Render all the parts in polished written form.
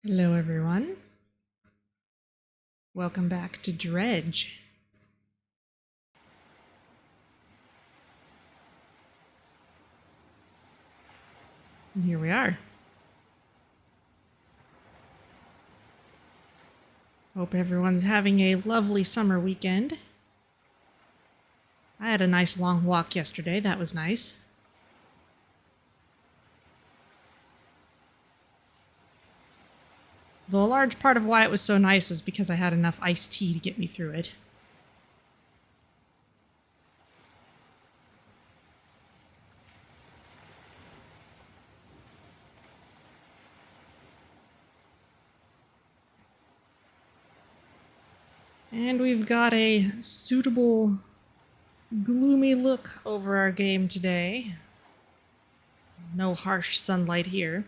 Hello, everyone. Welcome back to Dredge. And here we are. Hope everyone's having a lovely summer weekend. I had a nice long walk yesterday. That was nice. Though a large part of why it was so nice was because I had enough iced tea to get me through it. And we've got a suitable, gloomy look over our game today. No harsh sunlight here.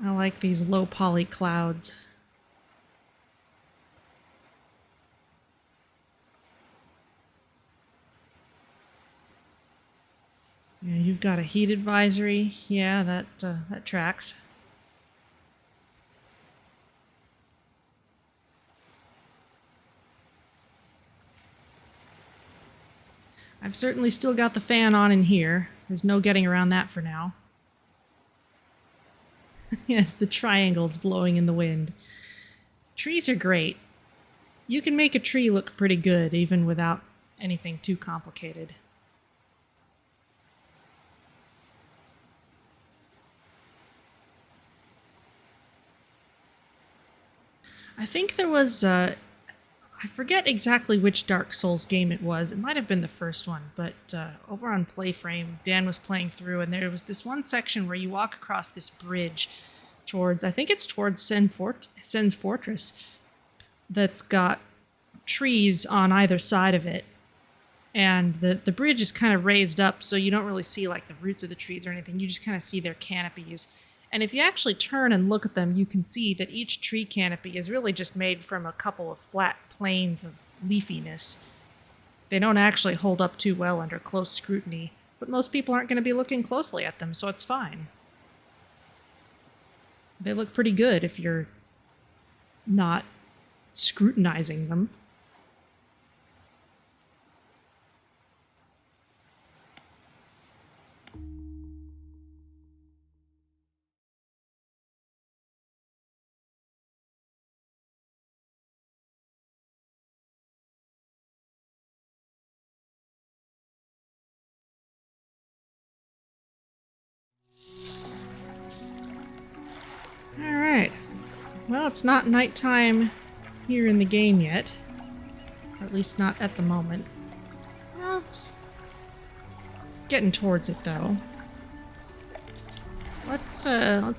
I like these low poly clouds. Yeah, you've got a heat advisory. Yeah, that tracks. I've certainly still got the fan on in here. There's no getting around that for now. Yes, the triangles blowing in the wind. Trees are great. You can make a tree look pretty good even without anything too complicated. I think there was, I forget exactly which Dark Souls game it was. It might have been the first one, but over on Playframe, Dan was playing through, and there was this one section where you walk across this bridge towards, I think it's towards Sen's Fortress, that's got trees on either side of it. And the bridge is kind of raised up, so you don't really see like the roots of the trees or anything. You just kind of see their canopies. And if you actually turn and look at them, you can see that each tree canopy is really just made from a couple of flat planes of leafiness. They don't actually hold up too well under close scrutiny, but most people aren't going to be looking closely at them, so it's fine. They look pretty good if you're not scrutinizing them. Alright. Well, it's not nighttime here in the game yet. Or at least not at the moment. Well, it's getting towards it, though. Let's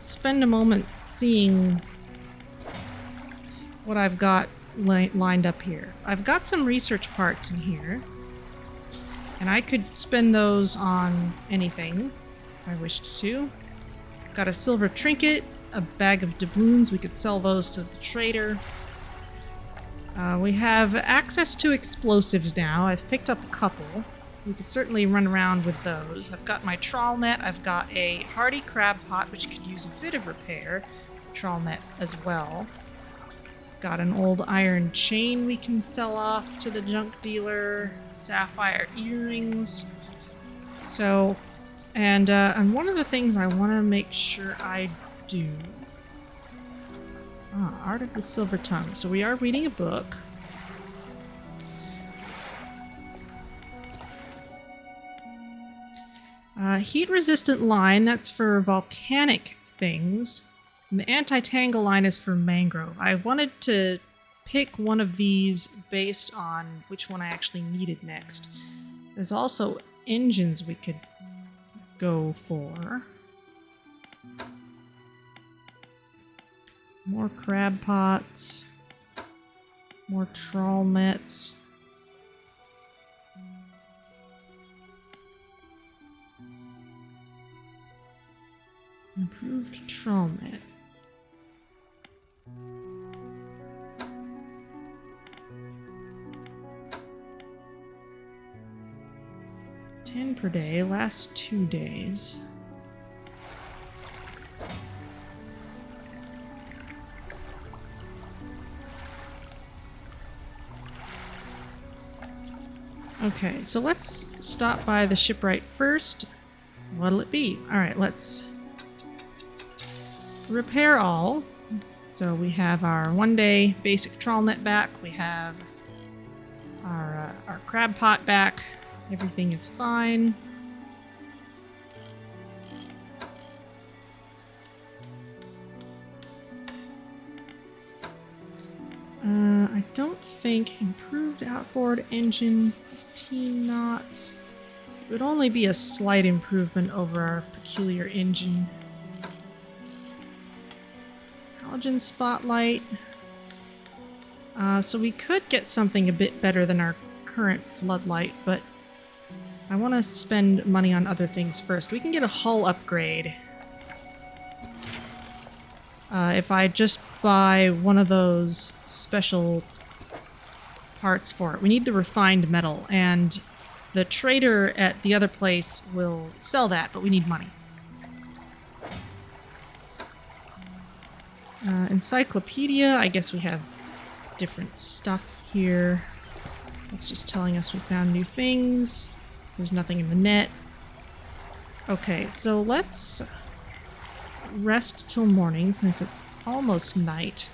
spend a moment seeing what I've got lined up here. I've got some research parts in here, and I could spend those on anything if I wished to. Got a silver trinket, a bag of doubloons. We could sell those to the trader. We have access to explosives now. I've picked up a couple. We could certainly run around with those. I've got my trawl net. I've got a hardy crab pot, which could use a bit of repair. Trawl net as well. Got an old iron chain we can sell off to the junk dealer. Sapphire earrings. So, and one of the things I want to make sure I do. Art of the Silver Tongue. So we are reading a book. Heat-resistant line, that's for volcanic things. And the anti-tangle line is for mangrove. I wanted to pick one of these based on which one I actually needed next. There's also engines we could go for. More crab pots. More trawl nets. Improved Trollnet. $10 per day, last 2 days. Okay, so let's stop by the shipwright first. What'll it be? Alright, let's repair all. So we have our 1-day basic Trollnet back. We have our crab pot back. Everything is fine. I don't think improved outboard engine, 15 knots. It would only be a slight improvement over our peculiar engine. Halogen spotlight. So we could get something a bit better than our current floodlight, but I want to spend money on other things first. We can get a hull upgrade. If I just buy one of those special parts for it. We need the refined metal, and the trader at the other place will sell that, but we need money. Encyclopedia, I guess we have different stuff here. That's just telling us we found new things. There's nothing in the net. Okay, so let's rest till morning since it's almost night.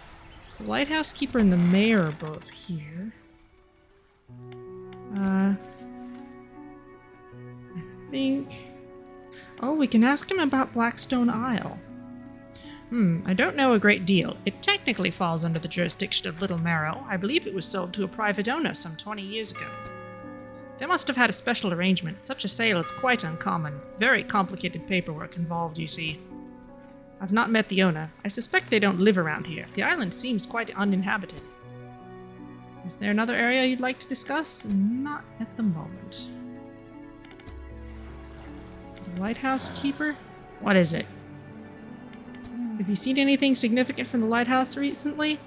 The lighthouse keeper and the mayor are both here. I think... Oh, we can ask him about Blackstone Isle. I don't know a great deal. It technically falls under the jurisdiction of Little Marrow. I believe it was sold to a private owner some 20 years ago. They must have had a special arrangement. Such a sale is quite uncommon. Very complicated paperwork involved, you see. I've not met the owner. I suspect they don't live around here. The island seems quite uninhabited. Is there another area you'd like to discuss? Not at the moment. The lighthouse keeper? What is it? Have you seen anything significant from the lighthouse recently?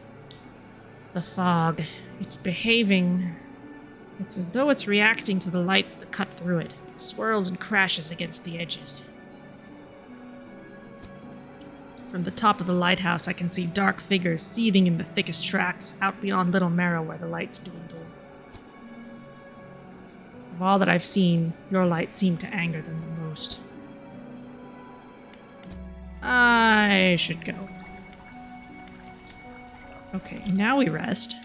The fog. It's behaving. It's as though it's reacting to the lights that cut through it. It swirls and crashes against the edges. From the top of the lighthouse, I can see dark figures seething in the thickest tracks out beyond Little Marrow where the lights dwindle. Of all that I've seen, your light seemed to anger them the most. I should go. Okay, now we rest.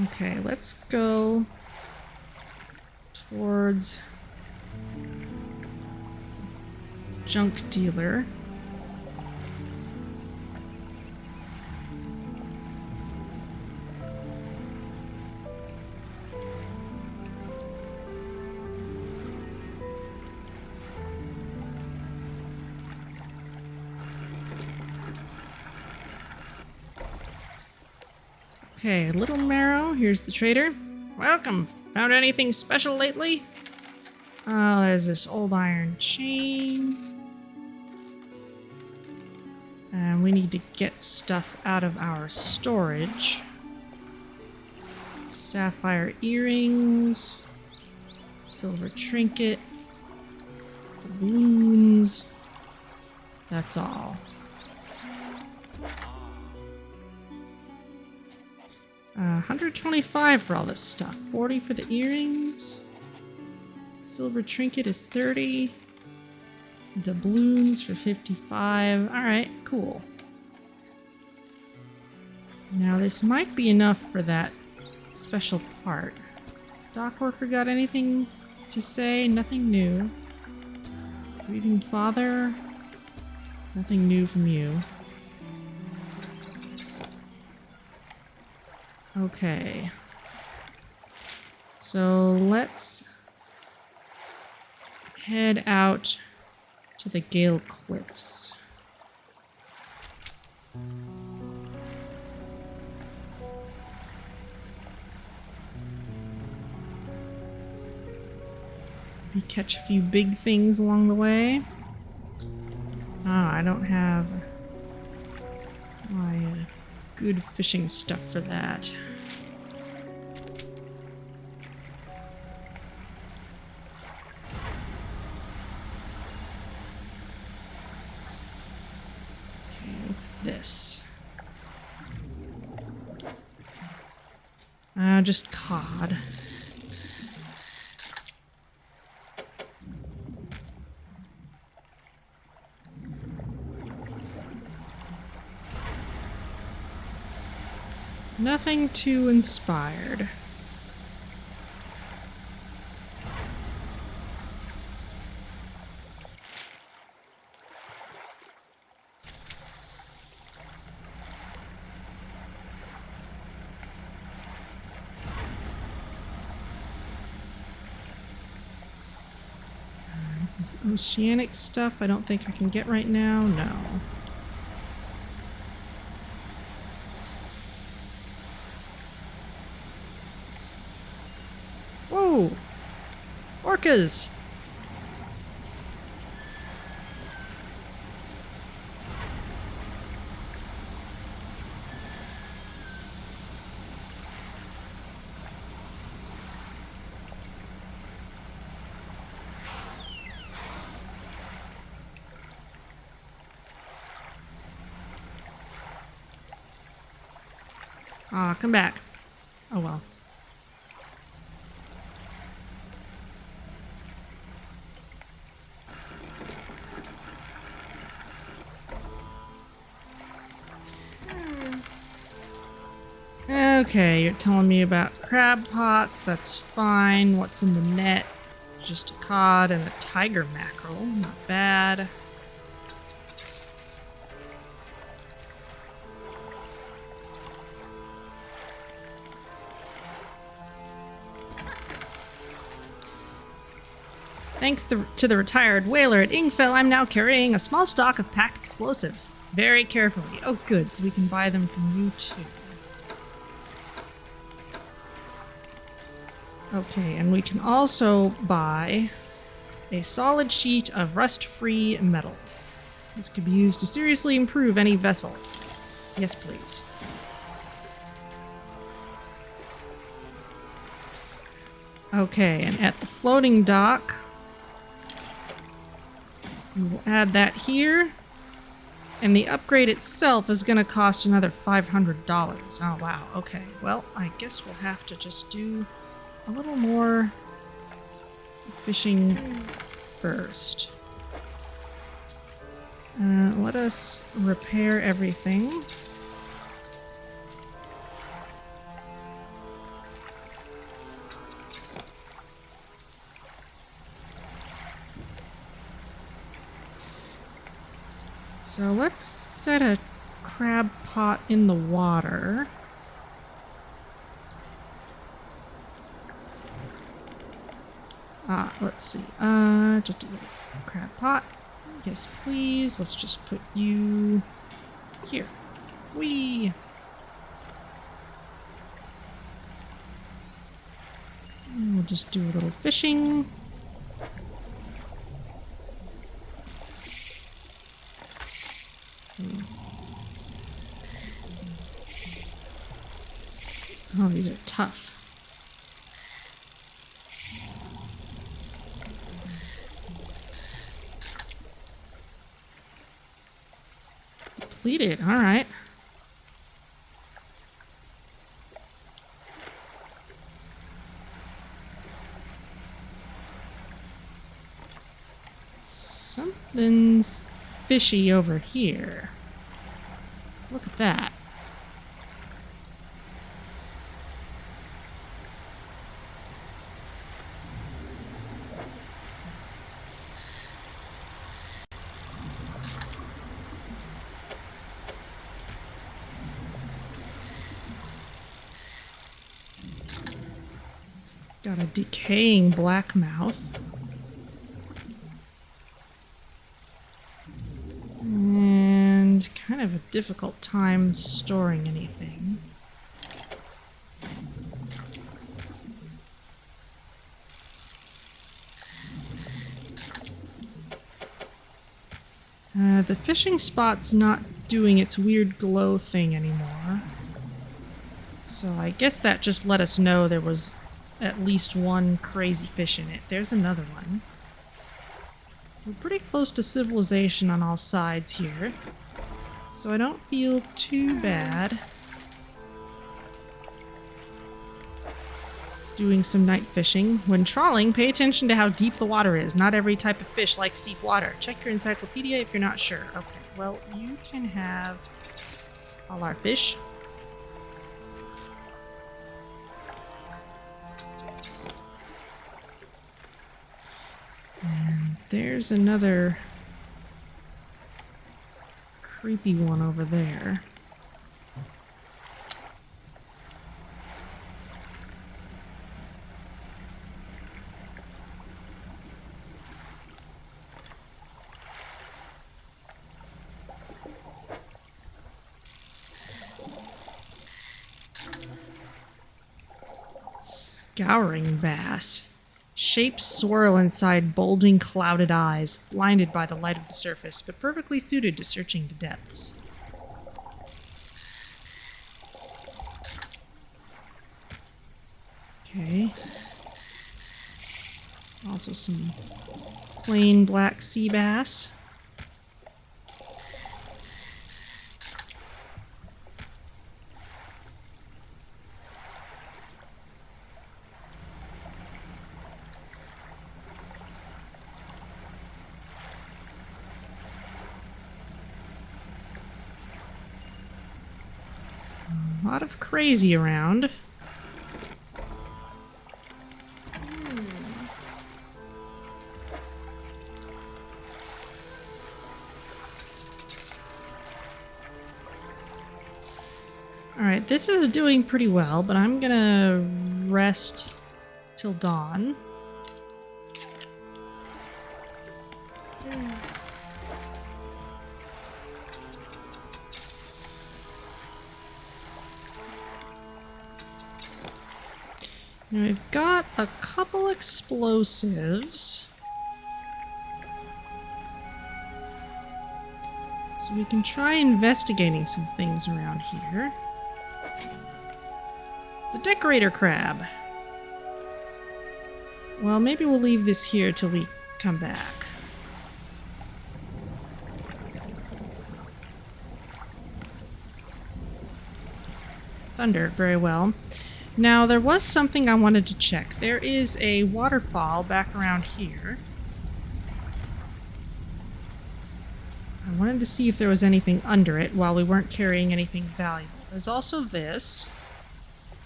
Okay, let's go towards junk dealer. Okay, Little Marrow, here's the trader. Welcome. Found anything special lately? Oh, there's this old iron chain. And we need to get stuff out of our storage. Sapphire earrings. Silver trinket. Balloons. That's all. 125 for all this stuff. 40 for the earrings. Silver trinket is 30. Doubloons for 55. Alright, cool. Now this might be enough for that special part. Dock worker got anything to say? Nothing new. Grieving father? Nothing new from you. Okay. So let's head out to the Gale Cliffs. Maybe catch a few big things along the way. Oh, I don't have my good fishing stuff for that. Okay, what's this? Just cod. Nothing too inspired. This is oceanic stuff I don't think I can get right now. No. Whoa! Orcas! Ah, come back. Oh well. Okay, you're telling me about crab pots. That's fine. What's in the net? Just a cod and a tiger mackerel. Not bad. Thanks to the retired whaler at Ingfell, I'm now carrying a small stock of packed explosives. Very carefully. Oh good, so we can buy them from you too. Okay, and we can also buy a solid sheet of rust-free metal. This could be used to seriously improve any vessel. Yes, please. Okay, and at the floating dock, we will add that here. And the upgrade itself is going to cost another $500. Oh, wow. Okay, well, I guess we'll have to just do a little more fishing first. Let us repair everything. So let's set a crab pot in the water. Let's see. Just a little crab pot. Yes, please. Let's just put you here. Whee! And we'll just do a little fishing. Oh, these are tough. Depleted, alright. Something's fishy over here. Look at that. Got a decaying blackmouth. And kind of a difficult time storing anything. The fishing spot's not doing its weird glow thing anymore. So I guess that just let us know there was at least one crazy fish in it. There's another one. We're pretty close to civilization on all sides here, so I don't feel too bad doing some night fishing. When trawling, pay attention to how deep the water is. Not every type of fish likes deep water. Check your encyclopedia if you're not sure. Okay, well, you can have all our fish. And there's another creepy one over there. Scouring bass. Shapes swirl inside bulging, clouded eyes, blinded by the light of the surface, but perfectly suited to searching the depths. Okay. Also some plain black sea bass. A lot of crazy around. Alright, this is doing pretty well, but I'm gonna rest till dawn. Now we've got a couple explosives. So we can try investigating some things around here. It's a decorator crab. Well, maybe we'll leave this here till we come back. Thunder, very well. Now, there was something I wanted to check. There is a waterfall back around here. I wanted to see if there was anything under it while we weren't carrying anything valuable. There's also this,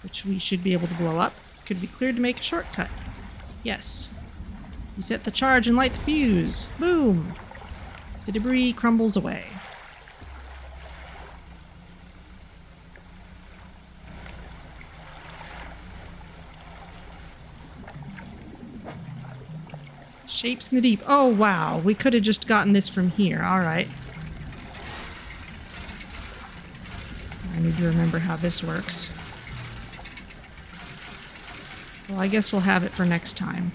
which we should be able to blow up. Could be cleared to make a shortcut. Yes. You set the charge and light the fuse. Boom! The debris crumbles away. Shapes in the deep. Oh, wow. We could have just gotten this from here. All right. I need to remember how this works. Well, I guess we'll have it for next time.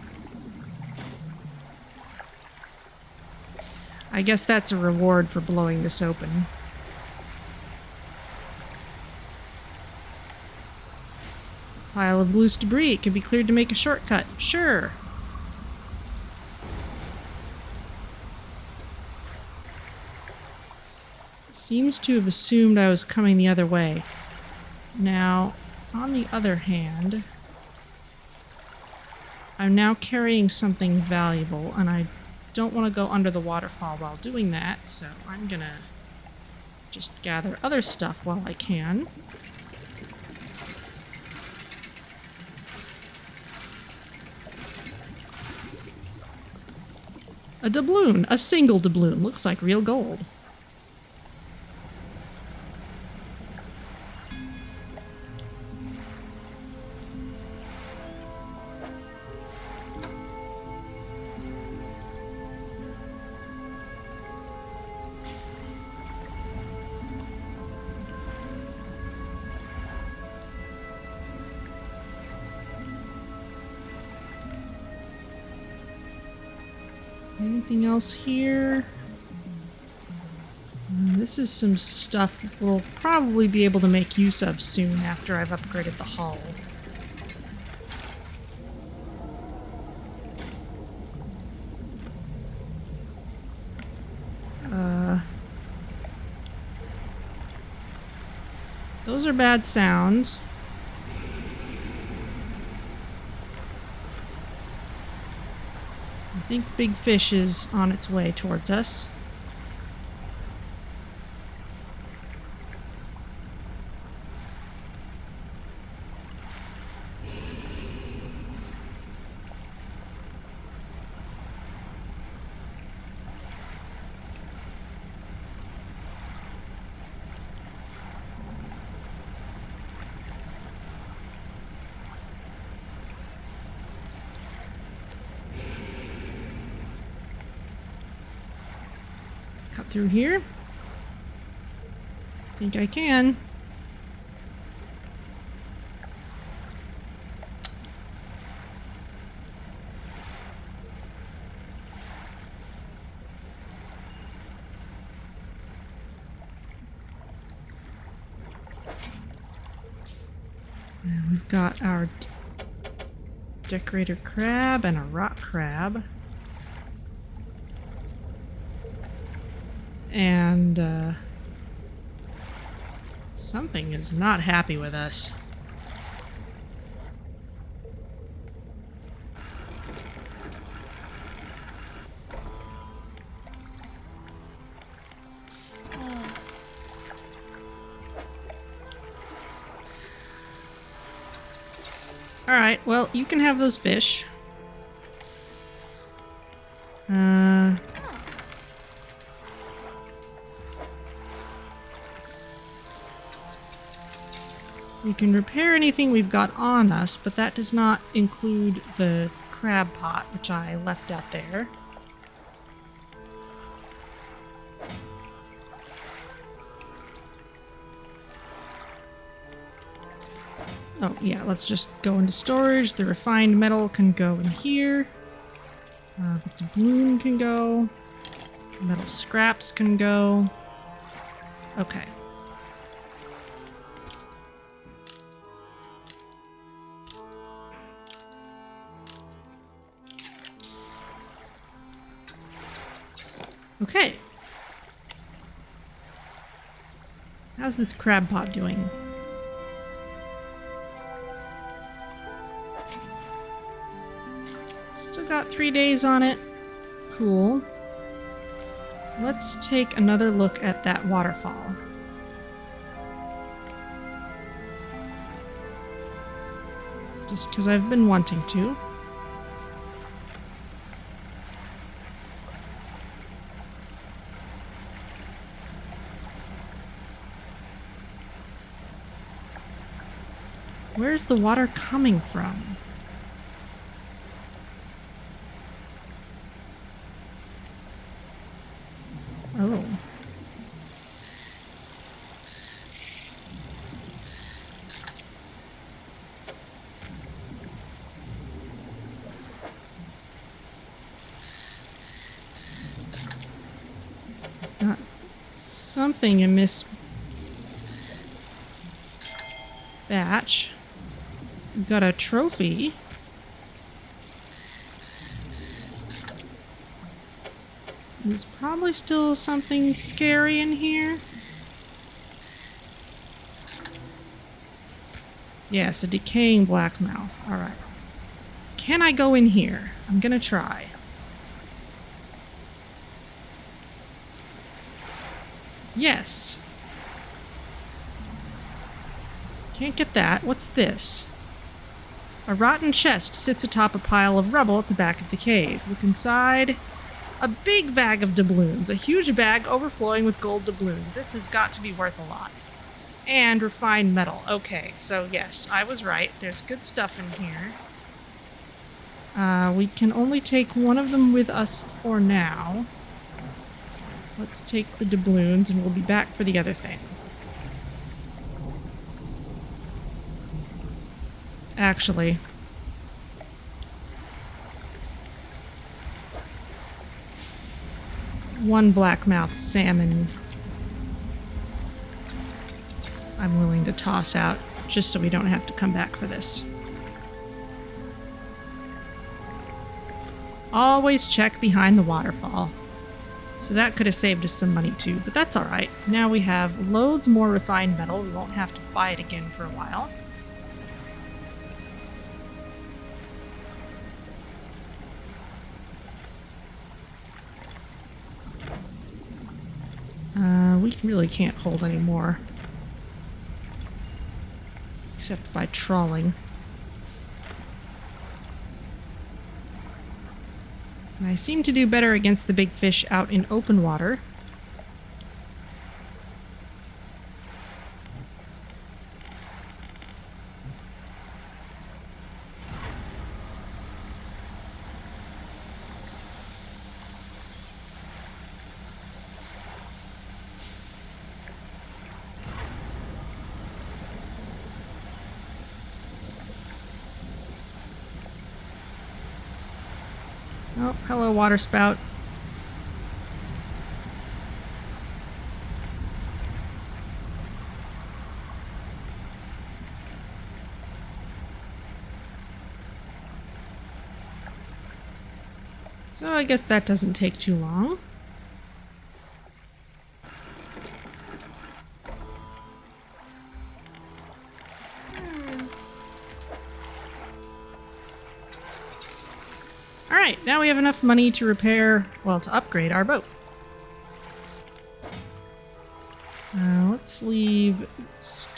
I guess that's a reward for blowing this open. Pile of loose debris. It can be cleared to make a shortcut. Sure. Seems to have assumed I was coming the other way. Now, on the other hand, I'm now carrying something valuable, and I don't want to go under the waterfall while doing that, so I'm gonna just gather other stuff while I can. A doubloon! A single doubloon! Looks like real gold. Anything else here? This is some stuff we'll probably be able to make use of soon after I've upgraded the hull. Those are bad sounds. I think big fish is on its way towards us. Cut through here. I think I can. And we've got our decorator crab and a rock crab. And, something is not happy with us. Alright, well, you can have those fish. We can repair anything we've got on us, but that does not include the crab pot, which I left out there. Oh, yeah, let's just go into storage. The refined metal can go in here. The doubloon can go. Metal scraps can go. Okay. Okay. How's this crab pot doing? Still got 3 days on it. Cool. Let's take another look at that waterfall. Just because I've been wanting to. Where's the water coming from? Oh. Got something in this batch. We've got a trophy. There's probably still something scary in here. Yes, a decaying blackmouth. Alright. Can I go in here? I'm gonna try. Yes. Can't get that. What's this? A rotten chest sits atop a pile of rubble at the back of the cave. Look inside. A big bag of doubloons. A huge bag overflowing with gold doubloons. This has got to be worth a lot. And refined metal. Okay, so yes, I was right. There's good stuff in here. We can only take one of them with us for now. Let's take the doubloons and we'll be back for the other thing. Actually, one blackmouth salmon I'm willing to toss out just so we don't have to come back for this. Always check behind the waterfall. So that could have saved us some money too, but that's alright. Now we have loads more refined metal. We won't have to buy it again for a while. We really can't hold any more. Except by trawling. And I seem to do better against the big fish out in open water. Oh, hello, water spout. So I guess that doesn't take too long. Alright, now we have enough money to repair, well, to upgrade our boat. Let's leave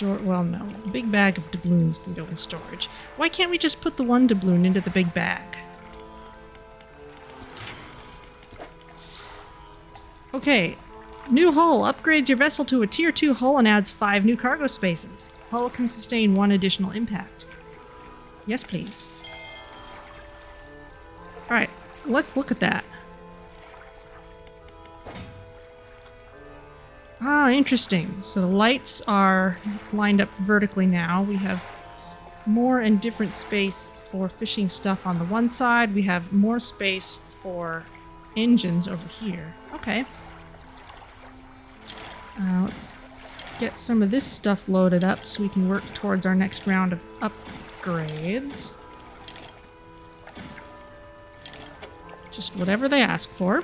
well, no. The big bag of doubloons can go in storage. Why can't we just put the one doubloon into the big bag? Okay, new hull upgrades your vessel to a tier 2 hull and adds 5 new cargo spaces. Hull can sustain 1 additional impact. Yes, please. Alright, let's look at that. Ah, interesting. So the lights are lined up vertically now. We have more and different space for fishing stuff on the one side. We have more space for engines over here. Okay. Let's get some of this stuff loaded up so we can work towards our next round of upgrades. Just whatever they ask for.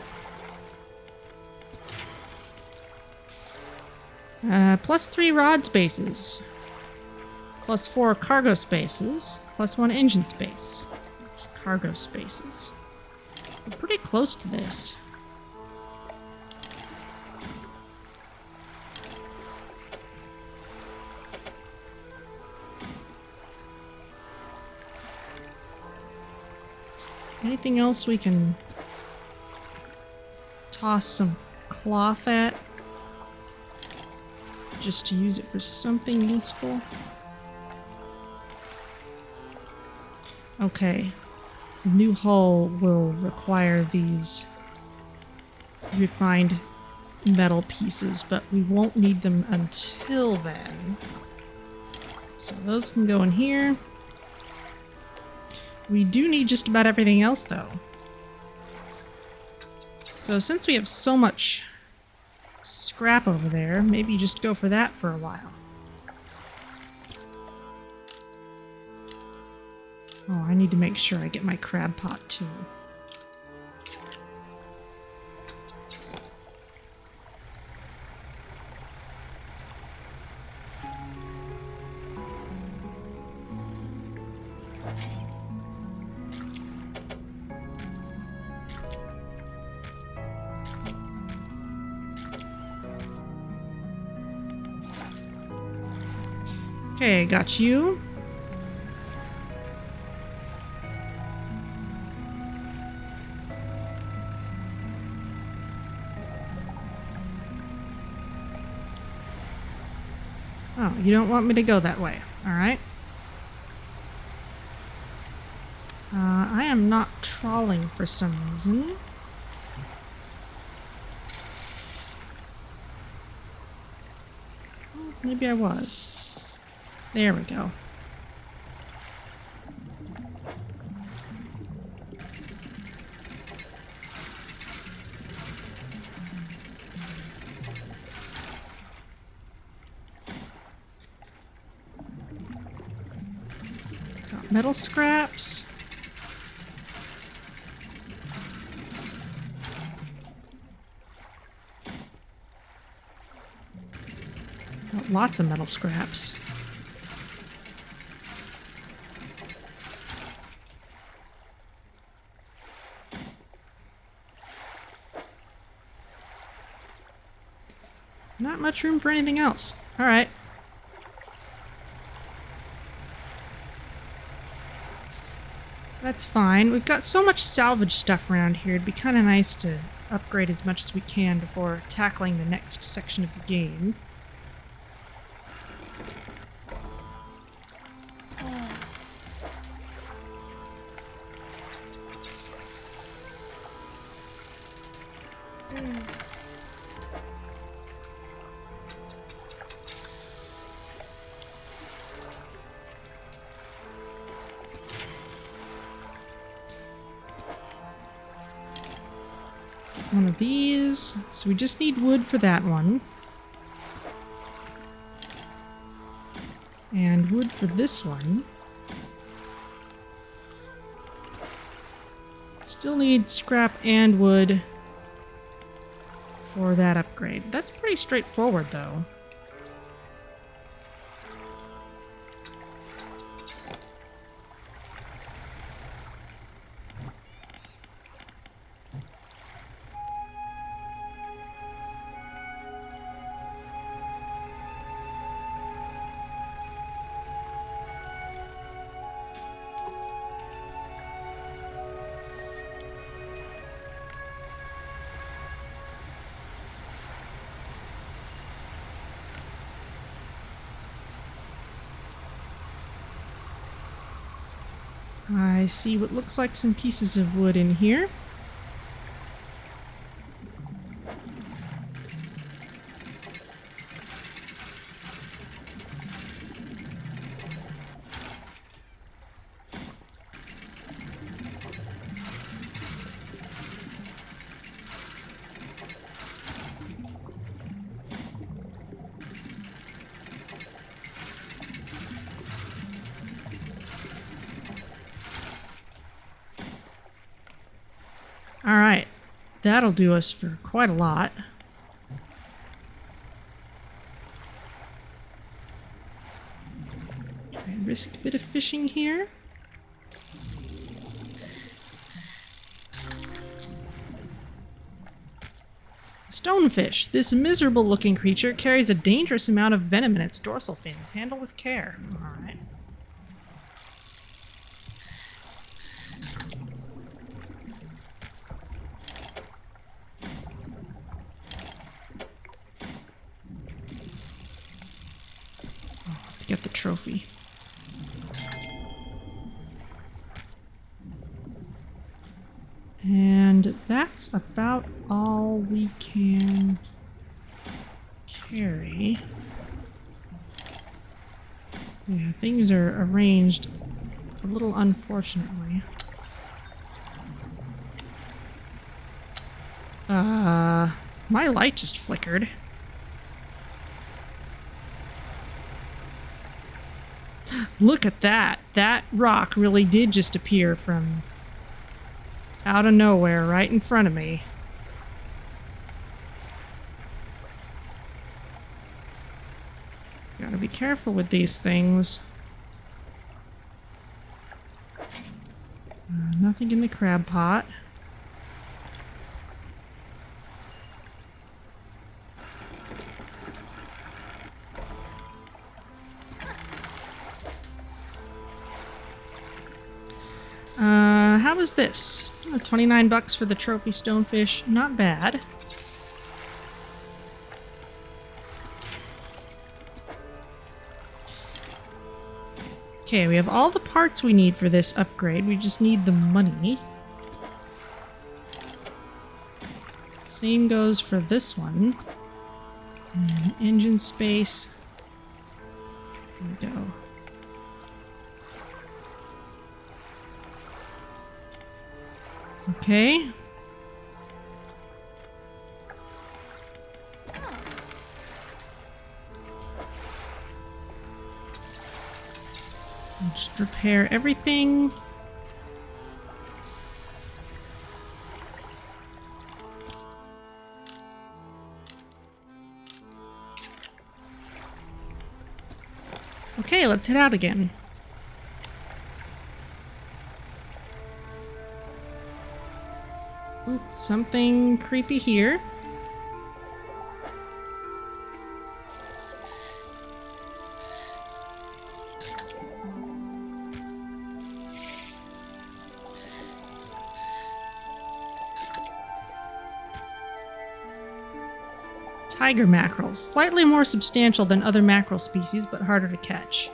Plus 3 rod spaces. Plus 4 cargo spaces. Plus 1 engine space. It's cargo spaces. We're pretty close to this. Anything else we can toss some cloth at? Just to use it for something useful? Okay. The new hull will require these refined metal pieces, but we won't need them until then. So those can go in here. We do need just about everything else, though. So since we have so much scrap over there, maybe just go for that for a while. Oh, I need to make sure I get my crab pot, too. Okay, got you. Oh, you don't want me to go that way. Alright. I am not trawling for some reason. Oh, maybe I was. There we go. Metal scraps. Got lots of metal scraps. Not much room for anything else. All right. That's fine. We've got so much salvage stuff around here. It'd be kind of nice to upgrade as much as we can before tackling the next section of the game. One of these. So we just need wood for that one. And wood for this one. Still need scrap and wood for that upgrade. That's pretty straightforward, though. I see what looks like some pieces of wood in here. Alright, that'll do us for quite a lot. Okay, risk a bit of fishing here. Stonefish. This miserable looking creature carries a dangerous amount of venom in its dorsal fins. Handle with care. Alright. Get the trophy. And that's about all we can carry. Yeah, things are arranged a little unfortunately. My light just flickered. Look at that. That rock really did just appear from out of nowhere right in front of me. Gotta be careful with these things. Nothing in the crab pot. How was this? 29 bucks for the trophy stonefish. Not bad. Okay, we have all the parts we need for this upgrade. We just need the money. Same goes for this one. And engine space. There we go. Okay. I'll just repair everything. Okay, let's head out again. Ooh, something creepy here. Tiger mackerel, slightly more substantial than other mackerel species, but harder to catch.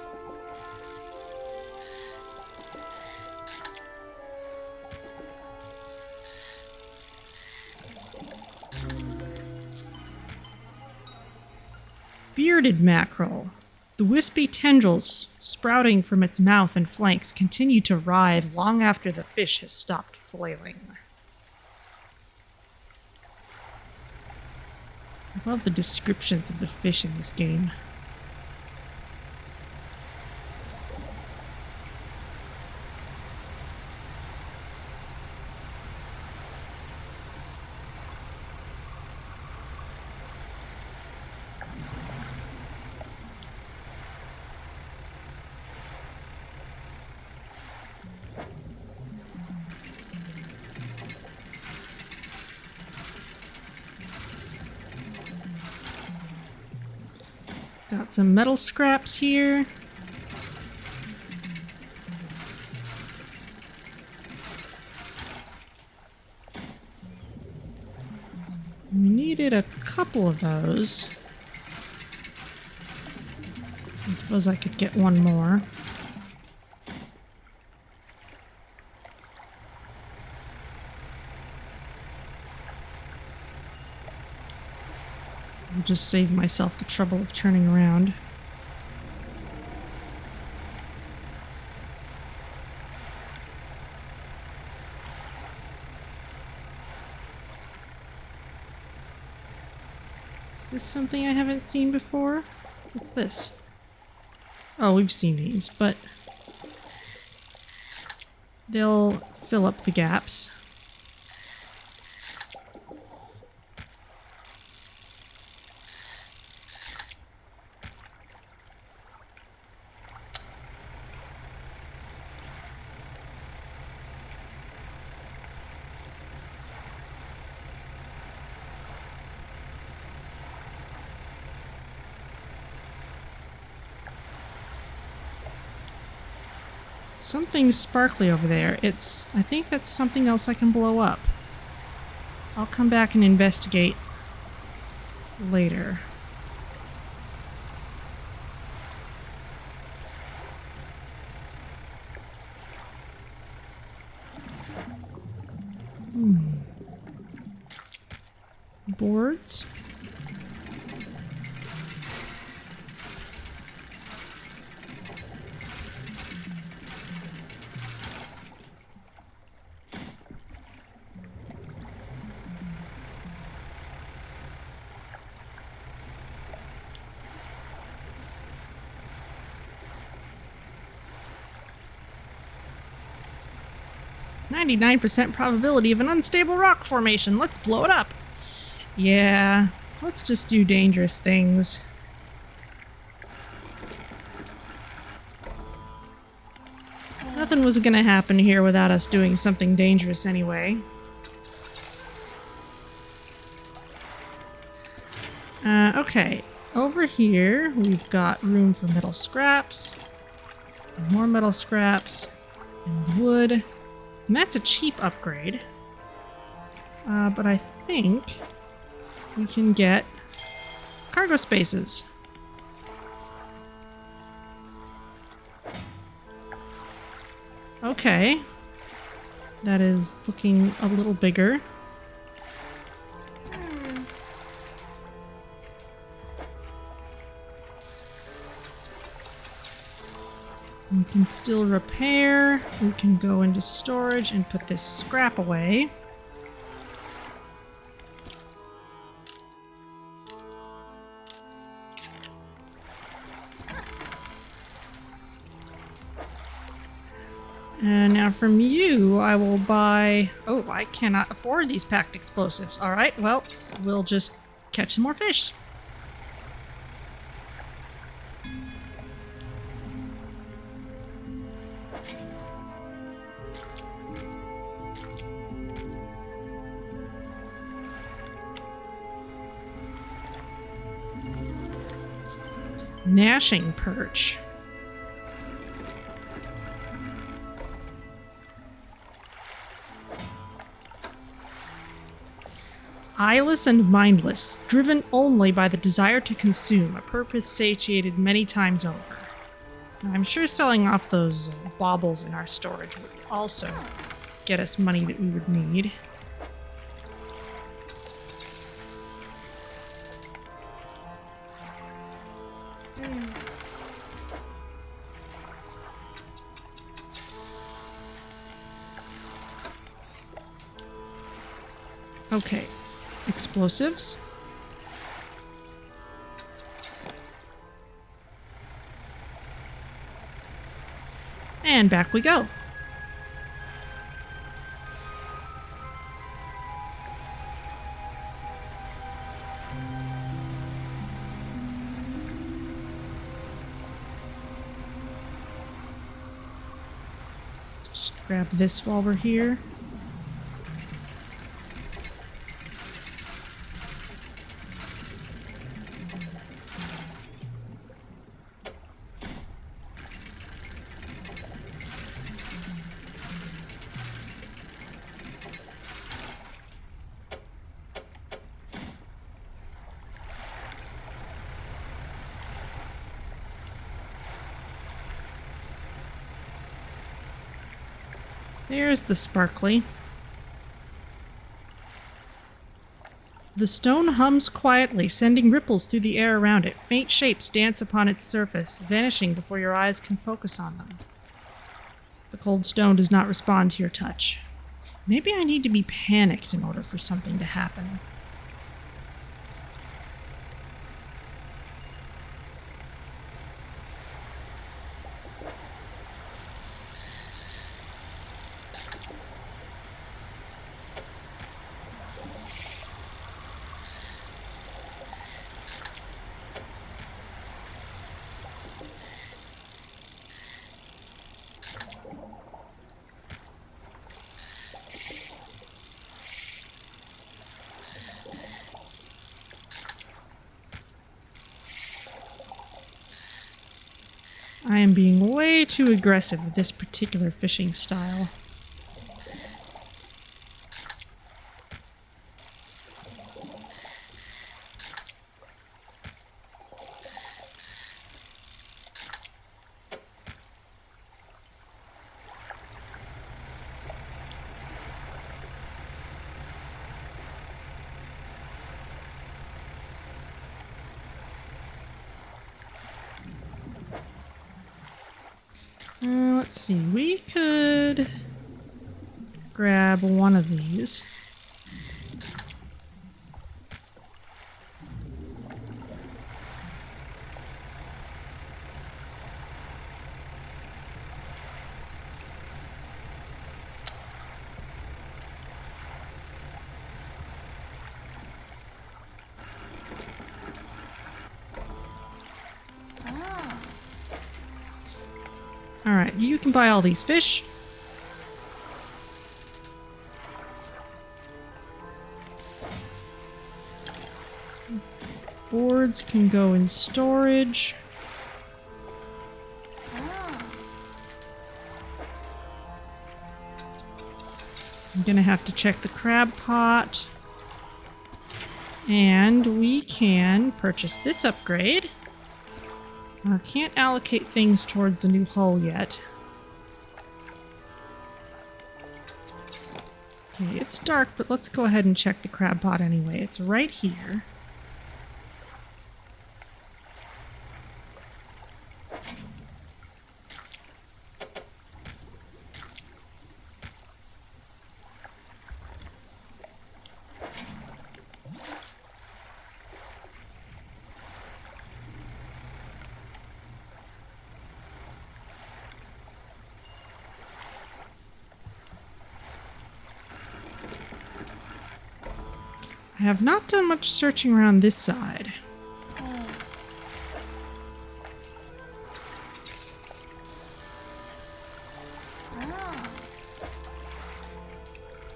Bearded mackerel. The wispy tendrils sprouting from its mouth and flanks continue to writhe long after the fish has stopped flailing. I love the descriptions of the fish in this game. Got some metal scraps here. We needed a couple of those. I suppose I could get one more. I'll just save myself the trouble of turning around. Is this something I haven't seen before? What's this? Oh, we've seen these, but they'll fill up the gaps. Something sparkly over there. I think that's something else I can blow up. I'll come back and investigate later. Boards. "99% probability of an unstable rock formation. Let's blow it up." Yeah, let's just do dangerous things. Nothing was gonna happen here without us doing something dangerous anyway. Okay, over here we've got room for metal scraps, and more metal scraps, and wood. And that's a cheap upgrade. But I think we can get cargo spaces. Okay. That is looking a little bigger. We can still repair. We can go into storage and put this scrap away. And now from you, I will buy... Oh, I cannot afford these packed explosives. All right, well, we'll just catch some more fish. Gnashing perch. Eyeless and mindless, driven only by the desire to consume, a purpose satiated many times over. I'm sure selling off those baubles in our storage would also get us money that we would need. Okay, explosives. And back we go. Just grab this while we're here. There's the sparkly. The stone hums quietly, sending ripples through the air around it. Faint shapes dance upon its surface, vanishing before your eyes can focus on them. The cold stone does not respond to your touch. Maybe I need to be panicked in order for something to happen. I am being way too aggressive with this particular fishing style. Let's see, we could grab one of these. Alright, you can buy all these fish. Boards can go in storage. I'm gonna have to check the crab pot. And we can purchase this upgrade. I can't allocate things towards the new hull yet. Okay, it's dark, but let's go ahead and check the crab pot anyway. It's right here. I have not done much searching around this side.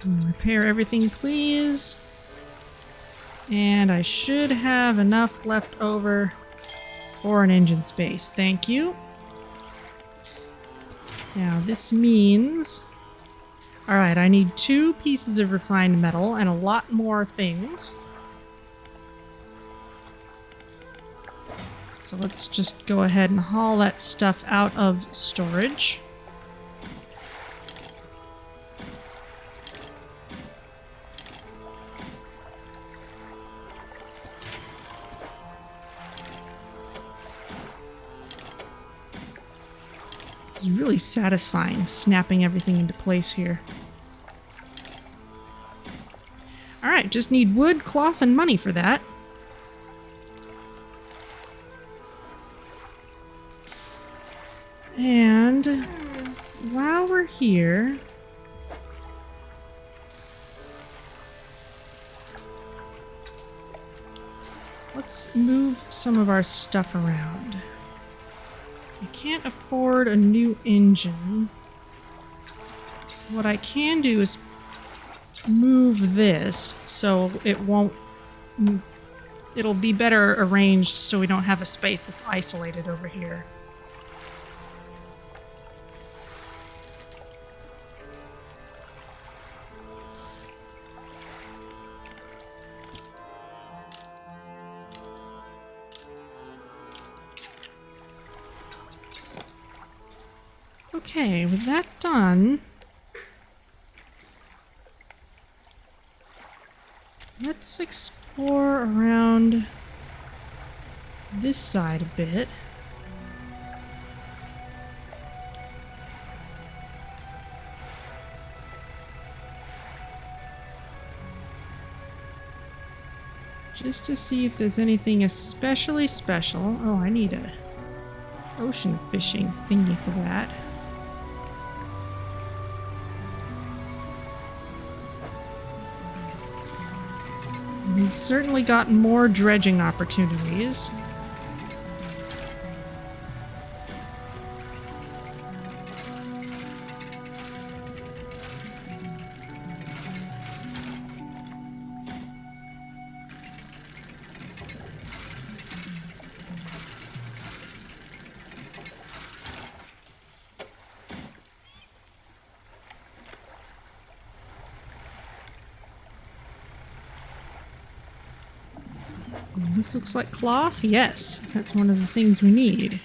Repair everything, please. And I should have enough left over for an engine space. Thank you. Now, this means... Alright, I need 2 pieces of refined metal and a lot more things. So let's just go ahead and haul that stuff out of storage. It's really satisfying snapping everything into place here. Alright, just need wood, cloth, and money for that. And while we're here... let's move some of our stuff around. I can't afford a new engine. What I can do is move this so it won't... it'll be better arranged so we don't have a space that's isolated over here. Okay, with that done, let's explore around this side a bit. Just to see if there's anything especially special. Oh, I need a ocean fishing thingy for that. We've certainly gotten more dredging opportunities. This looks like cloth. Yes, that's one of the things we need.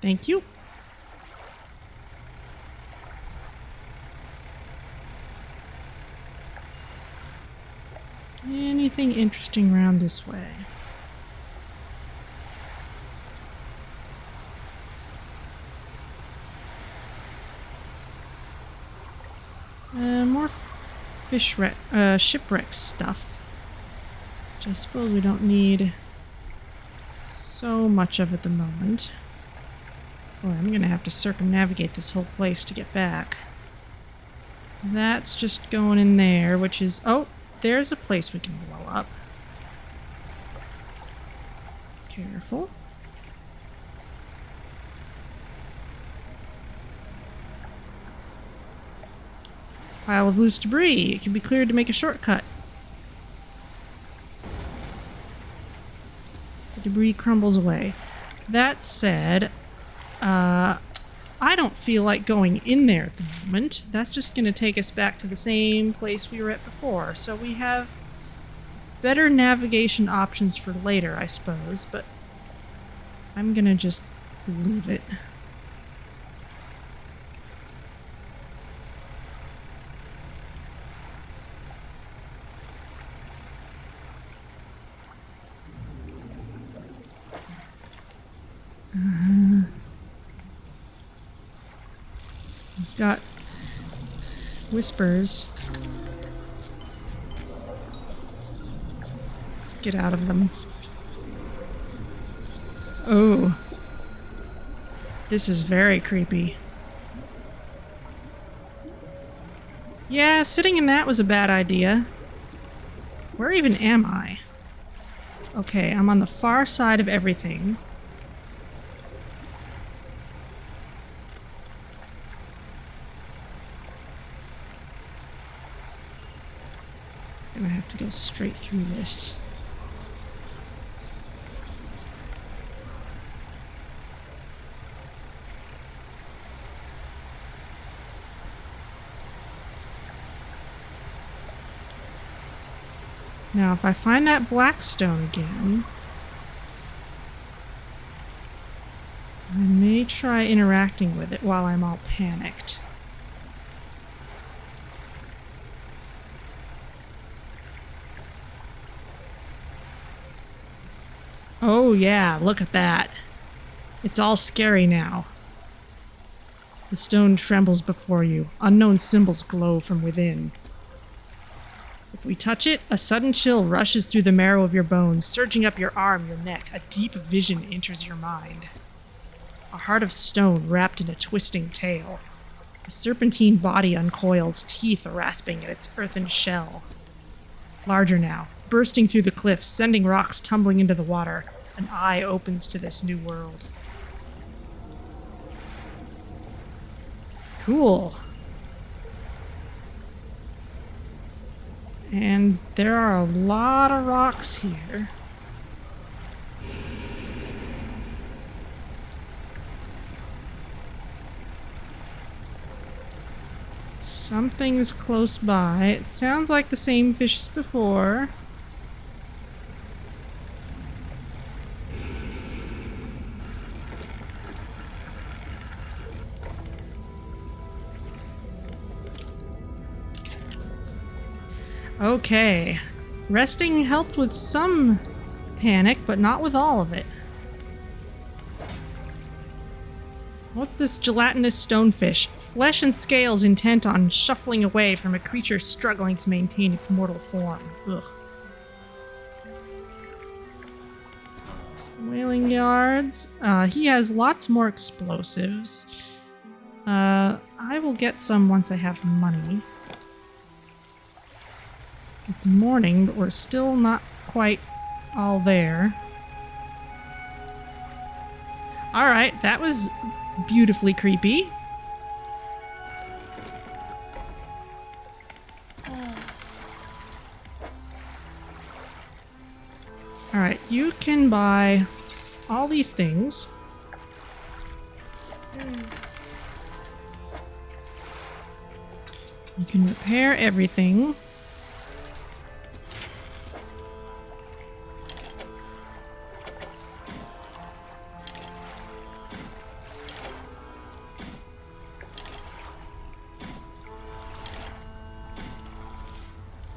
Thank you. Anything interesting around this way? More shipwreck stuff, which I suppose we don't need so much of at the moment. Boy, I'm gonna have to circumnavigate this whole place to get back. That's just going in there, which is... oh, there's a place we can blow up. Careful. Pile of loose debris. It can be cleared to make a shortcut. The debris crumbles away. That said... I don't feel like going in there at the moment. That's just going to take us back to the same place we were at before. So we have better navigation options for later, I suppose, but I'm going to just leave it. got whispers. Let's get out of them. Oh. This is very creepy. Yeah, sitting in that was a bad idea. Where even am I? Okay, I'm on the far side of everything. Gonna have to go straight through this. Now, if I find that black stone again, I may try interacting with it while I'm all panicked. Oh yeah, look at that. It's all scary now. The stone trembles before you. Unknown symbols glow from within. If we touch it, a sudden chill rushes through the marrow of your bones, surging up your arm, your neck. A deep vision enters your mind. A heart of stone wrapped in a twisting tail. A serpentine body uncoils, teeth rasping at its earthen shell. Larger now, bursting through the cliffs, sending rocks tumbling into the water. An eye opens to this new world. Cool. And there are a lot of rocks here. Something's close by. It sounds like the same fish as before. Okay. Resting helped with some panic, but not with all of it. What's this gelatinous stonefish? Flesh and scales intent on shuffling away from a creature struggling to maintain its mortal form. Ugh. Whaling yards. He has lots more explosives. I will get some once I have money. It's morning, but we're still not quite all there. Alright, that was beautifully creepy. Alright, you can buy all these things. You can repair everything.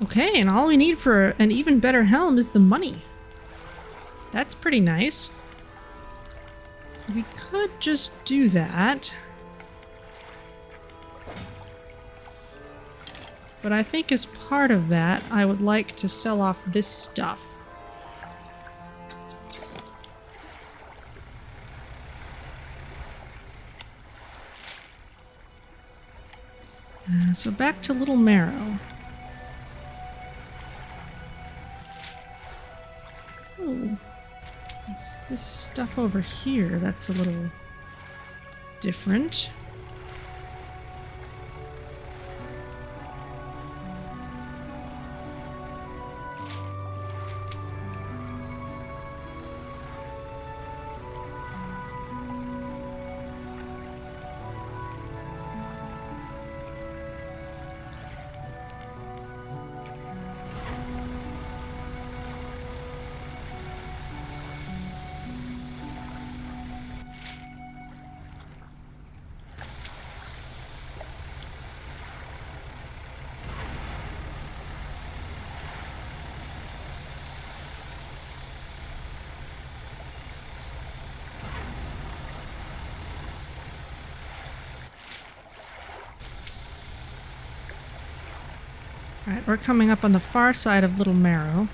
Okay, and all we need for an even better helm is the money. That's pretty nice. We could just do that. But I think as part of that, I would like to sell off this stuff. So back to Little Marrow. Oh, this stuff over here, that's a little different. Alright, we're coming up on the far side of Little Marrow.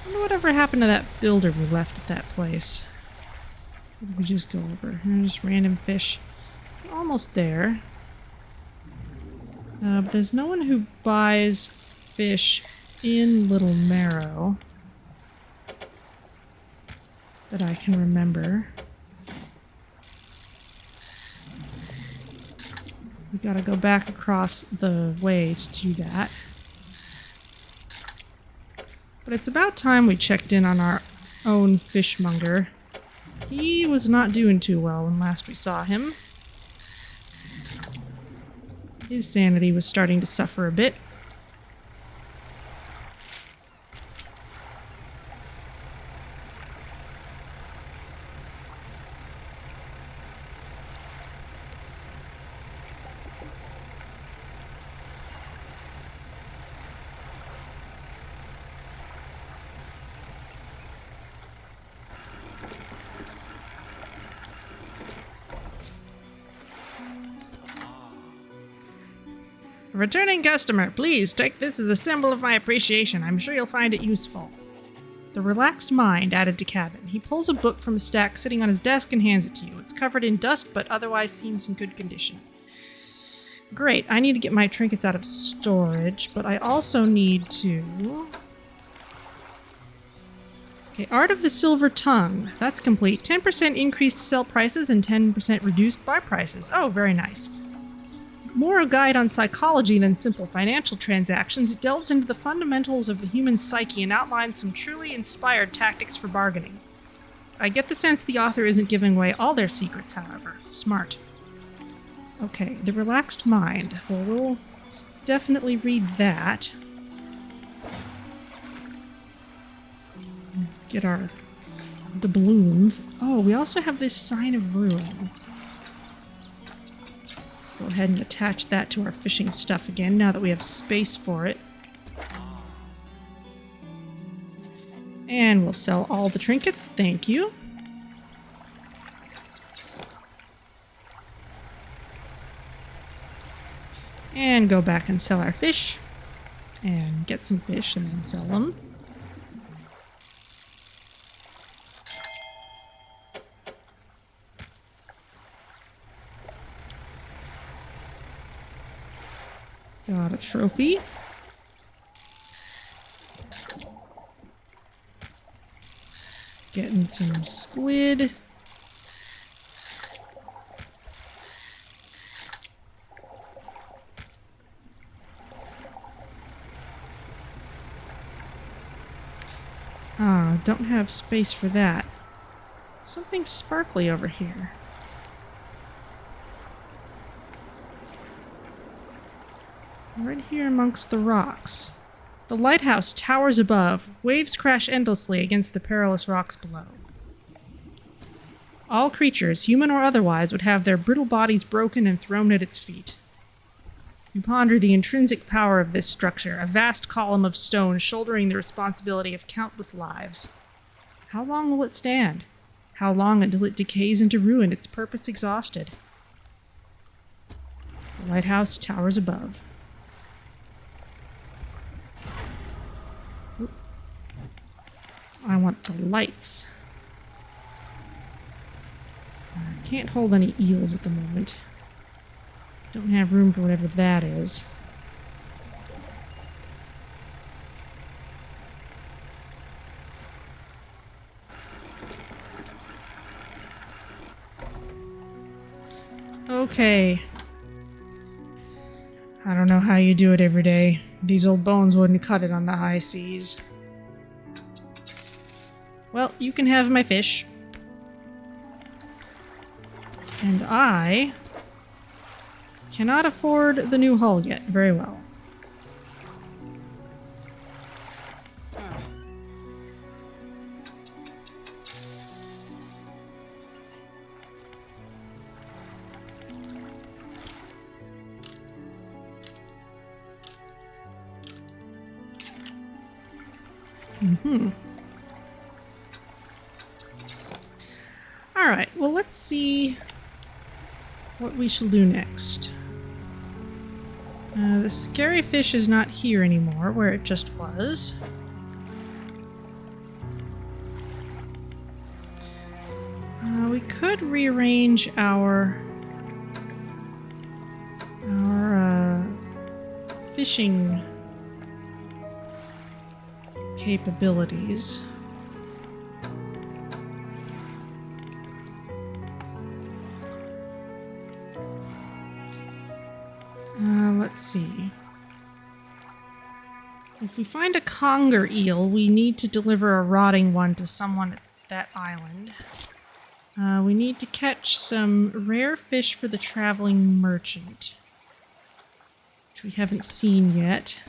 I wonder whatever happened to that builder we left at that place. What did we just go over? Just random fish. We're almost there. But there's no one who buys fish in Little Marrow that I can remember. We gotta go back across the way to do that. But it's about time we checked in on our own fishmonger. He was not doing too well when last we saw him. His sanity was starting to suffer a bit. Returning customer, please take this as a symbol of my appreciation. I'm sure you'll find it useful. The relaxed mind added to cabin. He pulls a book from a stack sitting on his desk and hands it to you. It's covered in dust, but otherwise seems in good condition. Great, I need to get my trinkets out of storage, but I also need to... Okay, Art of the Silver Tongue. That's complete. 10% increased sell prices and 10% reduced buy prices. Oh, very nice. More a guide on psychology than simple financial transactions, it delves into the fundamentals of the human psyche and outlines some truly inspired tactics for bargaining. I get the sense the author isn't giving away all their secrets, however. Smart. Okay, the relaxed mind. Well, we'll definitely read that. Get our doubloons. Oh, we also have this Sign of Ruin. Go ahead and attach that to our fishing stuff again, now that we have space for it. And we'll sell all the trinkets, thank you. And go back and sell our fish. And get some fish and then sell them. Got a trophy. Getting some squid. Ah, don't have space for that. Something sparkly over here. Right here amongst the rocks. The lighthouse towers above. Waves crash endlessly against the perilous rocks below. All creatures, human or otherwise, would have their brittle bodies broken and thrown at its feet. You ponder the intrinsic power of this structure, a vast column of stone shouldering the responsibility of countless lives. How long will it stand? How long until it decays into ruin, its purpose exhausted? The lighthouse towers above. I want the lights. I can't hold any eels at the moment. Don't have room for whatever that is. Okay. I don't know how you do it every day. These old bones wouldn't cut it on the high seas. Well, you can have my fish. And I cannot afford the new hull yet. Very well. Alright, well let's see what we shall do next. The scary fish is not here anymore, where it just was. We could rearrange our fishing capabilities. Let's see. If we find a conger eel, we need to deliver a rotting one to someone at that island. We need to catch some rare fish for the traveling merchant, which we haven't seen yet.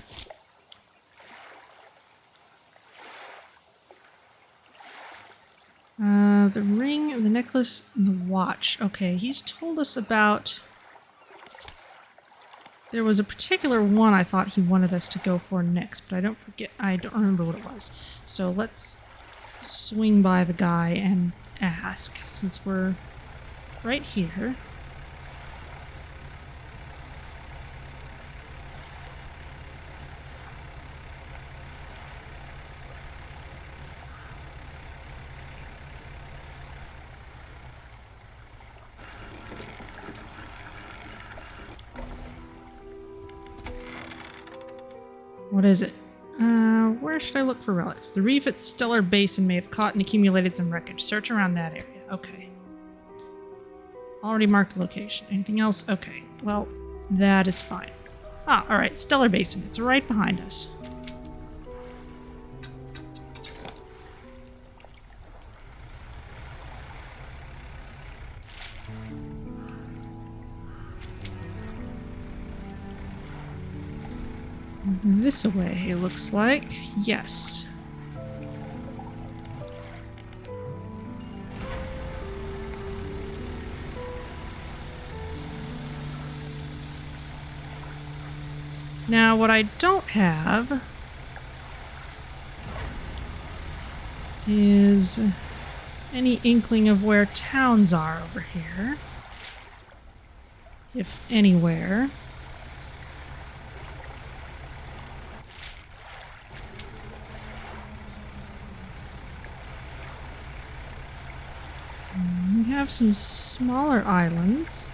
The ring, the necklace, and the watch. Okay, he's told us about... There was a particular one I thought he wanted us to go for next, but I don't remember what it was. So let's swing by the guy and ask, since we're right here. What is it? Where should I look for relics? The reef at Stellar Basin may have caught and accumulated some wreckage. Search around that area. Okay. Already marked the location. Anything else? Okay. Well, that is fine. Ah, alright. Stellar Basin. It's right behind us. This way, it looks like. Yes. Now, what I don't have is any inkling of where towns are over here. If anywhere. We have some smaller islands.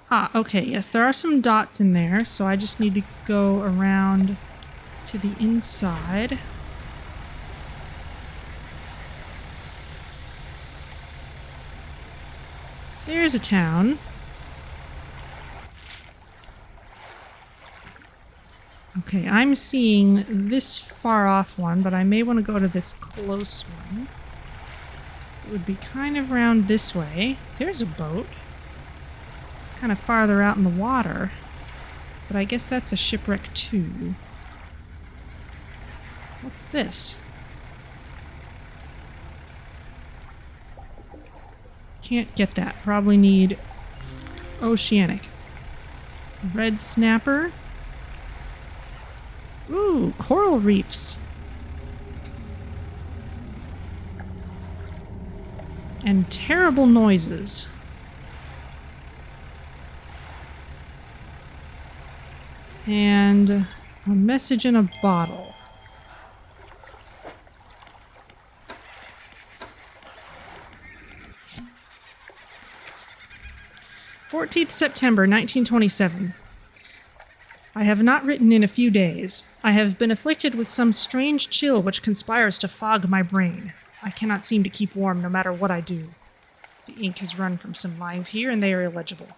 Ah, okay, yes, there are some dots in there, so I just need to go around to the inside. There's a town. Okay, I'm seeing this far off one, but I may want to go to this close one. It would be kind of around this way. There's a boat. It's kind of farther out in the water, but I guess that's a shipwreck too. What's this? Can't get that. Probably need oceanic. Red snapper. Ooh, coral reefs. And terrible noises. And a message in a bottle. September 1927. I have not written in a few days. I have been afflicted with some strange chill which conspires to fog my brain. I cannot seem to keep warm no matter what I do. The ink has run from some lines here and they are illegible.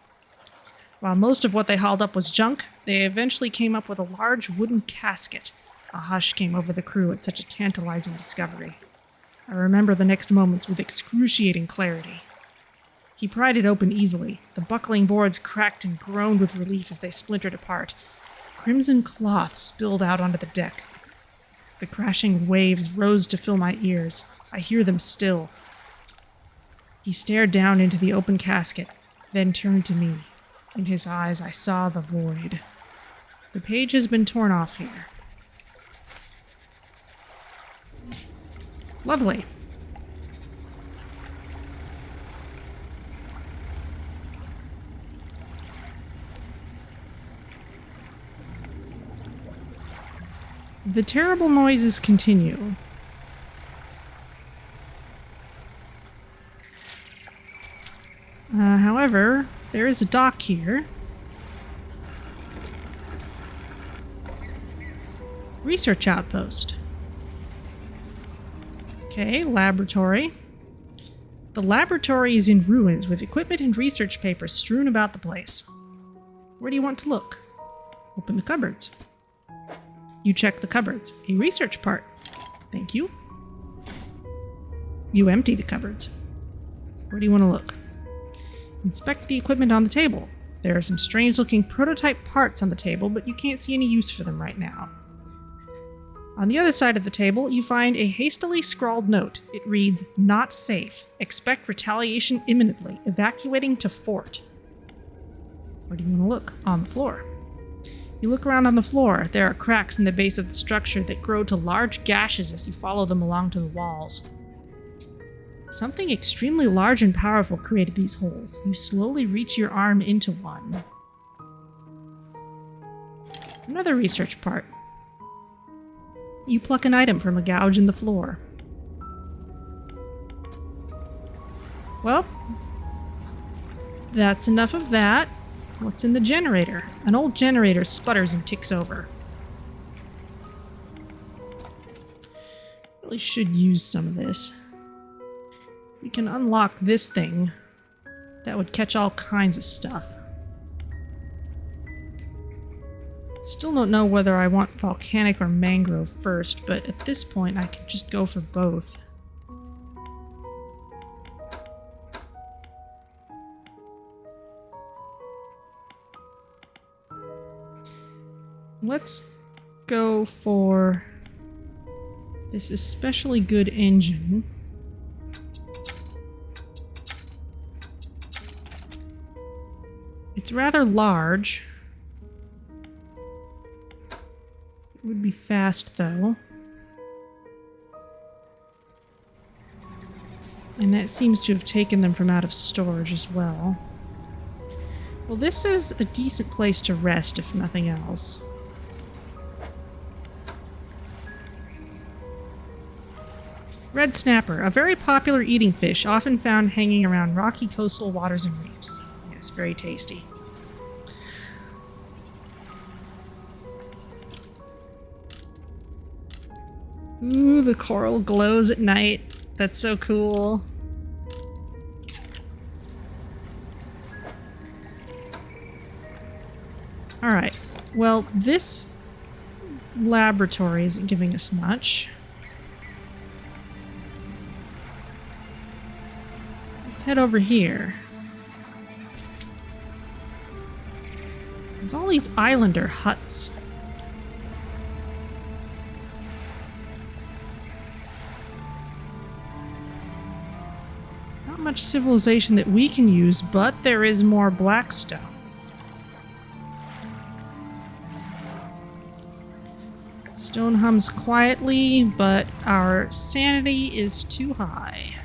While most of what they hauled up was junk, they eventually came up with a large wooden casket. A hush came over the crew at such a tantalizing discovery. I remember the next moments with excruciating clarity. He pried it open easily. The buckling boards cracked and groaned with relief as they splintered apart. Crimson cloth spilled out onto the deck. The crashing waves rose to fill my ears. I hear them still. He stared down into the open casket, then turned to me. In his eyes, I saw the void. The page has been torn off here. Lovely. The terrible noises continue. However, there is a dock here. Research outpost. Okay, laboratory. The laboratory is in ruins with equipment and research papers strewn about the place. Where do you want to look? Open the cupboards. You check the cupboards. A research part. Thank you. You empty the cupboards. Where do you want to look? Inspect the equipment on the table. There are some strange-looking prototype parts on the table, but you can't see any use for them right now. On the other side of the table, you find a hastily scrawled note. It reads, "Not safe. Expect retaliation imminently. Evacuating to fort." Where do you want to look? On the floor. You look around on the floor. There are cracks in the base of the structure that grow to large gashes as you follow them along to the walls. Something extremely large and powerful created these holes. You slowly reach your arm into one. Another research part. You pluck an item from a gouge in the floor. Well, that's enough of that. What's in the generator? An old generator sputters and ticks over. Really should use some of this. If we can unlock this thing, that would catch all kinds of stuff. Still don't know whether I want volcanic or mangrove first, but at this point I could just go for both. Let's go for this especially good engine. It's rather large. It would be fast, though. And that seems to have taken them from out of storage as well. Well, this is a decent place to rest, if nothing else. Red snapper, a very popular eating fish, often found hanging around rocky coastal waters and reefs. Yes, very tasty. Ooh, the coral glows at night. That's so cool. Alright, well, this laboratory isn't giving us much. Let's head over here. There's all these islander huts. Not much civilization that we can use, but there is more blackstone. Stone hums quietly, but our sanity is too high.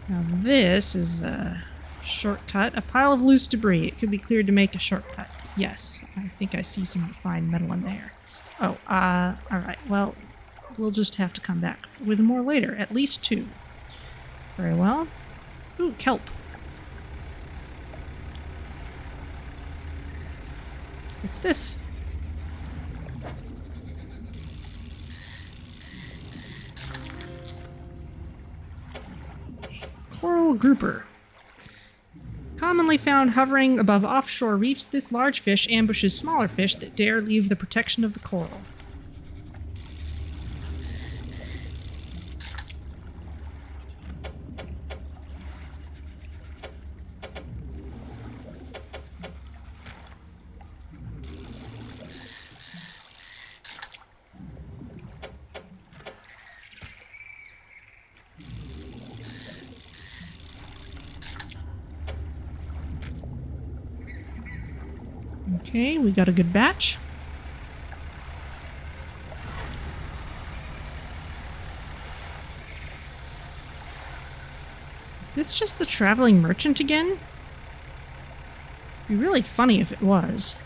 Now this is a shortcut. A pile of loose debris. It could be cleared to make a shortcut. Yes, I think I see some refined metal in there. Oh, alright. Well, we'll just have to come back with more later. At least 2. Very well. Ooh, kelp. What's this? Coral grouper. Commonly found hovering above offshore reefs, this large fish ambushes smaller fish that dare leave the protection of the coral. Okay, we got a good batch. Is this just the traveling merchant again? It'd be really funny if it was.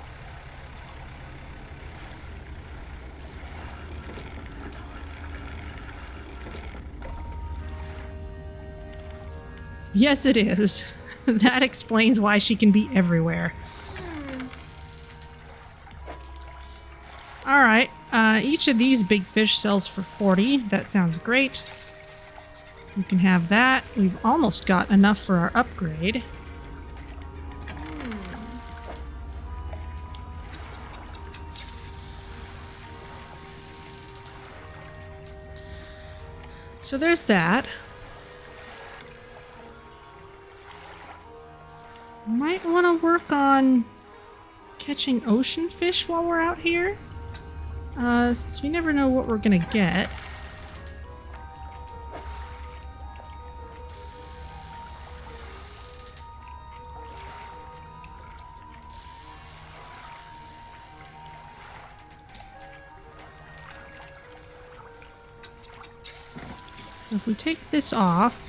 Yes, it is. That explains why she can be everywhere. Alright, each of these big fish sells for 40. That sounds great. You can have that. We've almost got enough for our upgrade. So there's that. Might want to work on catching ocean fish while we're out here. Since we never know what we're gonna get. So if we take this off,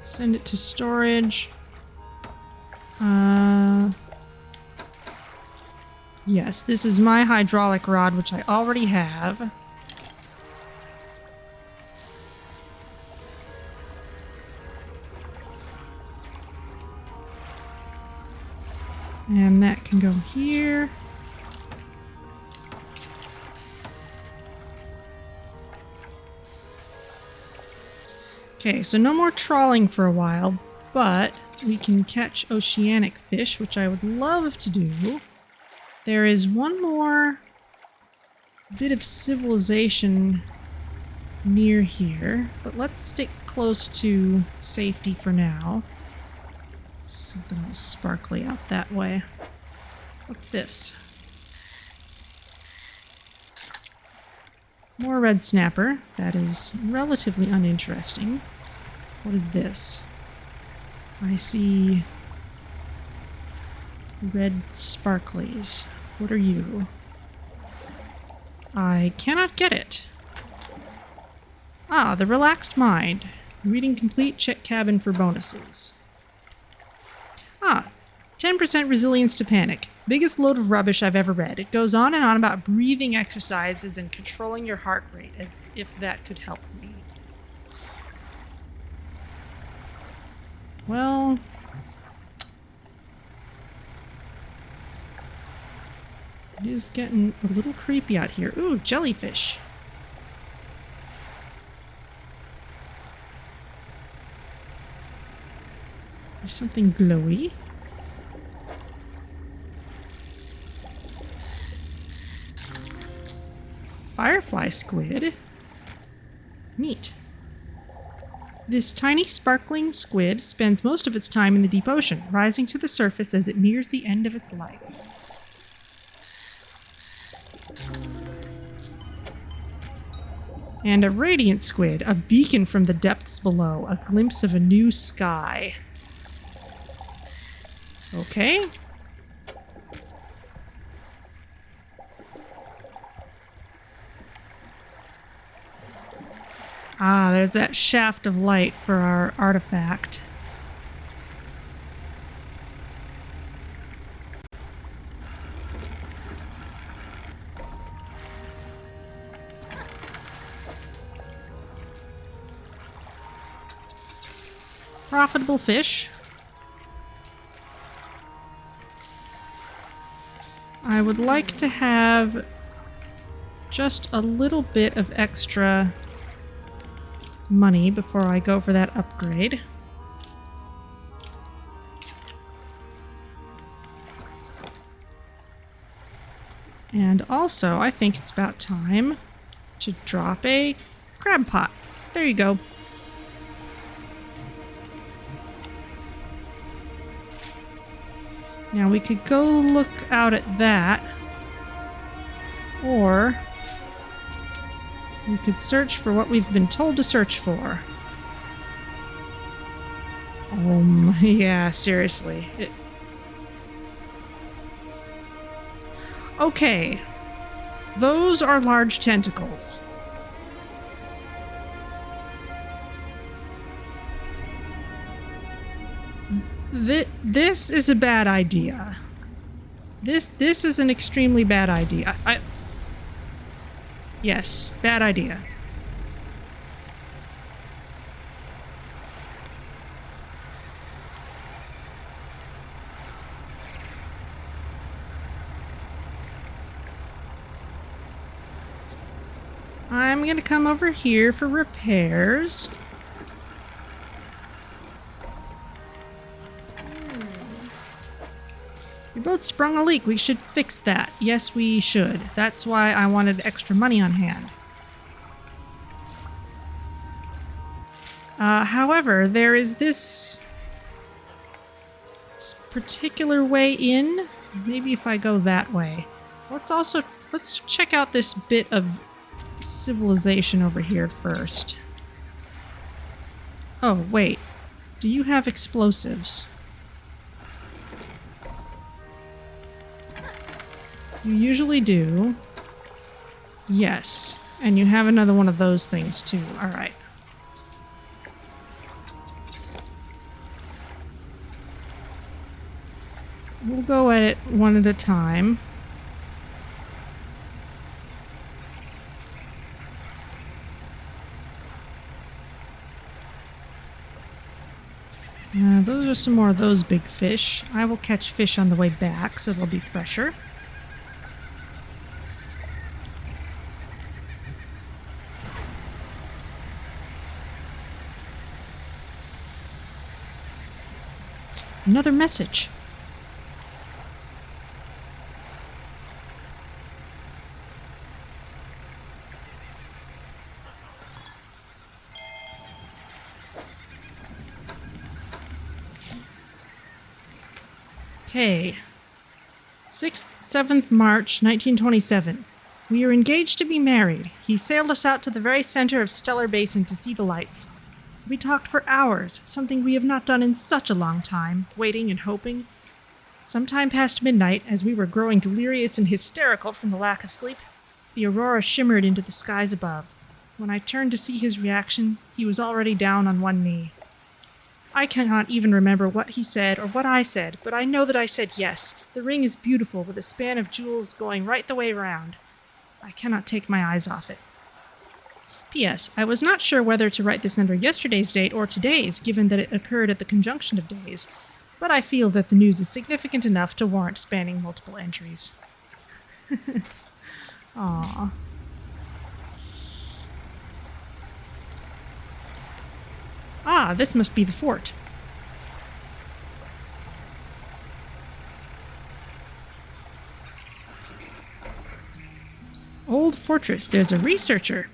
send it to storage. Yes, this is my hydraulic rod, which I already have. And that can go here. Okay, so no more trawling for a while, but we can catch oceanic fish, which I would love to do. There is one more bit of civilization near here, but let's stick close to safety for now. Something else sparkly out that way. What's this? More red snapper. That is relatively uninteresting. What is this? I see red sparklies. What are you? I cannot get it. Ah, the relaxed mind. Reading complete, check cabin for bonuses. Ah, 10% resilience to panic. Biggest load of rubbish I've ever read. It goes on and on about breathing exercises and controlling your heart rate, as if that could help me. Well... it is getting a little creepy out here. Ooh, jellyfish. There's something glowy. Firefly squid. Neat. This tiny sparkling squid spends most of its time in the deep ocean, rising to the surface as it nears the end of its life. And a radiant squid, a beacon from the depths below, a glimpse of a new sky. Okay. Ah, there's that shaft of light for our artifact. Profitable fish. I would like to have just a little bit of extra money before I go for that upgrade. And also, I think it's about time to drop a crab pot. There you go. Now we could go look out at that, or We could search for what we've been told to search for. Yeah, seriously. Okay. Those are large tentacles. This is a bad idea. This is an extremely bad idea. Yes, bad idea. I'm gonna come over here for repairs. We both sprung a leak. We should fix that. Yes, we should. That's why I wanted extra money on hand. However, there is this particular way in. Maybe if I go that way. Let's check out this bit of civilization over here first. Oh, wait. Do you have explosives? You usually do. Yes. And you have another one of those things too. Alright. We'll go at it one at a time. Those are some more of those big fish. I will catch fish on the way back, so they'll be fresher. Another message. Okay. 7th March, 1927. We are engaged to be married. He sailed us out to the very center of Stellar Basin to see the lights. We talked for hours, something we have not done in such a long time, waiting and hoping. Sometime past midnight, as we were growing delirious and hysterical from the lack of sleep, the aurora shimmered into the skies above. When I turned to see his reaction, he was already down on one knee. I cannot even remember what he said or what I said, but I know that I said yes. The ring is beautiful, with a span of jewels going right the way round. I cannot take my eyes off it. P.S. I was not sure whether to write this under yesterday's date or today's, given that it occurred at the conjunction of days, but I feel that the news is significant enough to warrant spanning multiple entries. Aww. Ah, this must be the fort. Old fortress. There's a researcher.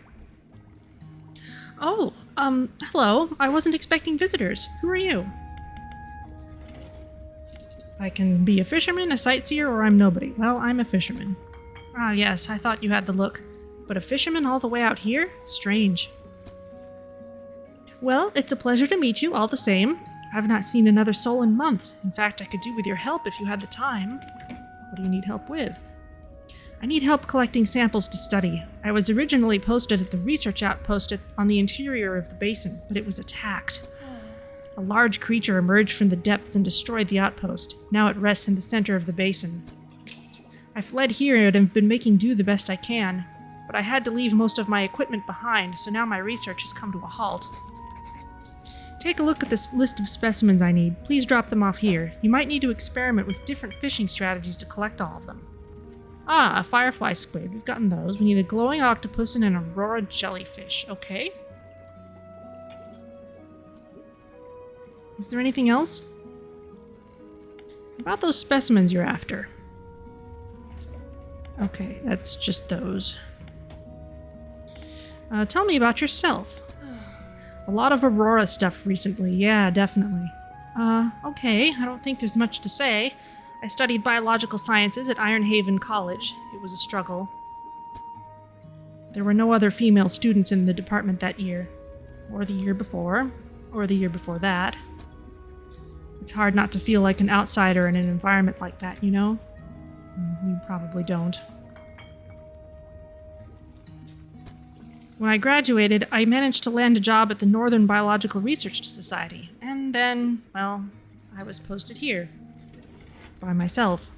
Oh, hello. I wasn't expecting visitors. Who are you? I can be a fisherman, a sightseer, or I'm nobody. Well, I'm a fisherman. Ah, yes, I thought you had the look. But a fisherman all the way out here? Strange. Well, it's a pleasure to meet you, all the same. I've not seen another soul in months. In fact, I could do with your help if you had the time. What do you need help with? I need help collecting samples to study. I was originally posted at the research outpost on the interior of the basin, but it was attacked. A large creature emerged from the depths and destroyed the outpost. Now it rests in the center of the basin. I fled here and have been making do the best I can, but I had to leave most of my equipment behind, so now my research has come to a halt. Take a look at this list of specimens I need. Please drop them off here. You might need to experiment with different fishing strategies to collect all of them. Ah, a firefly squid. We've gotten those. We need a glowing octopus and an aurora jellyfish. Okay. Is there anything else? About those specimens you're after. Okay, that's just those. Tell me about yourself. A lot of Aurora stuff recently. Yeah, definitely. Okay. I don't think there's much to say. I studied biological sciences at Iron Haven College. It was a struggle. There were no other female students in the department that year, or the year before, or the year before that. It's hard not to feel like an outsider in an environment like that, you know? You probably don't. When I graduated, I managed to land a job at the Northern Biological Research Society, and then, well, I was posted here. By myself.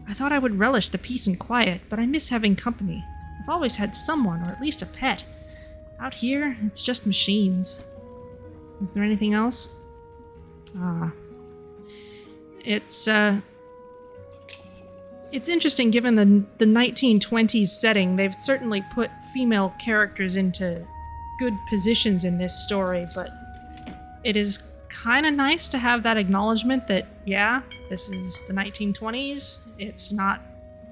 I thought I would relish the peace and quiet, but I miss having company. I've always had someone, or at least a pet. Out here, it's just machines. Is there anything else? It's interesting given the 1920s setting. They've certainly put female characters into good positions in this story, but it is kind of nice to have that acknowledgement that, yeah, this is the 1920s. It's not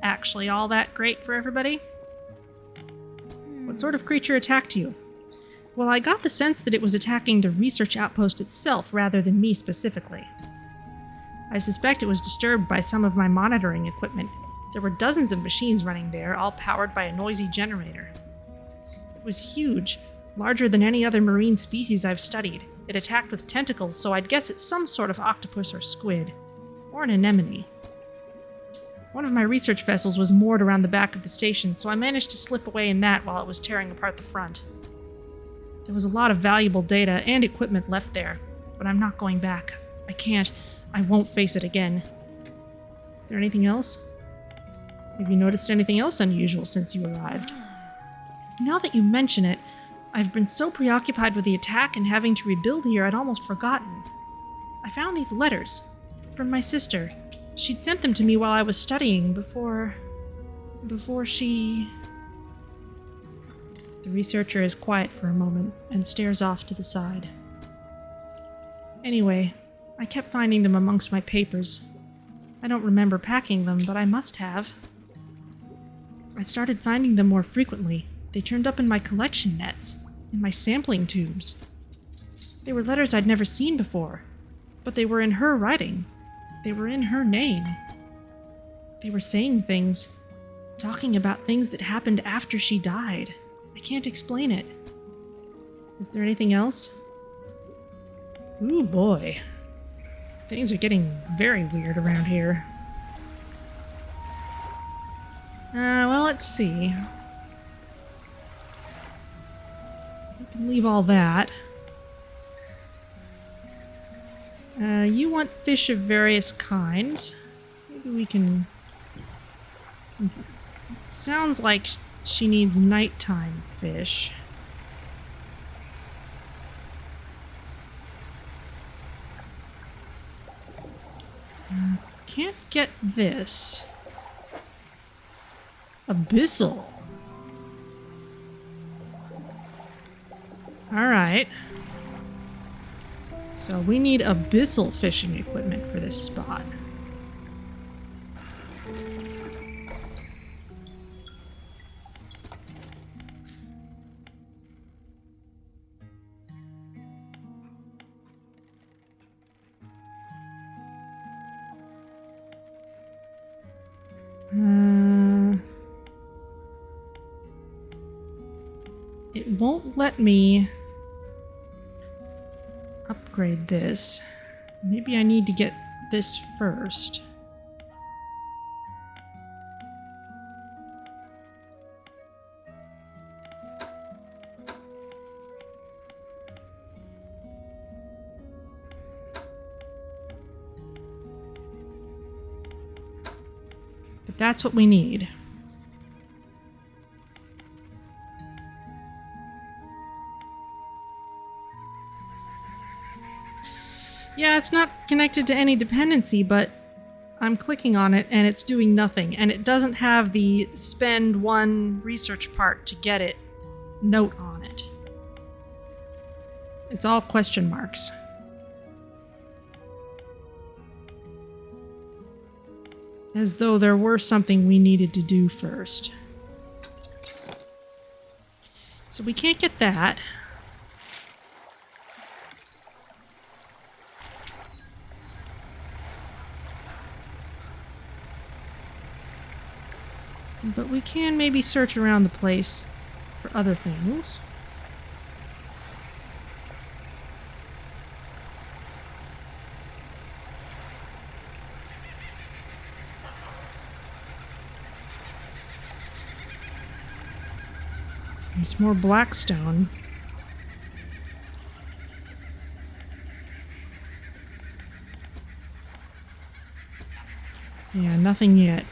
actually all that great for everybody. What sort of creature attacked you? Well, I got the sense that it was attacking the research outpost itself rather than me specifically. I suspect it was disturbed by some of my monitoring equipment. There were dozens of machines running there, all powered by a noisy generator. It was huge, larger than any other marine species I've studied. It attacked with tentacles, so I'd guess it's some sort of octopus or squid. Or an anemone. One of my research vessels was moored around the back of the station, so I managed to slip away in that while it was tearing apart the front. There was a lot of valuable data and equipment left there, but I'm not going back. I can't. I won't face it again. Is there anything else? Have you noticed anything else unusual since you arrived? Now that you mention it, I've been so preoccupied with the attack and having to rebuild here I'd almost forgotten. I found these letters from my sister. She'd sent them to me while I was studying before she... The researcher is quiet for a moment and stares off to the side. Anyway, I kept finding them amongst my papers. I don't remember packing them, but I must have. I started finding them more frequently. They turned up in my collection nets, in my sampling tubes. They were letters I'd never seen before, but they were in her writing. They were in her name. They were saying things, talking about things that happened after she died. I can't explain it. Is there anything else? Ooh boy. Things are getting very weird around here. Well, let's see. We can leave all that. You want fish of various kinds. Maybe we can... It sounds like she needs nighttime fish. Can't get this. Abyssal. Alright. So we need abyssal fishing equipment for this spot. It won't let me upgrade this. Maybe I need to get this first. But that's what we need. Yeah, it's not connected to any dependency, but I'm clicking on it and it's doing nothing. And it doesn't have the spend one research part to get it note on it. It's all question marks. As though there were something we needed to do first. So we can't get that. But we can maybe search around the place for other things. There's more blackstone. Yeah, nothing yet.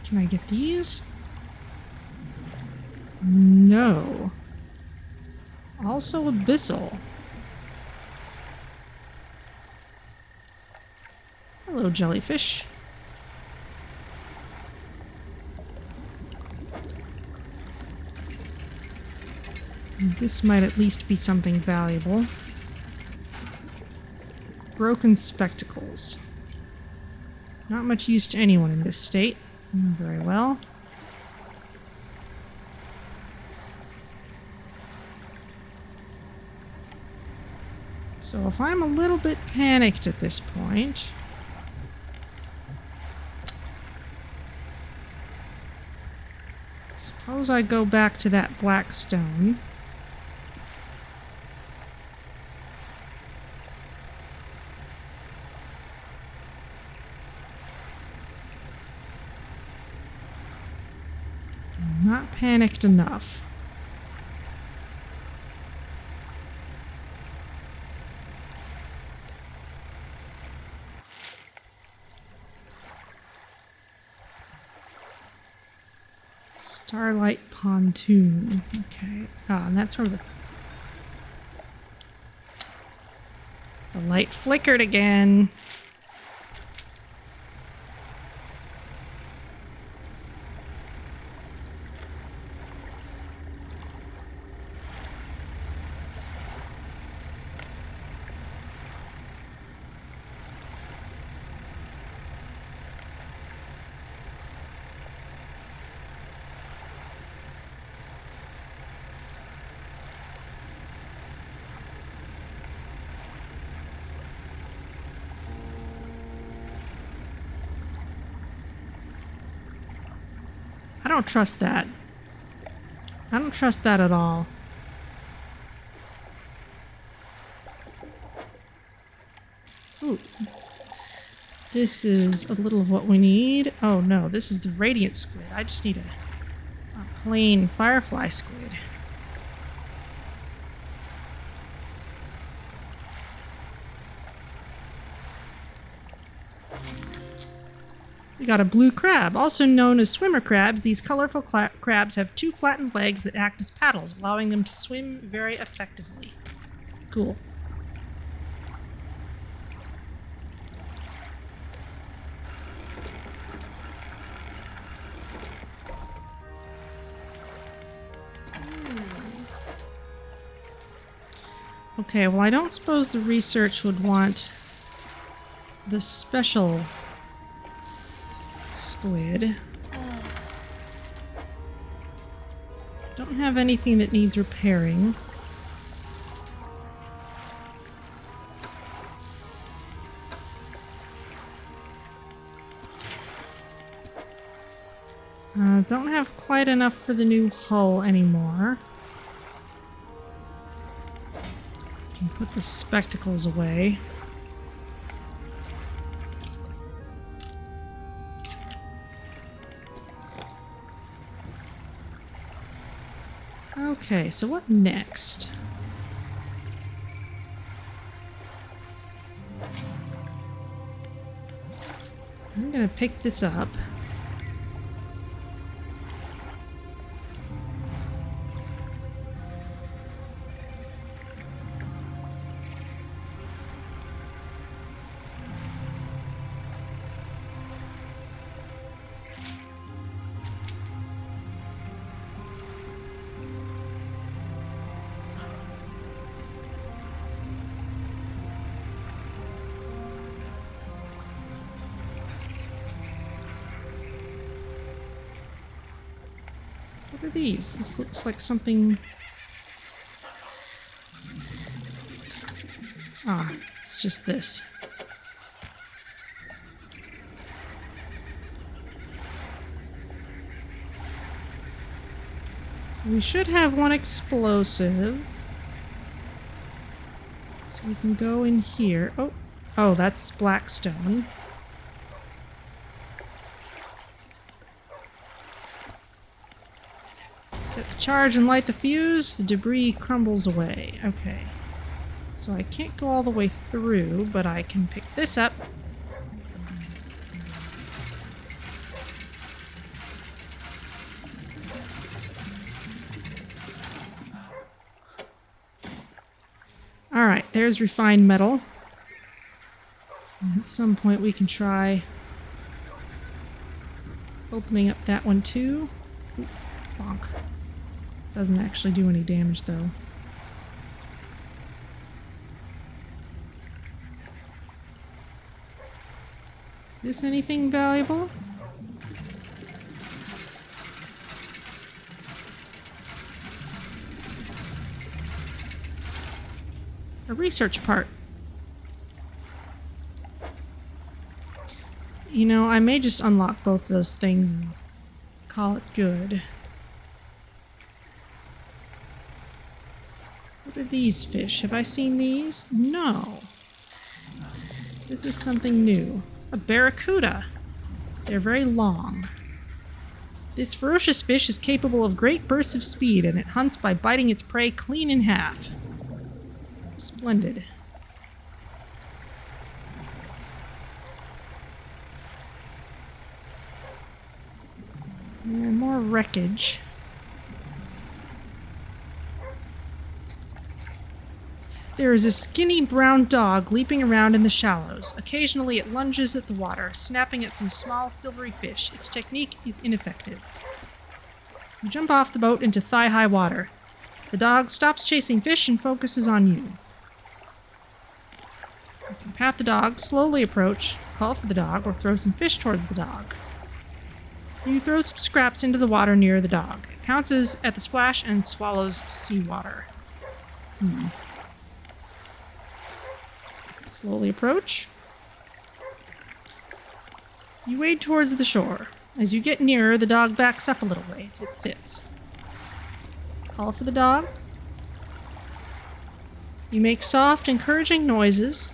Can I get these? No. Also Abyssal. Hello, jellyfish. This might at least be something valuable. Broken spectacles. Not much use to anyone in this state. Very well. So if I'm a little bit panicked at this point, suppose I go back to that black stone. I'm not panicked enough. Starlight pontoon. Okay. Ah, and that's where the light flickered again. I don't trust that. I don't trust that at all. Ooh. This is a little of what we need. Oh no, this is the radiant squid. I just need a plain firefly squid. We got a blue crab, also known as swimmer crabs. These colorful crabs have two flattened legs that act as paddles, allowing them to swim very effectively. Cool. Okay, well I don't suppose the research would want the special squid. Don't have anything that needs repairing. Don't have quite enough for the new hull anymore. Can put the spectacles away. Okay, so what next? I'm gonna pick this up. What are these? This looks like something... Ah, it's just this. We should have one explosive. So we can go in here. Oh, oh, that's blackstone. Set the charge and light the fuse. The debris crumbles away. Okay. So I can't go all the way through, but I can pick this up. Alright, there's refined metal. And at some point we can try opening up that one too. Ooh, bonk. Doesn't actually do any damage though. Is this anything valuable? A research part. You know, I may just unlock both those things and call it good. What are these fish? Have I seen these? No. This is something new. A barracuda. They're very long. This ferocious fish is capable of great bursts of speed, and it hunts by biting its prey clean in half. Splendid. And more wreckage. There is a skinny brown dog leaping around in the shallows. Occasionally it lunges at the water, snapping at some small silvery fish. Its technique is ineffective. You jump off the boat into thigh-high water. The dog stops chasing fish and focuses on you. You can pat the dog, slowly approach, call for the dog, or throw some fish towards the dog. You throw some scraps into the water near the dog. It pounces at the splash and swallows seawater. Slowly approach. You wade towards the shore. As you get nearer, the dog backs up a little ways. It sits. Call for the dog. You make soft, encouraging noises,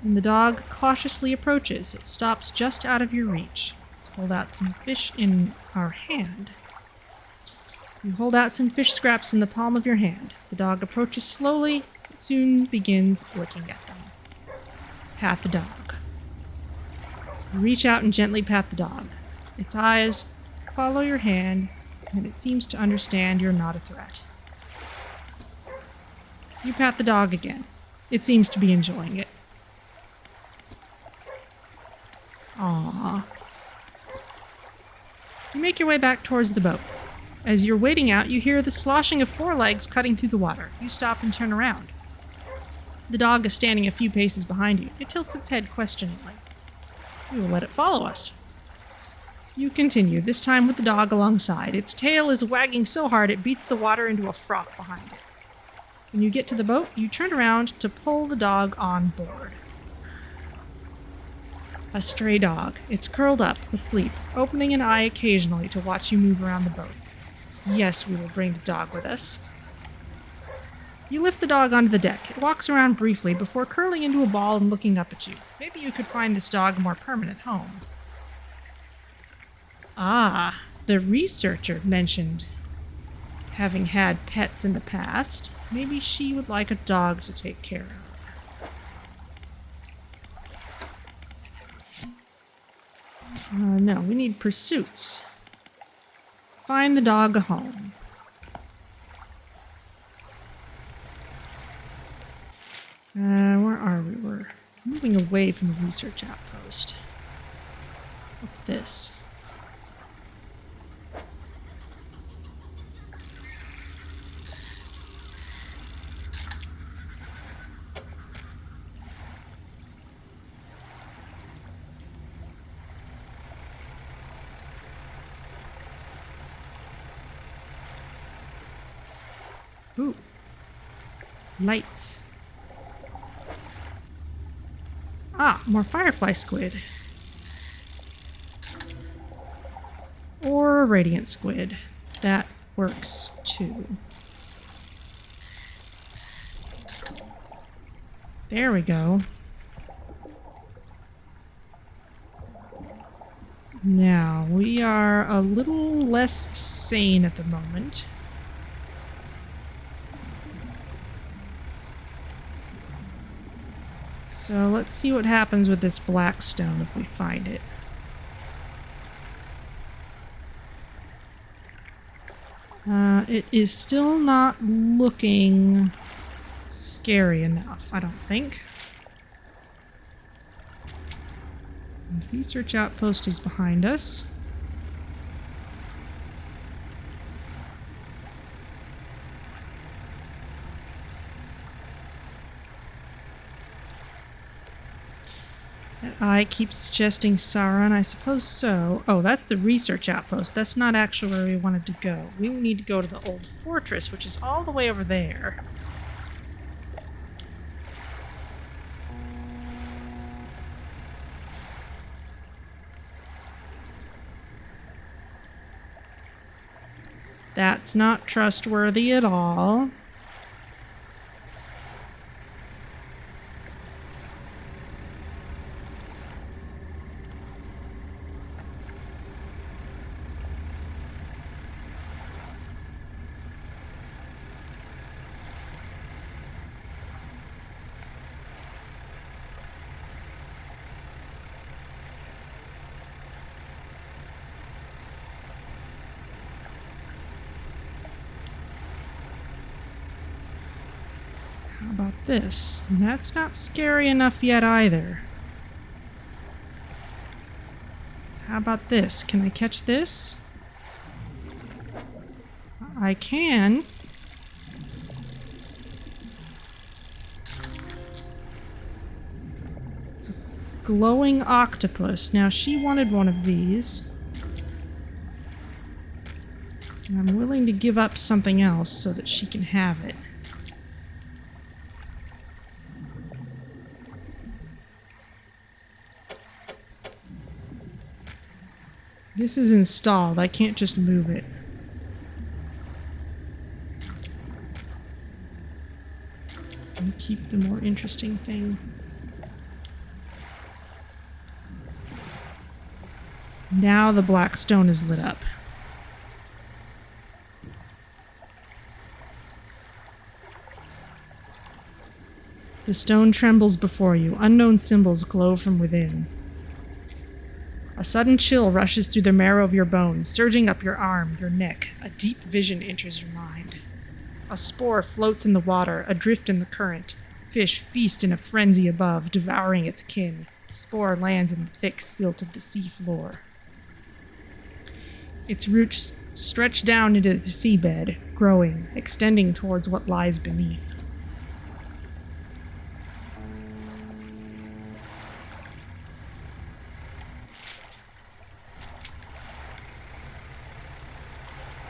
and the dog cautiously approaches. It stops just out of your reach. Let's hold out some fish in our hand. You hold out some fish scraps in the palm of your hand. The dog approaches slowly, but soon begins licking at them. Pat the dog. You reach out and gently pat the dog. Its eyes follow your hand, and it seems to understand you're not a threat. You pat the dog again. It seems to be enjoying it. Aww. You make your way back towards the boat. As you're wading out, you hear the sloshing of four legs cutting through the water. You stop and turn around. The dog is standing a few paces behind you. It tilts its head questioningly. We will let it follow us. You continue, this time with the dog alongside. Its tail is wagging so hard it beats the water into a froth behind it. When you get to the boat, you turn around to pull the dog on board. A stray dog. It's curled up, asleep, opening an eye occasionally to watch you move around the boat. Yes, we will bring the dog with us. You lift the dog onto the deck. It walks around briefly before curling into a ball and looking up at you. Maybe you could find this dog a more permanent home. Ah, the researcher mentioned having had pets in the past. Maybe she would like a dog to take care of. No, we need pursuits. Find the dog a home. Where are we? We're moving away from the research outpost. What's this? Ooh. Lights. Ah, more firefly squid. Or a radiant squid. That works too. There we go. Now, we are a little less sane at the moment. So let's see what happens with this black stone if we find it. It is still not looking scary enough, I don't think. The research outpost is behind us. That eye keeps suggesting Sauron. I suppose so. Oh, that's the research outpost. That's not actually where we wanted to go. We need to go to the old fortress, which is all the way over there. That's not trustworthy at all. How about this? That's not scary enough yet either. How about this? Can I catch this? I can. It's a glowing octopus. Now she wanted one of these. And I'm willing to give up something else so that she can have it. This is installed. I can't just move it. Let me keep the more interesting thing. Now the black stone is lit up. The stone trembles before you. Unknown symbols glow from within. A sudden chill rushes through the marrow of your bones, surging up your arm, your neck. A deep vision enters your mind. A spore floats in the water, adrift in the current. Fish feast in a frenzy above, devouring its kin. The spore lands in the thick silt of the sea floor. Its roots stretch down into the seabed, growing, extending towards what lies beneath.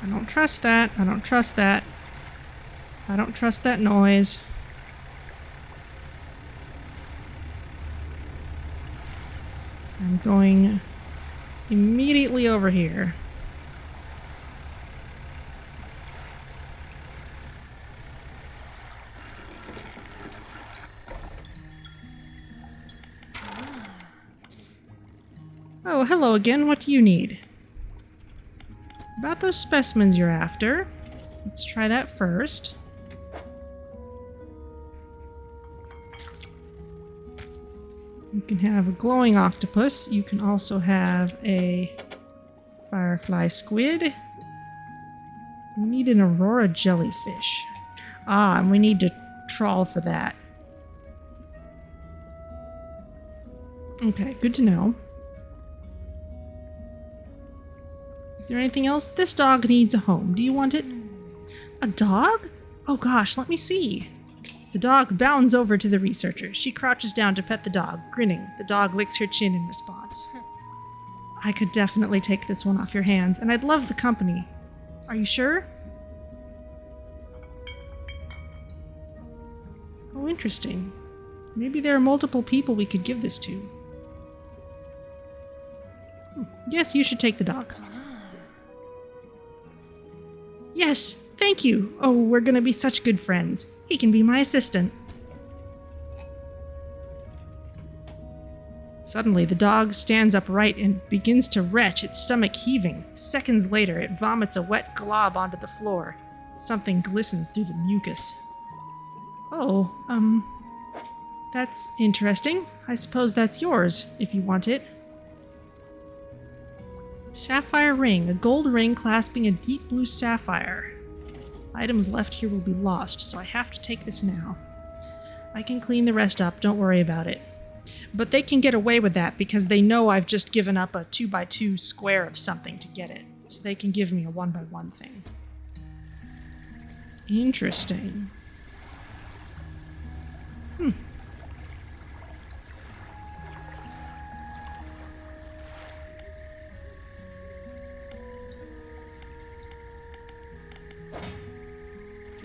I don't trust that. I don't trust that. I don't trust that noise. I'm going immediately over here. Oh, hello again. What do you need? About those specimens you're after. Let's try that first. You can have a glowing octopus. You can also have a firefly squid. We need an aurora jellyfish. Ah, and we need to trawl for that. Okay, good to know. Is there anything else? This dog needs a home. Do you want it? A dog? Oh gosh, let me see. The dog bounds over to the researcher. She crouches down to pet the dog, grinning. The dog licks her chin in response. I could definitely take this one off your hands, and I'd love the company. Are you sure? Oh, interesting. Maybe there are multiple people we could give this to. Yes, you should take the dog. Yes, thank you. Oh, we're gonna be such good friends. He can be my assistant. Suddenly, the dog stands upright and begins to retch, its stomach heaving. Seconds later, it vomits a wet glob onto the floor. Something glistens through the mucus. Oh, that's interesting. I suppose that's yours, if you want it. Sapphire ring, a gold ring clasping a deep blue sapphire. Items left here will be lost, so I have to take this now. I can clean the rest up, don't worry about it. But they can get away with that because they know I've just given up a 2x2 square of something to get it. So they can give me a 1x1 thing. Interesting.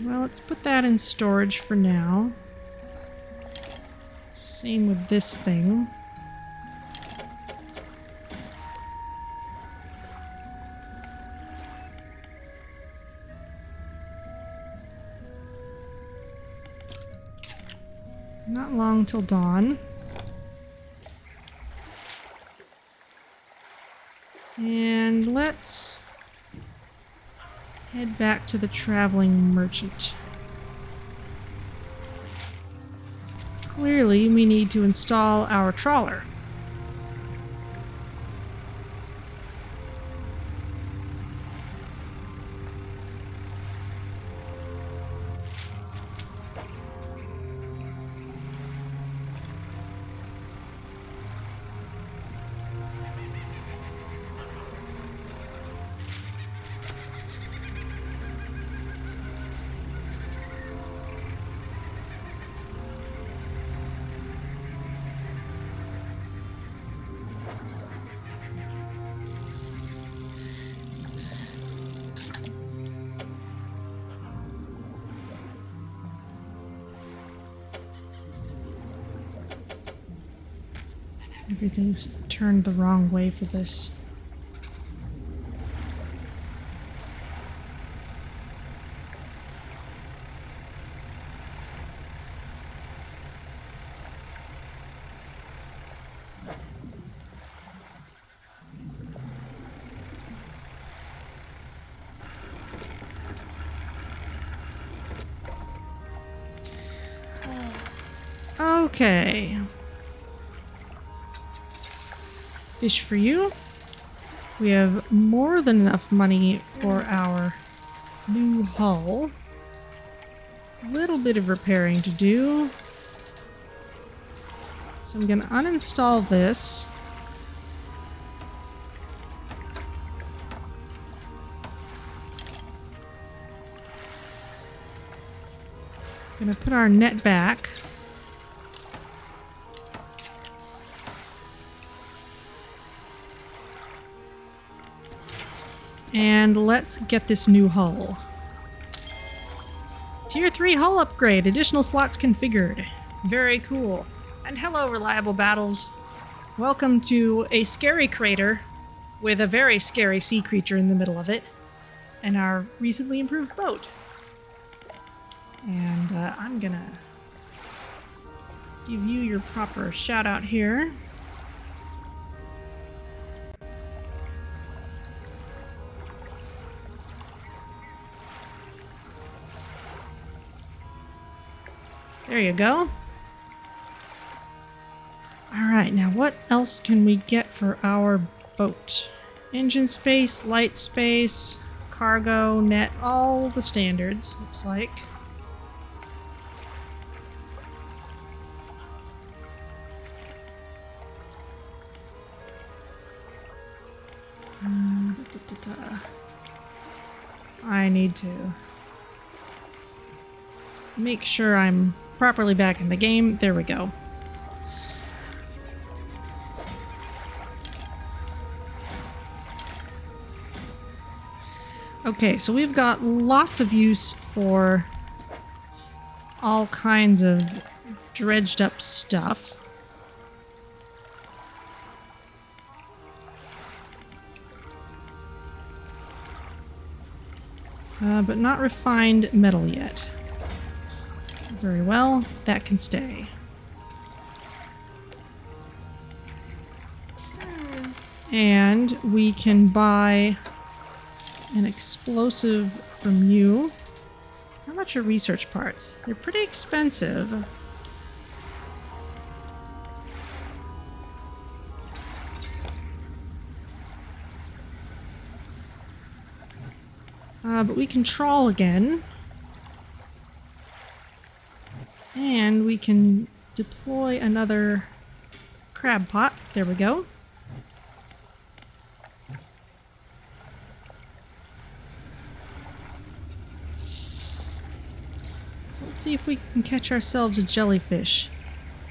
Well, let's put that in storage for now. Same with this thing. Not long till dawn. And let's head back to the traveling merchant. Clearly, we need to install our trawler. Everything's turned the wrong way for this. Okay. Fish for you. We have more than enough money for our new hull. A little bit of repairing to do. So I'm going to uninstall this. I'm going to put our net back. And let's get this new hull. Tier 3 hull upgrade. Additional slots configured. Very cool. And hello, Reliable Battles. Welcome to a scary crater with a very scary sea creature in the middle of it. And our recently improved boat. And I'm gonna give you your proper shout out here. There you go. Alright, now what else can we get for our boat? Engine space, light space, cargo, net, all the standards, looks like. I need to make sure I'm properly back in the game. There we go. Okay, so we've got lots of use for all kinds of dredged up stuff. But not refined metal yet. Very well, that can stay. And we can buy an explosive from you. How much are research parts? They're pretty expensive. But we can trawl again. And we can deploy another crab pot. There we go. So let's see if we can catch ourselves a jellyfish.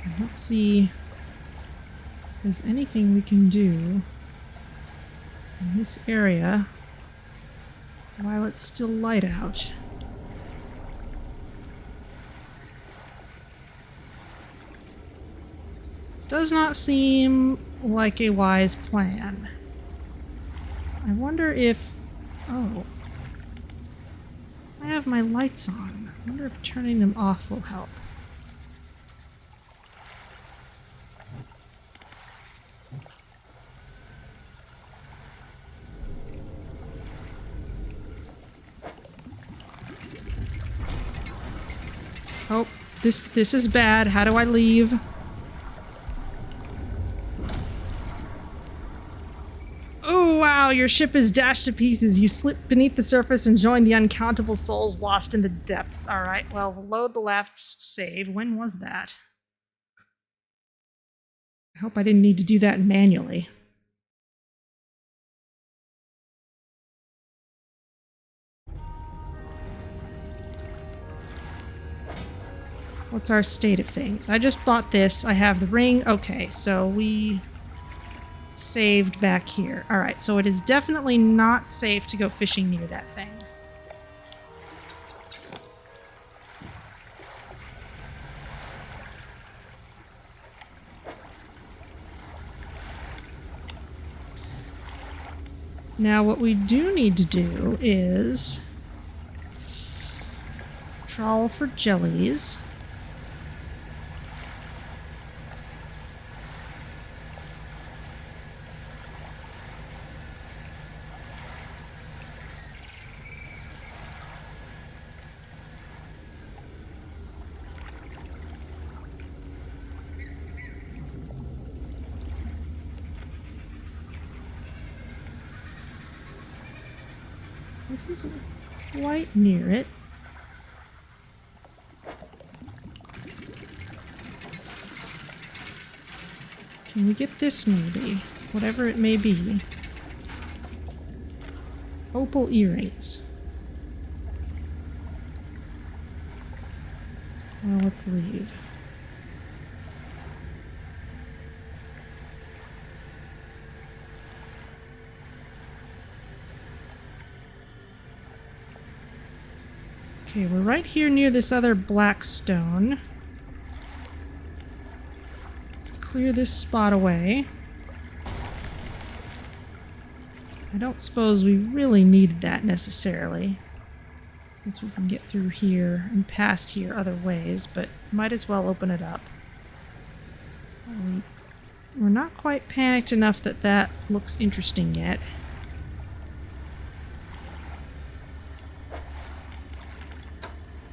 And let's see if there's anything we can do in this area while it's still light out. Does not seem like a wise plan. I wonder if... Oh. I have my lights on. I wonder if turning them off will help. Oh, this is bad. How do I leave? Oh, wow, your ship is dashed to pieces. You slip beneath the surface and join the uncountable souls lost in the depths. Alright, well, load the last save. When was that? I hope I didn't need to do that manually. What's our state of things? I just bought this. I have the ring. Okay, so we saved back here. Alright, so it is definitely not safe to go fishing near that thing. Now what we do need to do is trawl for jellies. This isn't quite near it. Can we get this maybe? Whatever it may be. Opal earrings. Well, let's leave. Okay, we're right here near this other black stone. Let's clear this spot away. I don't suppose we really needed that necessarily, since we can get through here and past here other ways, but might as well open it up. We're not quite panicked enough that that looks interesting yet.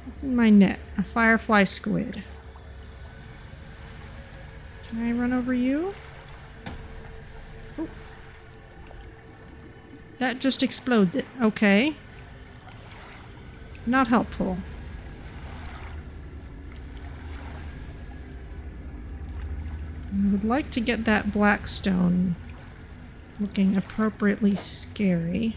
What's in my net? A firefly squid. Can I run over you? Oh. That just explodes it. Okay. Not helpful. I would like to get that black stone looking appropriately scary.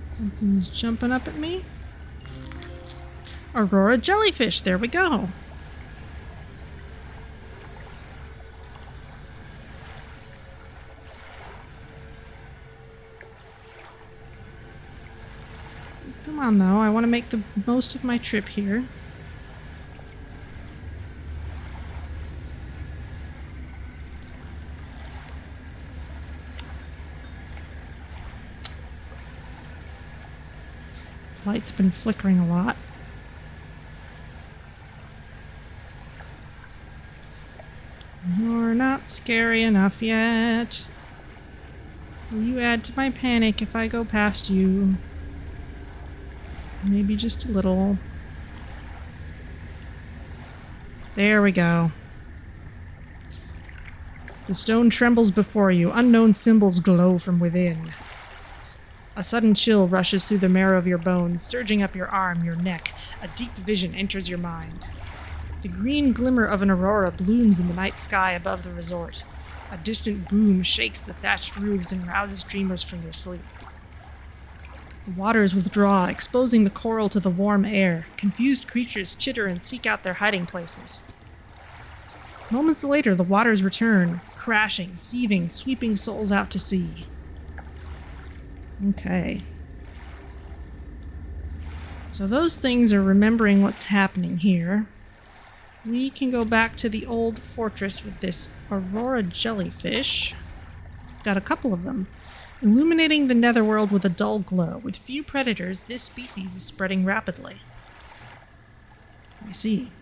Something's jumping up at me. Aurora jellyfish, there we go. down, though. I want to make the most of my trip here. Light's been flickering a lot. You're not scary enough yet. Will you add to my panic if I go past you? Maybe just a little. There we go. The stone trembles before you. Unknown symbols glow from within. A sudden chill rushes through the marrow of your bones, surging up your arm, your neck. A deep vision enters your mind. The green glimmer of an aurora blooms in the night sky above the resort. A distant boom shakes the thatched roofs and rouses dreamers from their sleep. The waters withdraw, exposing the coral to the warm air. Confused creatures chitter and seek out their hiding places. Moments later, the waters return, crashing, seething, sweeping souls out to sea. Okay. So those things are remembering what's happening here. We can go back to the old fortress with this aurora jellyfish. Got a couple of them. Illuminating the netherworld with a dull glow. With few predators, this species is spreading rapidly. I see.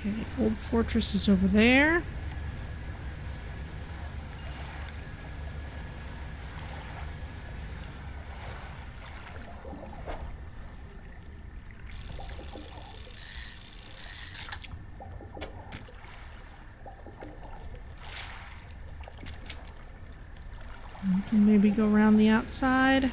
Okay, old fortress is over there. We can maybe go around the outside.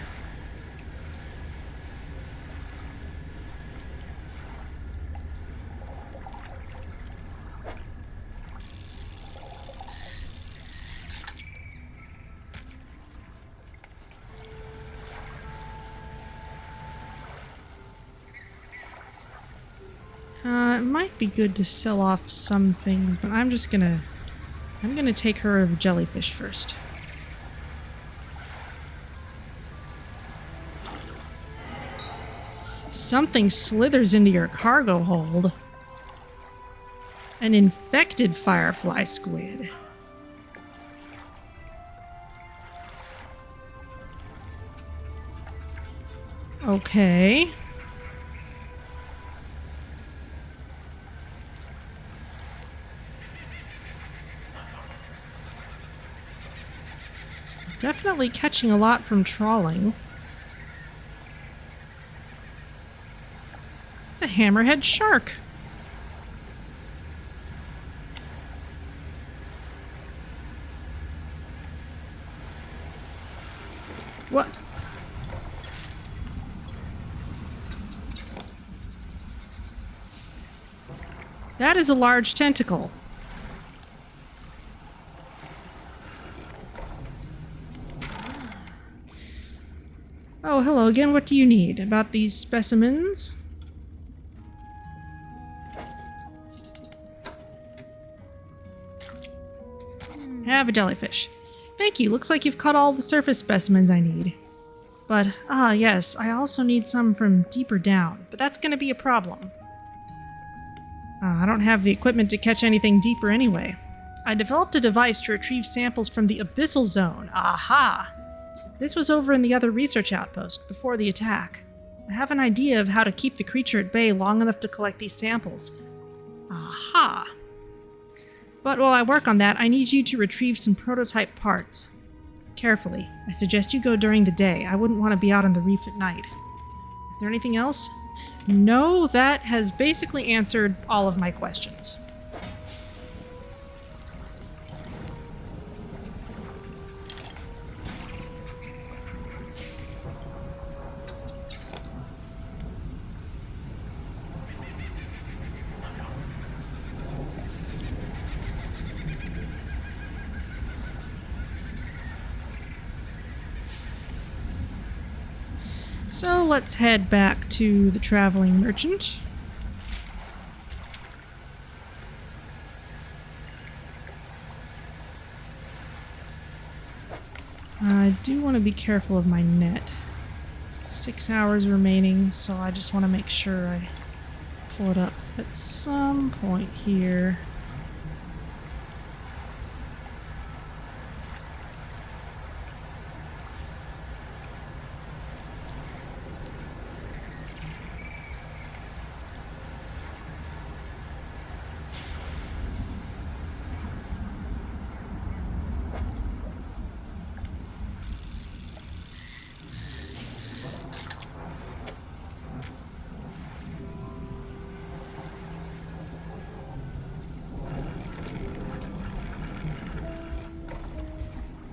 It might be good to sell off some things, but I'm gonna take her of the jellyfish first. Something slithers into your cargo hold. An infected firefly squid. Okay. Definitely catching a lot from trawling. It's a hammerhead shark. What? That is a large tentacle. Oh, hello again. What do you need? About these specimens? Have a jellyfish. Thank you. Looks like you've caught all the surface specimens I need. But, yes, I also need some from deeper down. But that's gonna be a problem. I don't have the equipment to catch anything deeper anyway. I developed a device to retrieve samples from the Abyssal zone. Aha! This was over in the other research outpost, before the attack. I have an idea of how to keep the creature at bay long enough to collect these samples. Aha! But while I work on that, I need you to retrieve some prototype parts. Carefully. I suggest you go during the day. I wouldn't want to be out on the reef at night. Is there anything else? No, that has basically answered all of my questions. So let's head back to the traveling merchant. I do want to be careful of my net. 6 hours remaining, so I just want to make sure I pull it up at some point here.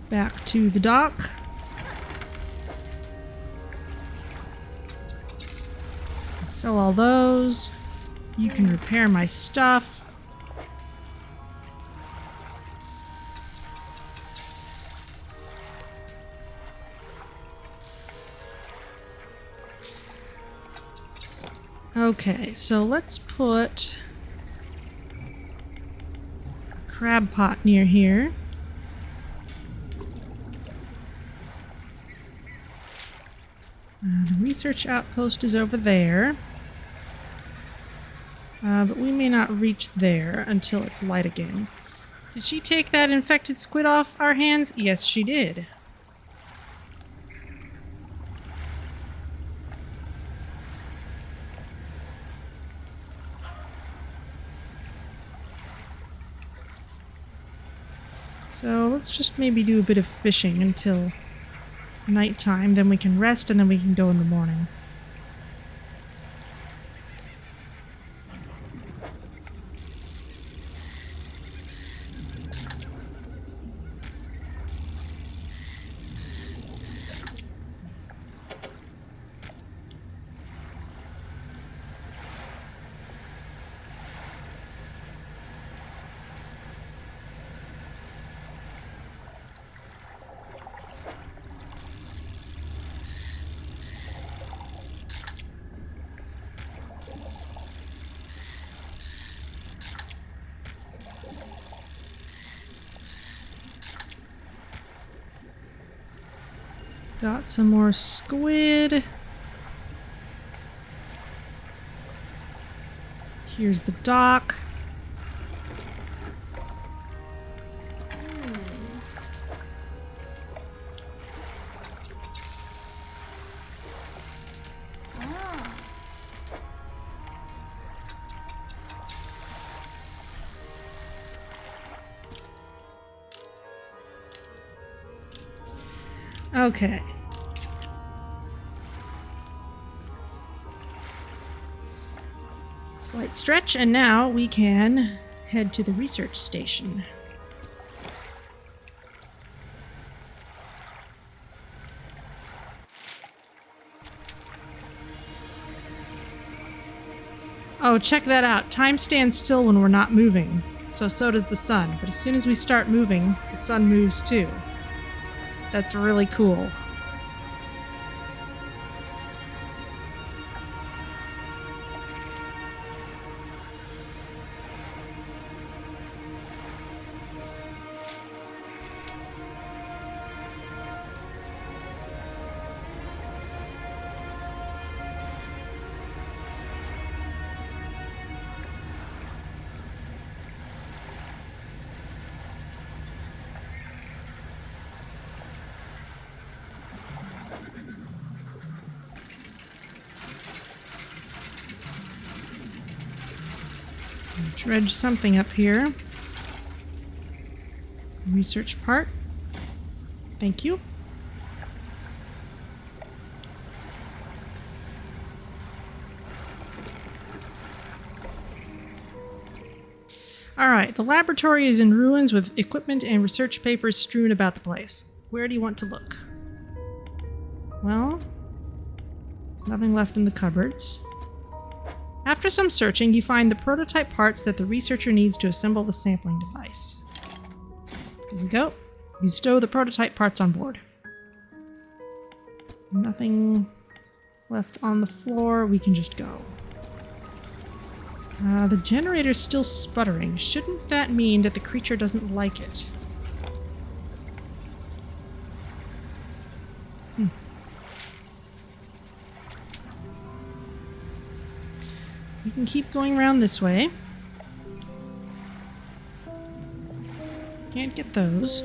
Back to the dock. Sell all those. You can repair my stuff. Okay, so let's put a crab pot near here. The research outpost is over there. But we may not reach there until it's light again. Did she take that infected squid off our hands? Yes, she did. So let's just maybe do a bit of fishing until nighttime, then we can rest and then we can go in the morning. Got some more squid. Here's the dock. Okay. Slight stretch, and now we can head to the research station. Oh, check that out. Time stands still when we're not moving. So does the sun. But as soon as we start moving, the sun moves too. That's really cool. Dredge something up here. Research part. Thank you. Alright, the laboratory is in ruins with equipment and research papers strewn about the place. Where do you want to look? Well, there's nothing left in the cupboards. After some searching, you find the prototype parts that the researcher needs to assemble the sampling device. There we go. You stow the prototype parts on board. Nothing left on the floor. We can just go. The generator's still sputtering. Shouldn't that mean that the creature doesn't like it? We can keep going around this way. Can't get those.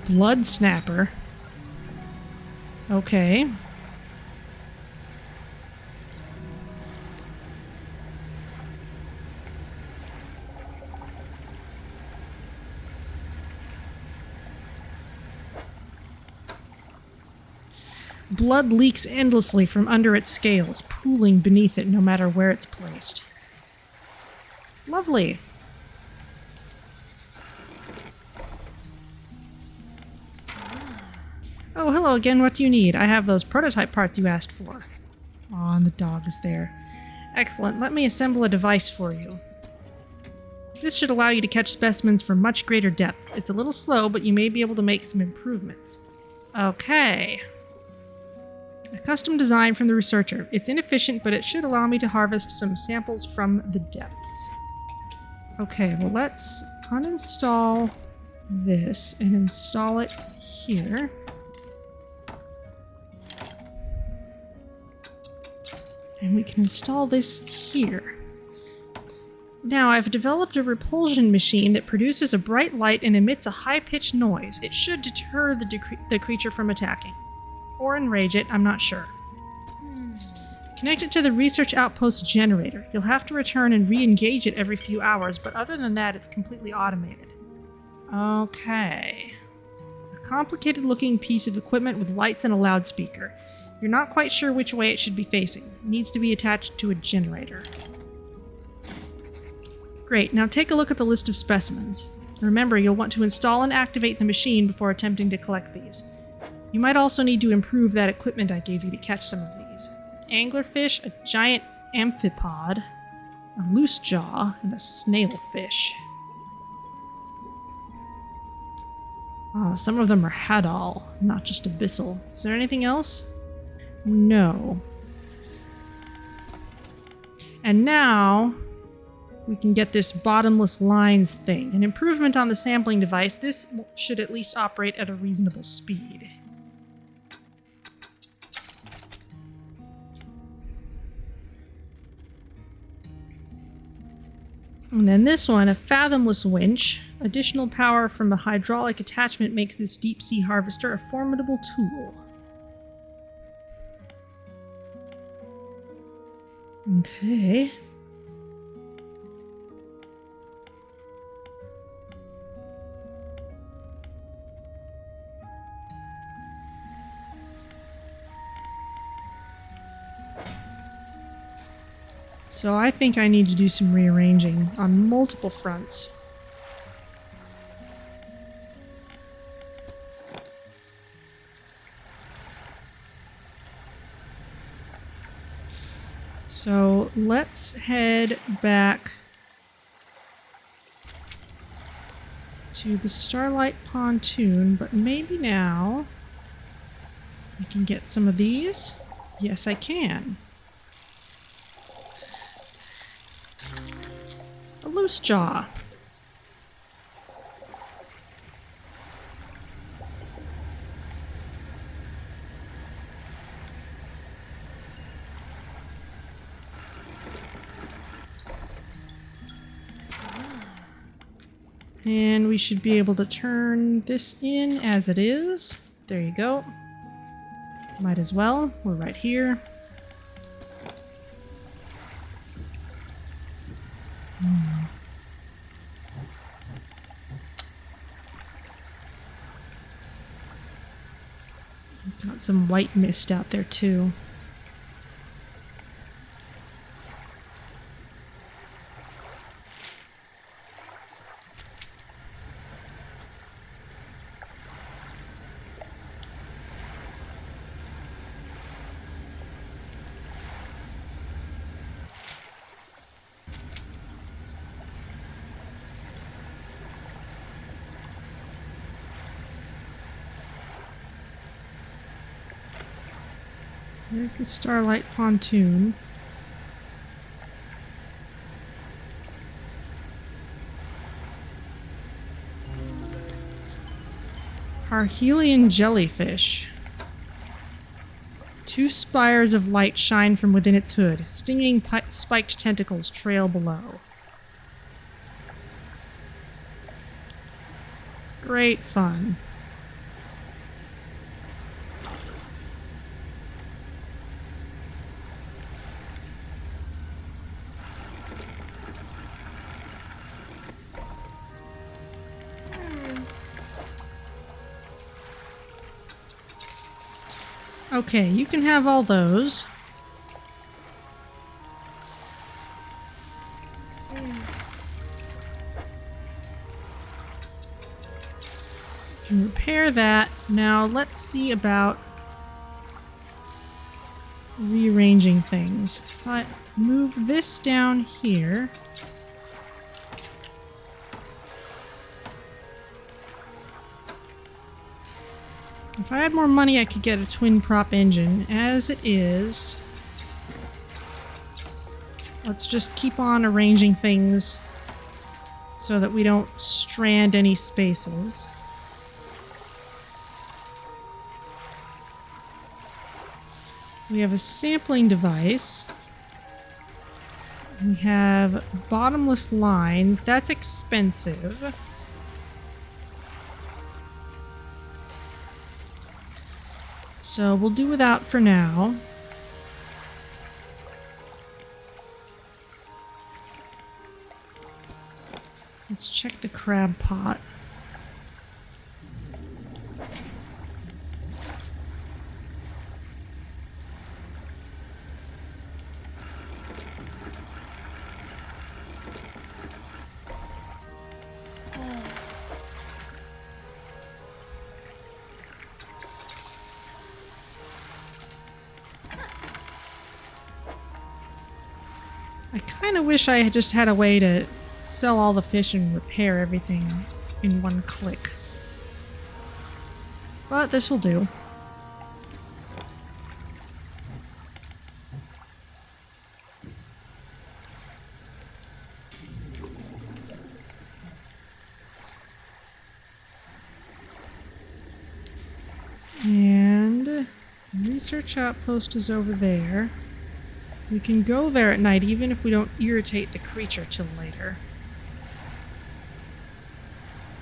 Blood snapper. Okay. Blood leaks endlessly from under its scales, pooling beneath it no matter where it's placed. Lovely. Oh, hello again. What do you need? I have those prototype parts you asked for. Aw, and the dog is there. Excellent. Let me assemble a device for you. This should allow you to catch specimens from much greater depths. It's a little slow, but you may be able to make some improvements. Okay. A custom design from the researcher. It's inefficient, but it should allow me to harvest some samples from the depths. Okay, well let's uninstall this and install it here. And we can install this here. Now, I've developed a repulsion machine that produces a bright light and emits a high-pitched noise. It should deter the creature from attacking. Or enrage it, I'm not sure. Connect it to the research outpost generator. You'll have to return and re-engage it every few hours, but other than that, it's completely automated. Okay. A complicated-looking piece of equipment with lights and a loudspeaker. You're not quite sure which way it should be facing. It needs to be attached to a generator. Great, now take a look at the list of specimens. Remember, you'll want to install and activate the machine before attempting to collect these. You might also need to improve that equipment I gave you to catch some of these. Anglerfish, a giant amphipod, a loose jaw, and a snailfish. Some of them are hadal, not just abyssal. Is there anything else? No. And now we can get this bottomless lines thing. An improvement on the sampling device. This should at least operate at a reasonable speed. And then this one, a fathomless winch. Additional power from a hydraulic attachment makes this deep sea harvester a formidable tool. Okay. So I think I need to do some rearranging on multiple fronts. So let's head back to the Starlight Pontoon, but maybe now I can get some of these. Yes, I can. A loose jaw. And we should be able to turn this in as it is. There you go. Might as well. We're right here. Got some white mist out there too. There's the Starlight Pontoon. Parhelion Jellyfish. 2 spires of light shine from within its hood. Stinging spiked tentacles trail below. Great fun. Okay, you can have all those. Can repair that. Now let's see about rearranging things. If I move this down here. If I had more money, I could get a twin prop engine. As it is, let's just keep on arranging things so that we don't strand any spaces. We have a sampling device. We have bottomless lines. That's expensive. So we'll do without for now. Let's check the crab pot. I kind of wish I had just had a way to sell all the fish and repair everything in one click. But this will do. And research outpost is over there. We can go there at night even if we don't irritate the creature till later.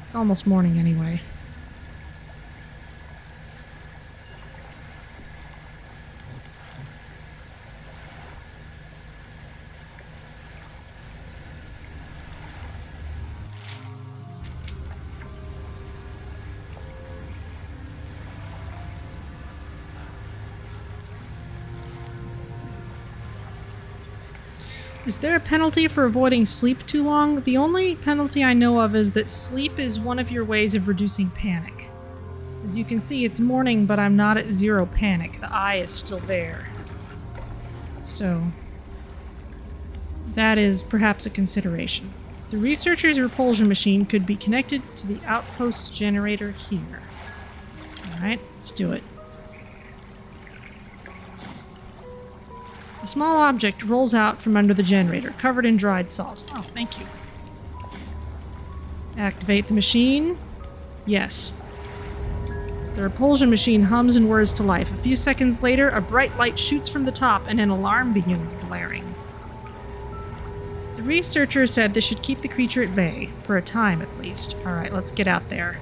It's almost morning anyway. Is there a penalty for avoiding sleep too long? The only penalty I know of is that sleep is one of your ways of reducing panic. As you can see, it's morning, but I'm not at 0 panic. The eye is still there. So, that is perhaps a consideration. The researcher's repulsion machine could be connected to the outpost generator here. Alright, let's do it. A small object rolls out from under the generator, covered in dried salt. Oh, thank you. Activate the machine. Yes. The repulsion machine hums and whirs to life. A few seconds later, a bright light shoots from the top and an alarm begins blaring. The researcher said this should keep the creature at bay, for a time at least. Alright, let's get out there.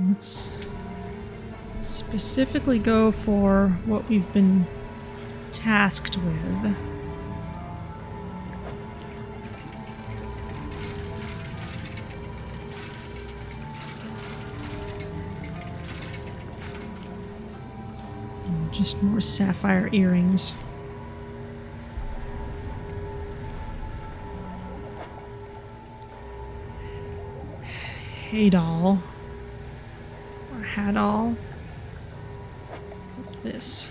Let's specifically go for what we've been tasked with. Just more sapphire earrings. Hey doll. Had all. What's this?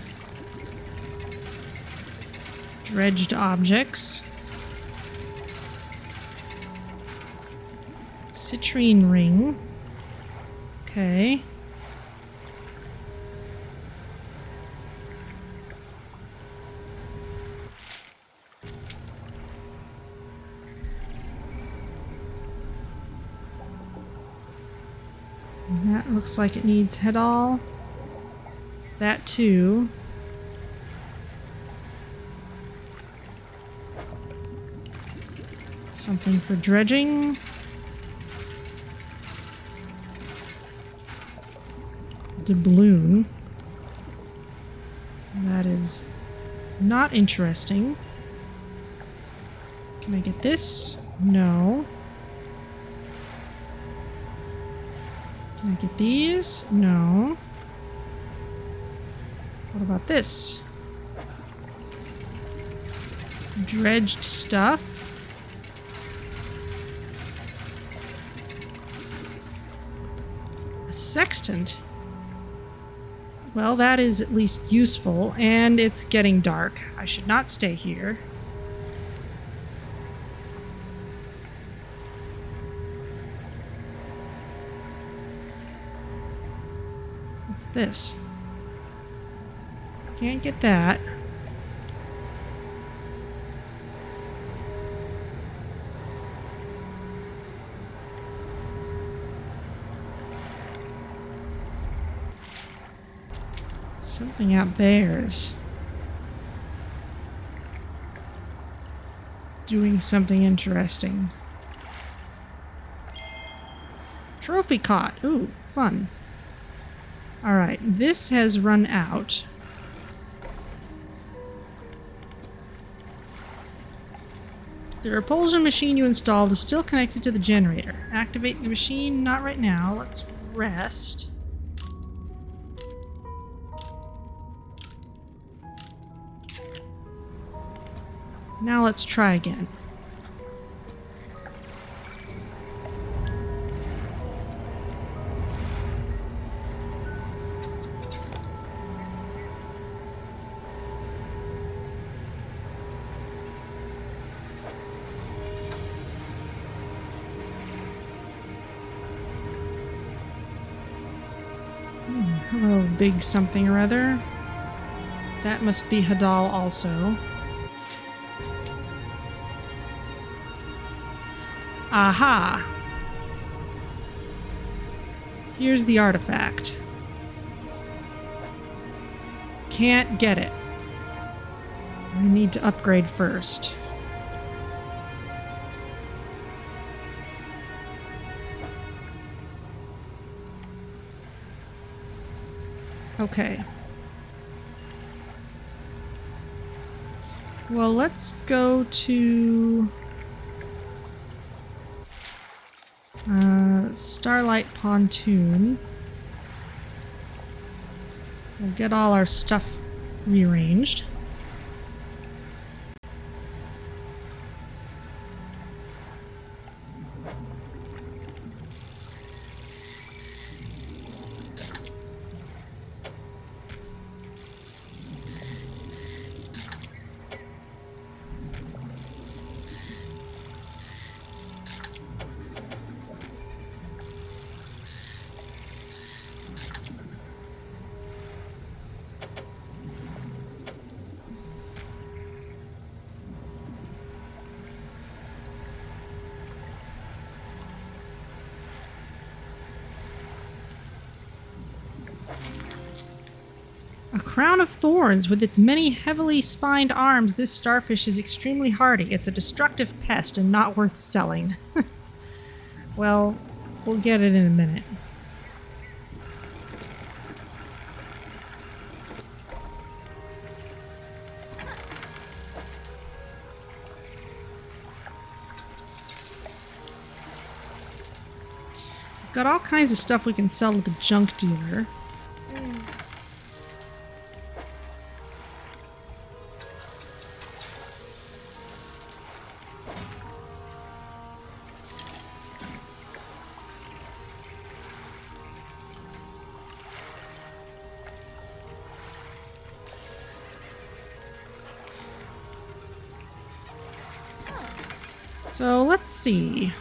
Dredged objects. Citrine ring. Okay. And that looks like it needs head all. That too. Something for dredging. Doubloon. That is not interesting. Can I get this? No. Can I get these? No. What about this? Dredged stuff. A sextant. Well, that is at least useful, and it's getting dark. I should not stay here. What's this? Can't get that. Something out there's doing something interesting. Trophy caught. Ooh, fun. Alright, this has run out. The repulsion machine you installed is still connected to the generator. Activate the machine, not right now. Let's rest. Now let's try again. Hello, big something or other. That must be Hadal also. Aha! Here's the artifact. Can't get it. I need to upgrade first. Okay. Well, let's go to Starlight Pontoon. We'll get all our stuff rearranged. A crown of thorns. With its many heavily spined arms, this starfish is extremely hardy. It's a destructive pest and not worth selling. Well, we'll get it in a minute. Got all kinds of stuff we can sell to the junk dealer. So let's see.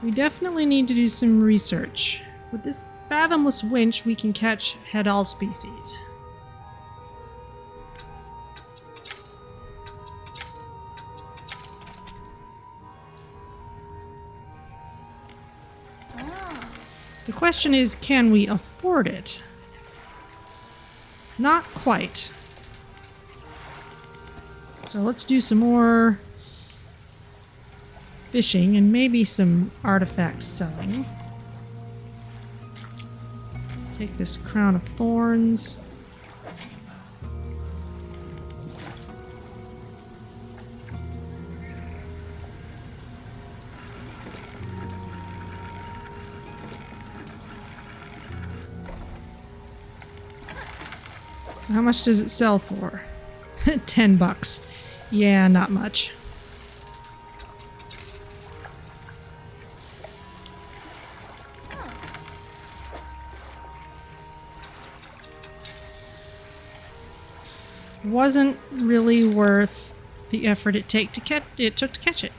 We definitely need to do some research. With this fathomless winch, we can catch head all species. The question is, can we afford it? Not quite. So let's do some more fishing and maybe some artifact selling. Take this crown of thorns. So how much does it sell for? $10. Yeah, not much. Wasn't really worth the effort it took to catch it.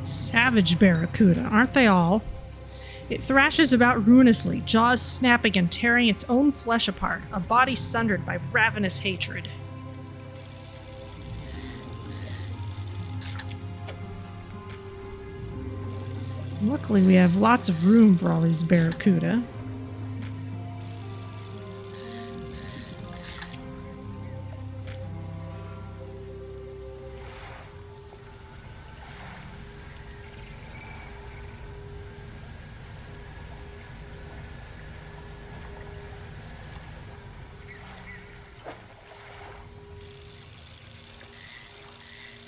Savage barracuda, aren't they all? It thrashes about ruinously, jaws snapping and tearing its own flesh apart, a body sundered by ravenous hatred. Luckily, we have lots of room for all these barracuda.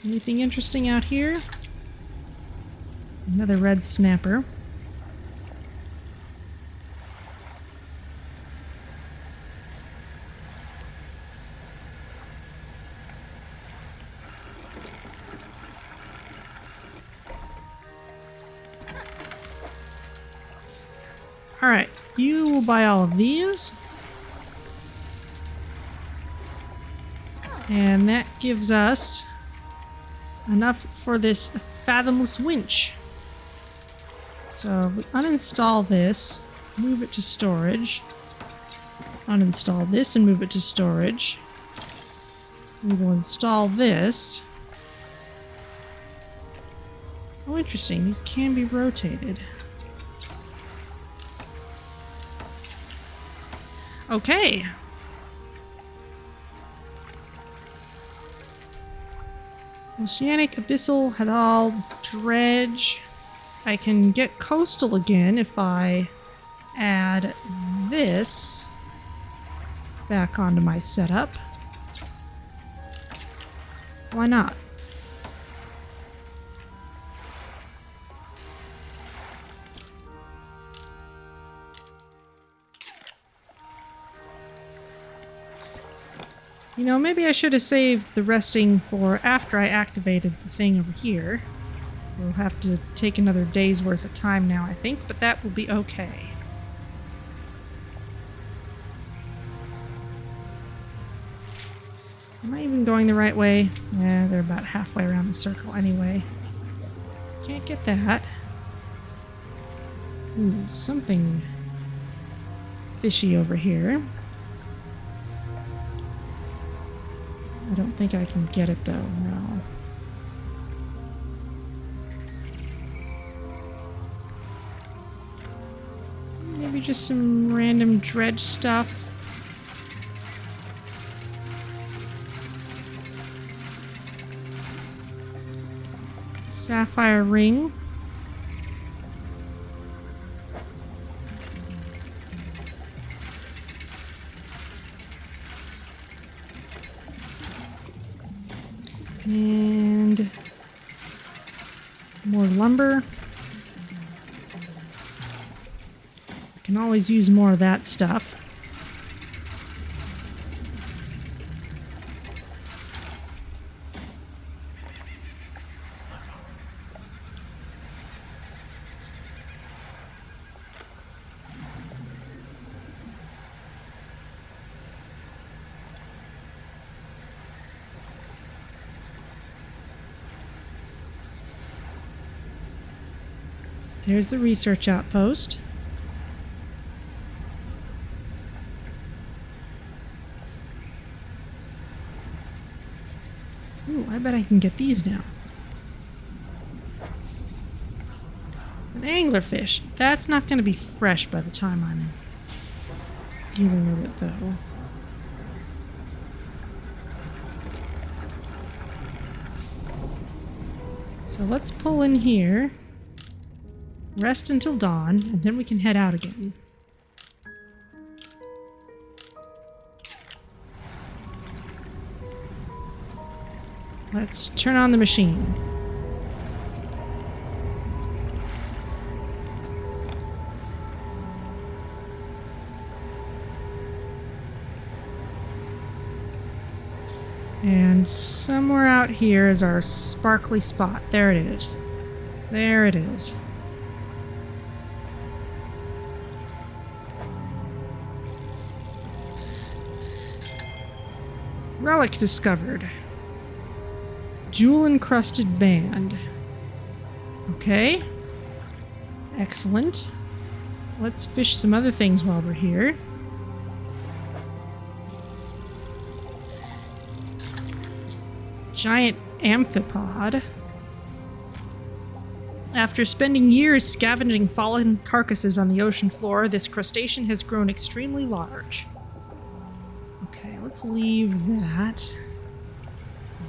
Anything interesting out here? Another red snapper. Alright, you will buy all of these. And that gives us enough for this fathomless winch. So if we uninstall this, move it to storage, uninstall this and move it to storage, we will install this. Oh, interesting, these can be rotated. Okay. Oceanic, Abyssal, Hadal, Dredge. I can get coastal again if I add this back onto my setup. Why not? You know, maybe I should have saved the resting for after I activated the thing over here. We'll have to take another day's worth of time now, I think, but that will be okay. Am I even going the right way? Yeah, they're about halfway around the circle anyway. Can't get that. Ooh, something fishy over here. I don't think I can get it though, no. Maybe just some random dredge stuff. Sapphire ring. And more lumber. I can always use more of that stuff. There's the research outpost. Ooh, I bet I can get these now. It's an anglerfish. That's not going to be fresh by the time I'm dealing with it, though. So let's pull in here, rest until dawn, and then we can head out again. Let's turn on the machine. And somewhere out here is our sparkly spot. There it is. There it is. Relic discovered. Jewel encrusted band. Okay. Excellent. Let's fish some other things while we're here. Giant amphipod. After spending years scavenging fallen carcasses on the ocean floor, this crustacean has grown extremely large. Okay, let's leave that.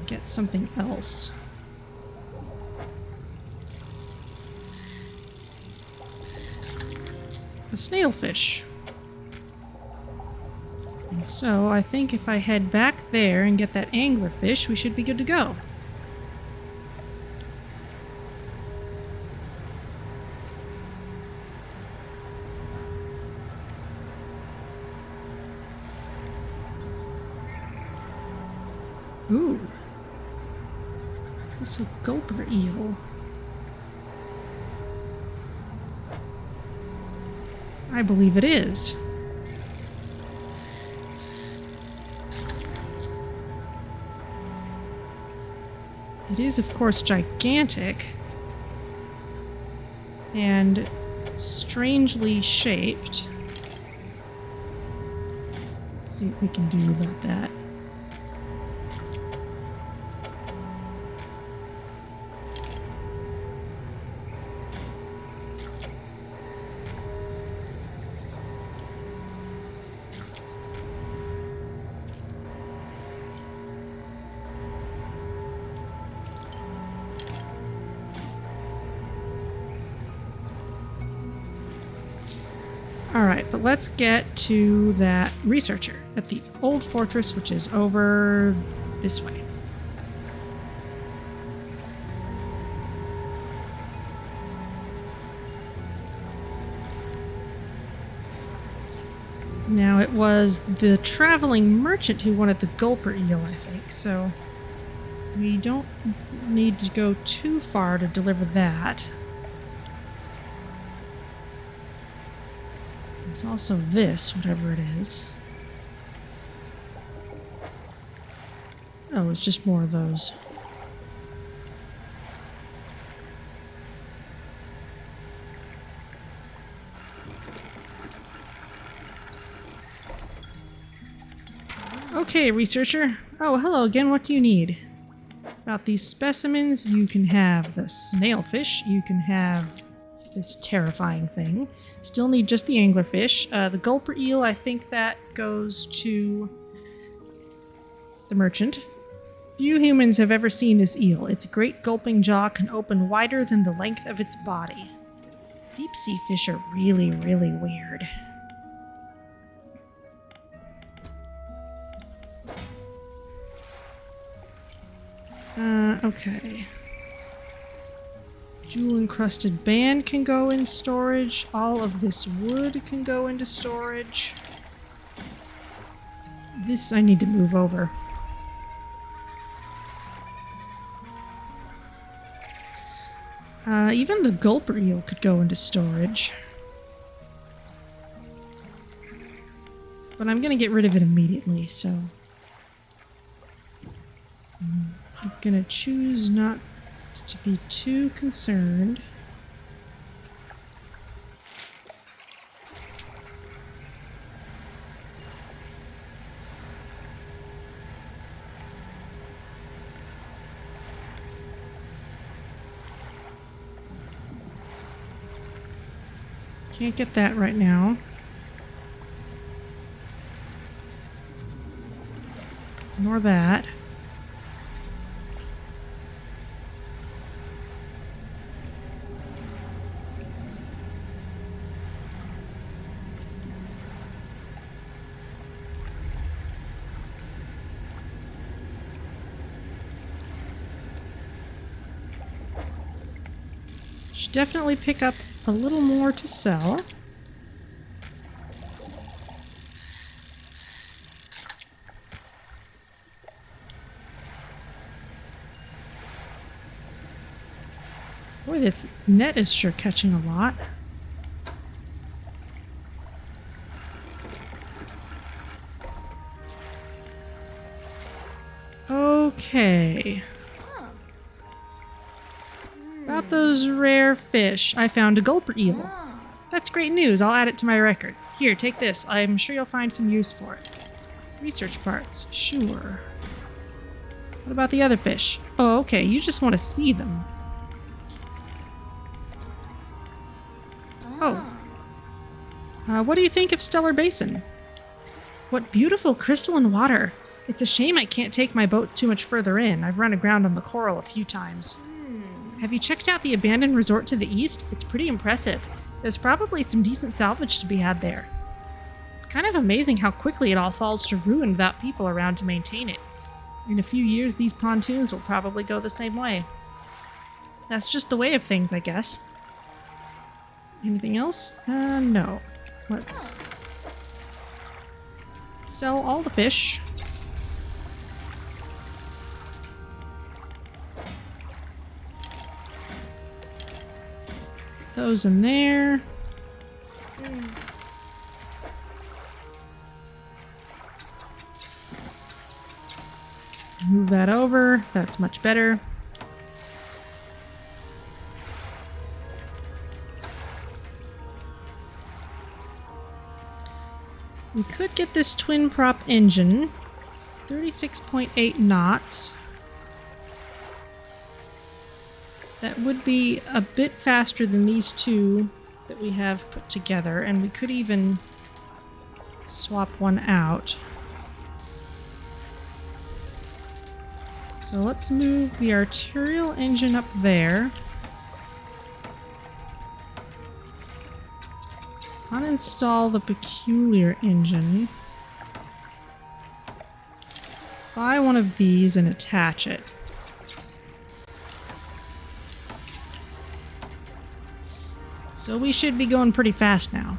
Get something else. A snailfish. And so I think if I head back there and get that anglerfish, we should be good to go. Ooh. Is this a gulper eel? I believe it is. It is, of course, gigantic and strangely shaped. Let's see what we can do about that. Alright, but let's get to that researcher at the old fortress, which is over this way. Now, it was the traveling merchant who wanted the gulper eel, I think, so we don't need to go too far to deliver that. There's also this, whatever it is. Oh, it's just more of those. Okay, researcher. Oh, hello again. What do you need? About these specimens, you can have the snailfish. You can have this terrifying thing. Still need just the anglerfish. The gulper eel, I think that goes to the merchant. Few humans have ever seen this eel. Its great gulping jaw can open wider than the length of its body. Deep sea fish are really, really weird. Okay. Jewel encrusted band can go in storage. All of this wood can go into storage. This I need to move over. Even the gulper eel could go into storage. But I'm gonna get rid of it immediately, so... I'm gonna choose not to be too concerned. Can't get that right now. Nor that. Should definitely pick up a little more to sell. Boy, this net is sure catching a lot. Okay. About those rare fish, I found a gulper eel. That's great news. I'll add it to my records. Here, take this. I'm sure you'll find some use for it. Research parts, sure. What about the other fish? Oh, okay. You just want to see them. Oh. What do you think of Stellar Basin? What beautiful crystalline water. It's a shame I can't take my boat too much further in. I've run aground on the coral a few times. Have you checked out the abandoned resort to the east? It's pretty impressive. There's probably some decent salvage to be had there. It's kind of amazing how quickly it all falls to ruin without people around to maintain it. In a few years, these pontoons will probably go the same way. That's just the way of things, I guess. Anything else? No. Let's sell all the fish. Those in there. Move that over. That's much better. We could get this twin prop engine. 36.8 knots. That would be a bit faster than these two that we have put together, and we could even swap one out. So let's move the arterial engine up there. Uninstall the peculiar engine. Buy one of these and attach it. So we should be going pretty fast now.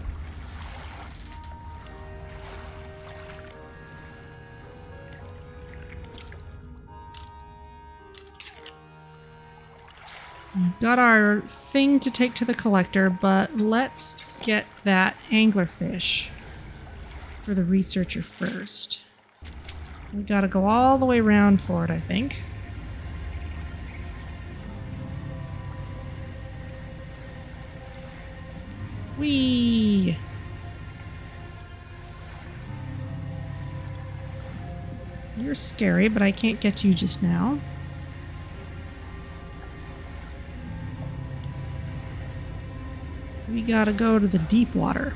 We've got our thing to take to the collector, but let's get that anglerfish for the researcher first. We gotta go all the way around for it, I think. Whee! You're scary, but I can't get you just now. We gotta go to the deep water.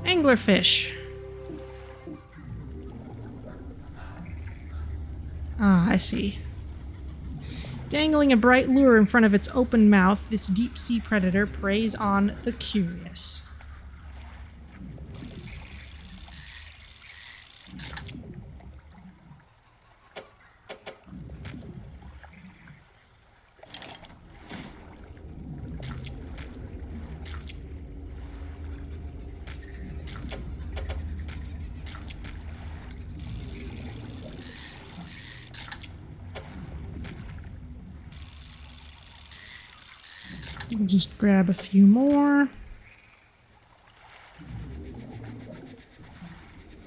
Anglerfish. Ah, I see. Dangling a bright lure in front of its open mouth, this deep-sea predator preys on the curious. We'll just grab a few more.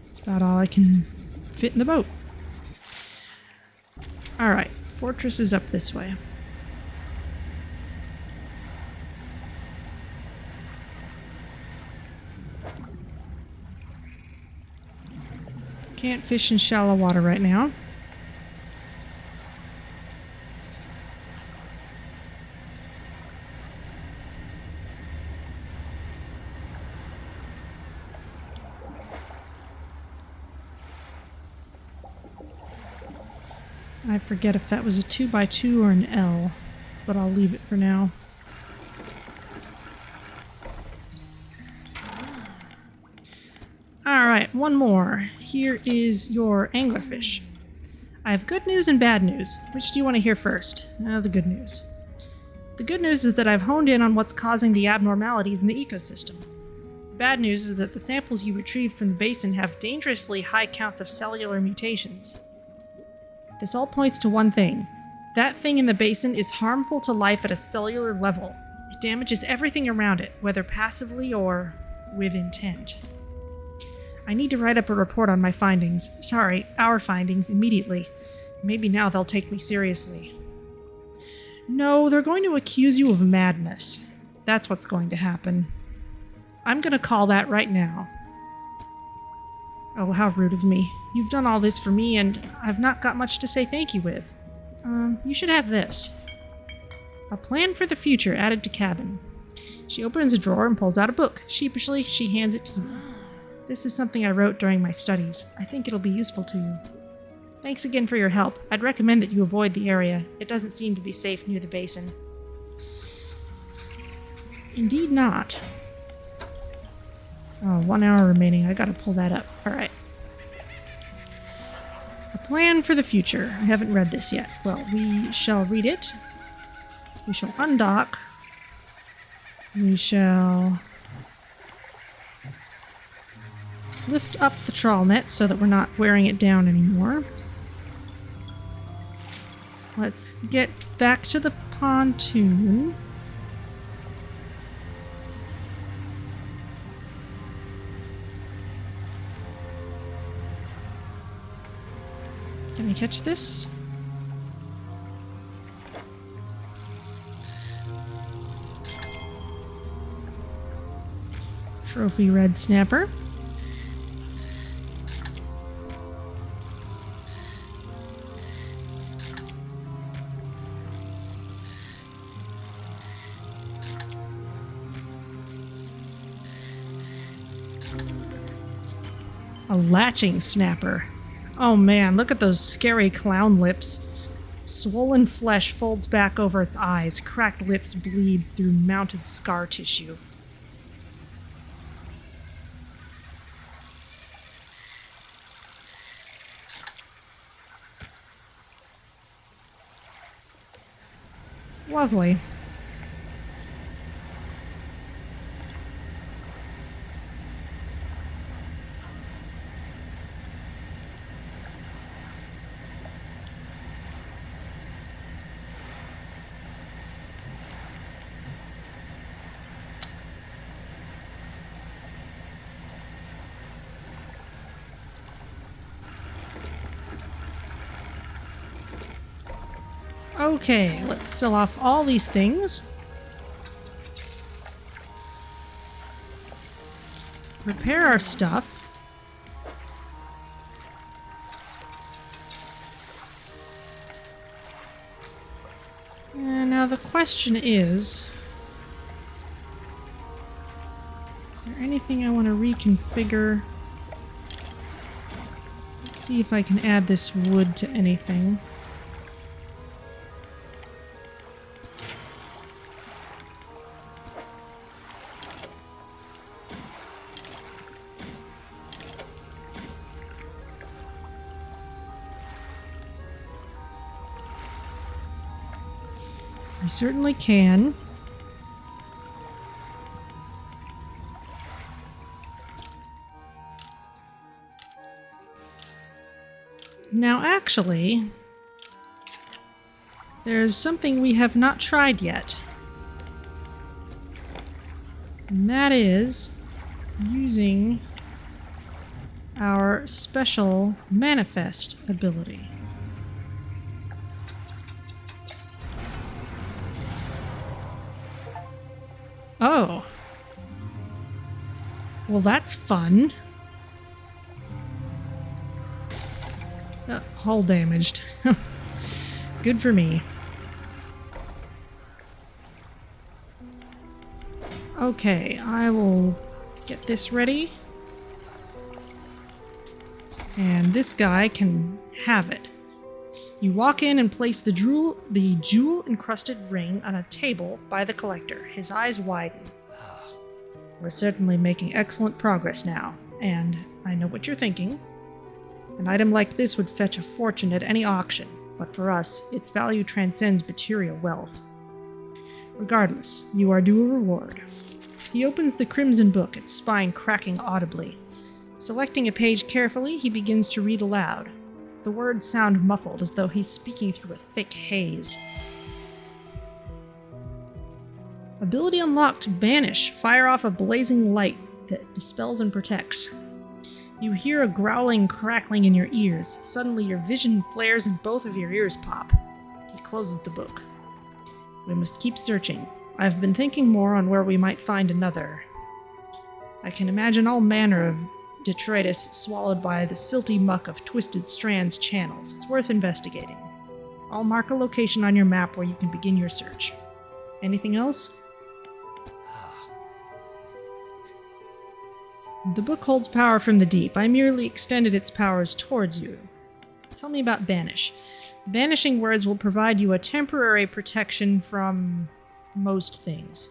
That's about all I can fit in the boat. Alright, fortress is up this way. Can't fish in shallow water right now. I forget if that was a 2x2 or an L, but I'll leave it for now. Alright, one more. Here is your anglerfish. I have good news and bad news. Which do you want to hear first? The good news. The good news is that I've honed in on what's causing the abnormalities in the ecosystem. The bad news is that the samples you retrieved from the basin have dangerously high counts of cellular mutations. This all points to one thing. That thing in the basin is harmful to life at a cellular level. It damages everything around it, whether passively or with intent. I need to write up a report on my findings. Sorry, our findings, immediately. Maybe now they'll take me seriously. No, they're going to accuse you of madness. That's what's going to happen. I'm gonna call that right now. Oh, how rude of me. You've done all this for me, and I've not got much to say thank you with. You should have this. A plan for the future added to cabin. She opens a drawer and pulls out a book. Sheepishly, she hands it to you. This is something I wrote during my studies. I think it'll be useful to you. Thanks again for your help. I'd recommend that you avoid the area. It doesn't seem to be safe near the basin. Indeed not. Oh, 1 hour remaining. I gotta pull that up. Alright. A plan for the future. I haven't read this yet. Well, we shall read it. We shall undock. We shall lift up the trawl net so that we're not wearing it down anymore. Let's get back to the pontoon. Can I catch this? Trophy red snapper. A latching snapper. Oh man, look at those scary clown lips. Swollen flesh folds back over its eyes. Cracked lips bleed through mounted scar tissue. Lovely. Okay, let's sell off all these things. Repair our stuff. And now the question is there anything I want to reconfigure? Let's see if I can add this wood to anything. We certainly can. Now, actually, there's something we have not tried yet. And that is using our special manifest ability. Oh. Well, that's fun. Hull damaged. Good for me. Okay, I will get this ready. And this guy can have it. You walk in and place the jewel-encrusted ring on a table by the collector. His eyes widen. We're certainly making excellent progress now, and I know what you're thinking. An item like this would fetch a fortune at any auction, but for us, its value transcends material wealth. Regardless, you are due a reward. He opens the crimson book, its spine cracking audibly. Selecting a page carefully, he begins to read aloud. The words sound muffled, as though he's speaking through a thick haze. Ability unlocked, Banish. Fire off a blazing light that dispels and protects. You hear a growling, crackling in your ears. Suddenly your vision flares and both of your ears pop. He closes the book. We must keep searching. I've been thinking more on where we might find another. I can imagine all manner of detritus swallowed by the silty muck of twisted Strand's channels. It's worth investigating. I'll mark a location on your map where you can begin your search. Anything else? The book holds power from the deep. I merely extended its powers towards you. Tell me about Banish. Banishing words will provide you a temporary protection from most things.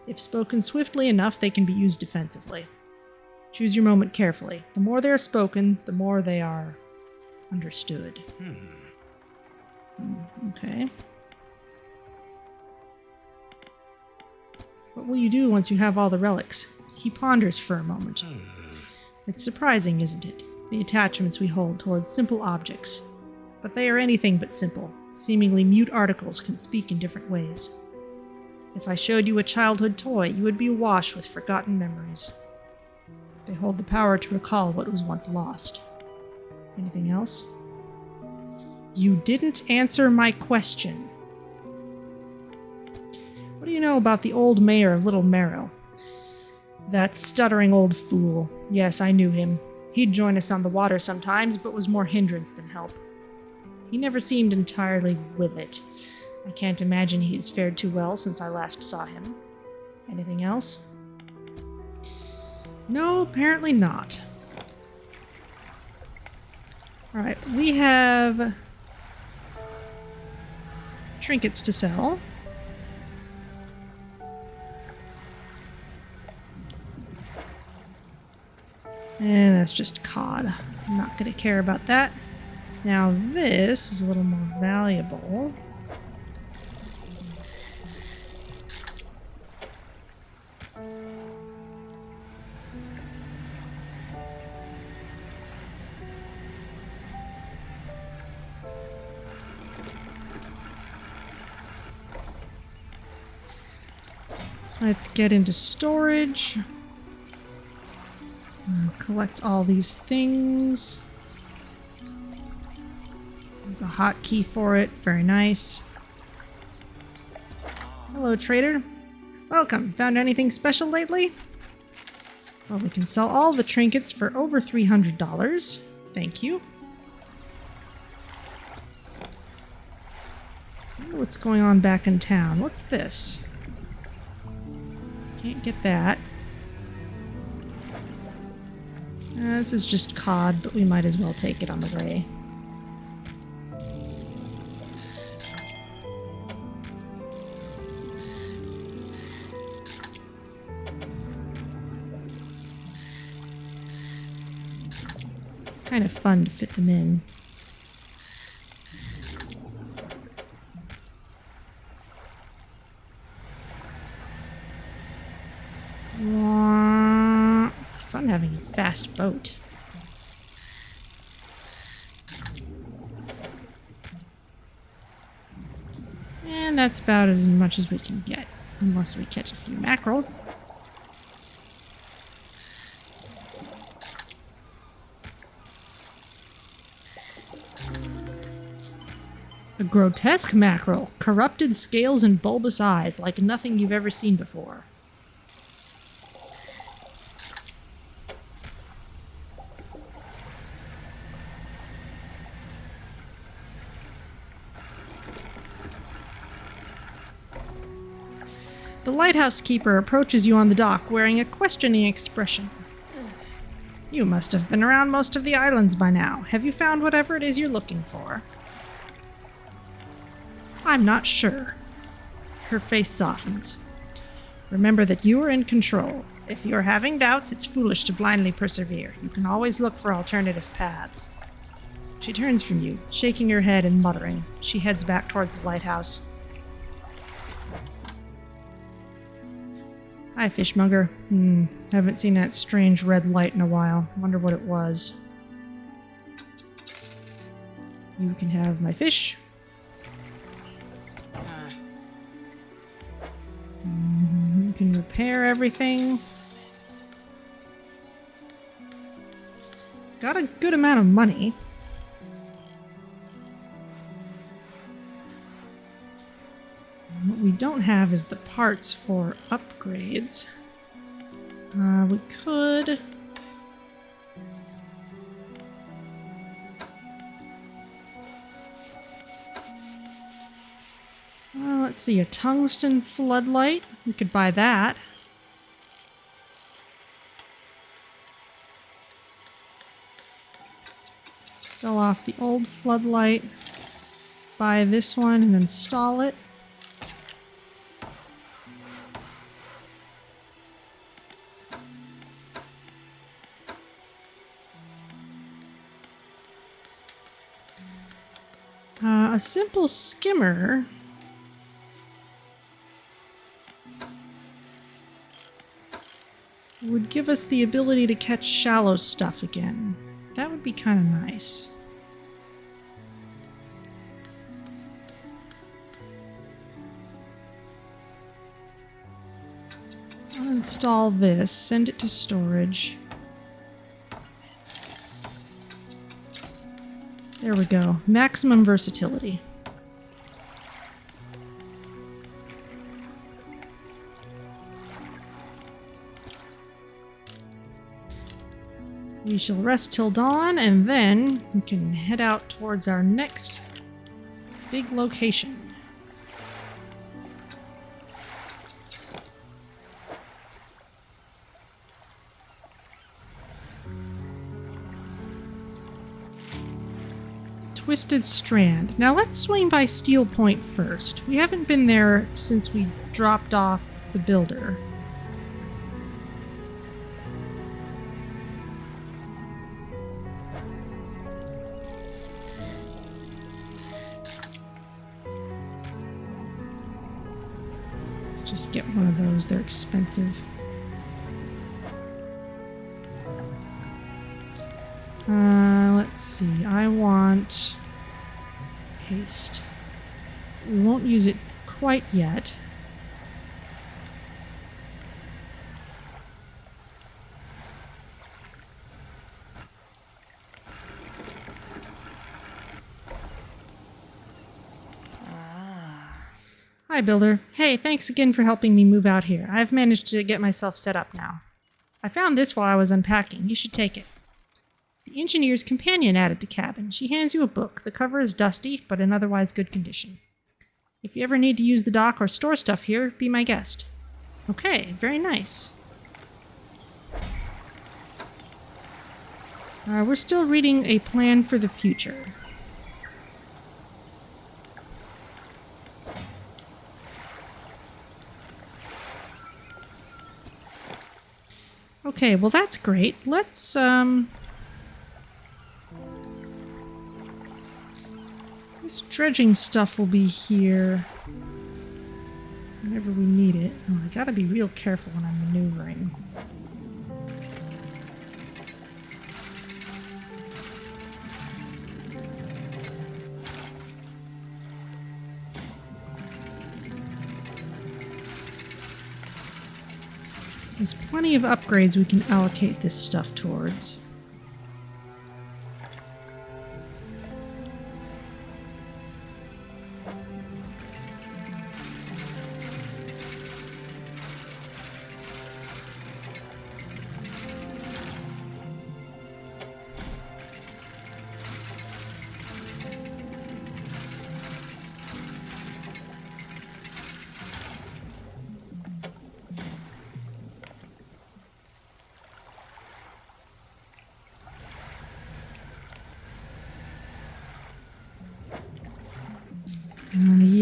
If spoken swiftly enough, they can be used defensively. Choose your moment carefully. The more they are spoken, the more they are understood. Okay. What will you do once you have all the relics? He ponders for a moment. It's surprising, isn't it? The attachments we hold towards simple objects. But they are anything but simple. Seemingly mute articles can speak in different ways. If I showed you a childhood toy, you would be awash with forgotten memories. They hold the power to recall what was once lost. Anything else? You didn't answer my question. What do you know about the old mayor of Little Marrow? That stuttering old fool. Yes, I knew him. He'd join us on the water sometimes, but was more hindrance than help. He never seemed entirely with it. I can't imagine he's fared too well since I last saw him. Anything else? No, apparently not. Alright, we have trinkets to sell. And that's just cod. I'm not going to care about that. Now this is a little more valuable. Let's get into storage. Collect all these things. There's a hotkey for it. Very nice. Hello, trader. Welcome. Found anything special lately? Well, we can sell all the trinkets for over $300. Thank you. I wonder what's going on back in town. What's this? Can't get that. This is just cod, but we might as well take it on the way. It's kind of fun to fit them in. It's fun having a fast boat. And that's about as much as we can get, unless we catch a few mackerel. A grotesque mackerel, corrupted scales and bulbous eyes, like nothing you've ever seen before. The lighthouse keeper approaches you on the dock wearing a questioning expression. You must have been around most of the islands by now. Have you found whatever it is you're looking for? I'm not sure. Her face softens. Remember that you are in control. If you are having doubts, it's foolish to blindly persevere. You can always look for alternative paths. She turns from you, shaking her head and muttering. She heads back towards the lighthouse. Hi, fishmonger. Haven't seen that strange red light in a while. Wonder what it was. You can have my fish. You can repair everything. Got a good amount of money. What we don't have is the parts for upgrades. We could... let's see, a tungsten floodlight. We could buy that. Sell off the old floodlight. Buy this one and install it. A simple skimmer would give us the ability to catch shallow stuff again. That would be kind of nice. Let's uninstall this, send it to storage. There we go. Maximum versatility. We shall rest till dawn, and then we can head out towards our next big location. Twisted Strand. Now let's swing by Steel Point first. We haven't been there since we dropped off the builder. Let's just get one of those. They're expensive. Let's see. I want haste. We won't use it quite yet. Hi, Builder. Hey, thanks again for helping me move out here. I've managed to get myself set up now. I found this while I was unpacking. You should take it. The engineer's companion added to cabin. She hands you a book. The cover is dusty, but in otherwise good condition. If you ever need to use the dock or store stuff here, be my guest. Okay, very nice. We're still reading A Plan for the Future. Okay, well that's great. Let's, this dredging stuff will be here whenever we need it. Oh, I gotta be real careful when I'm maneuvering. There's plenty of upgrades we can allocate this stuff towards.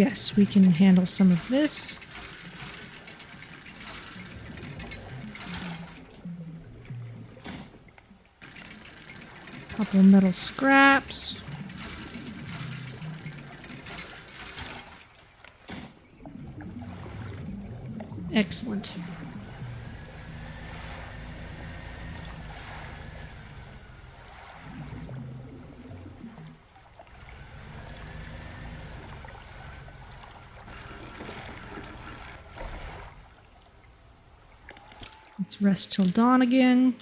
yes, we can handle some of this. Couple metal scraps. Excellent. Let's rest till dawn again.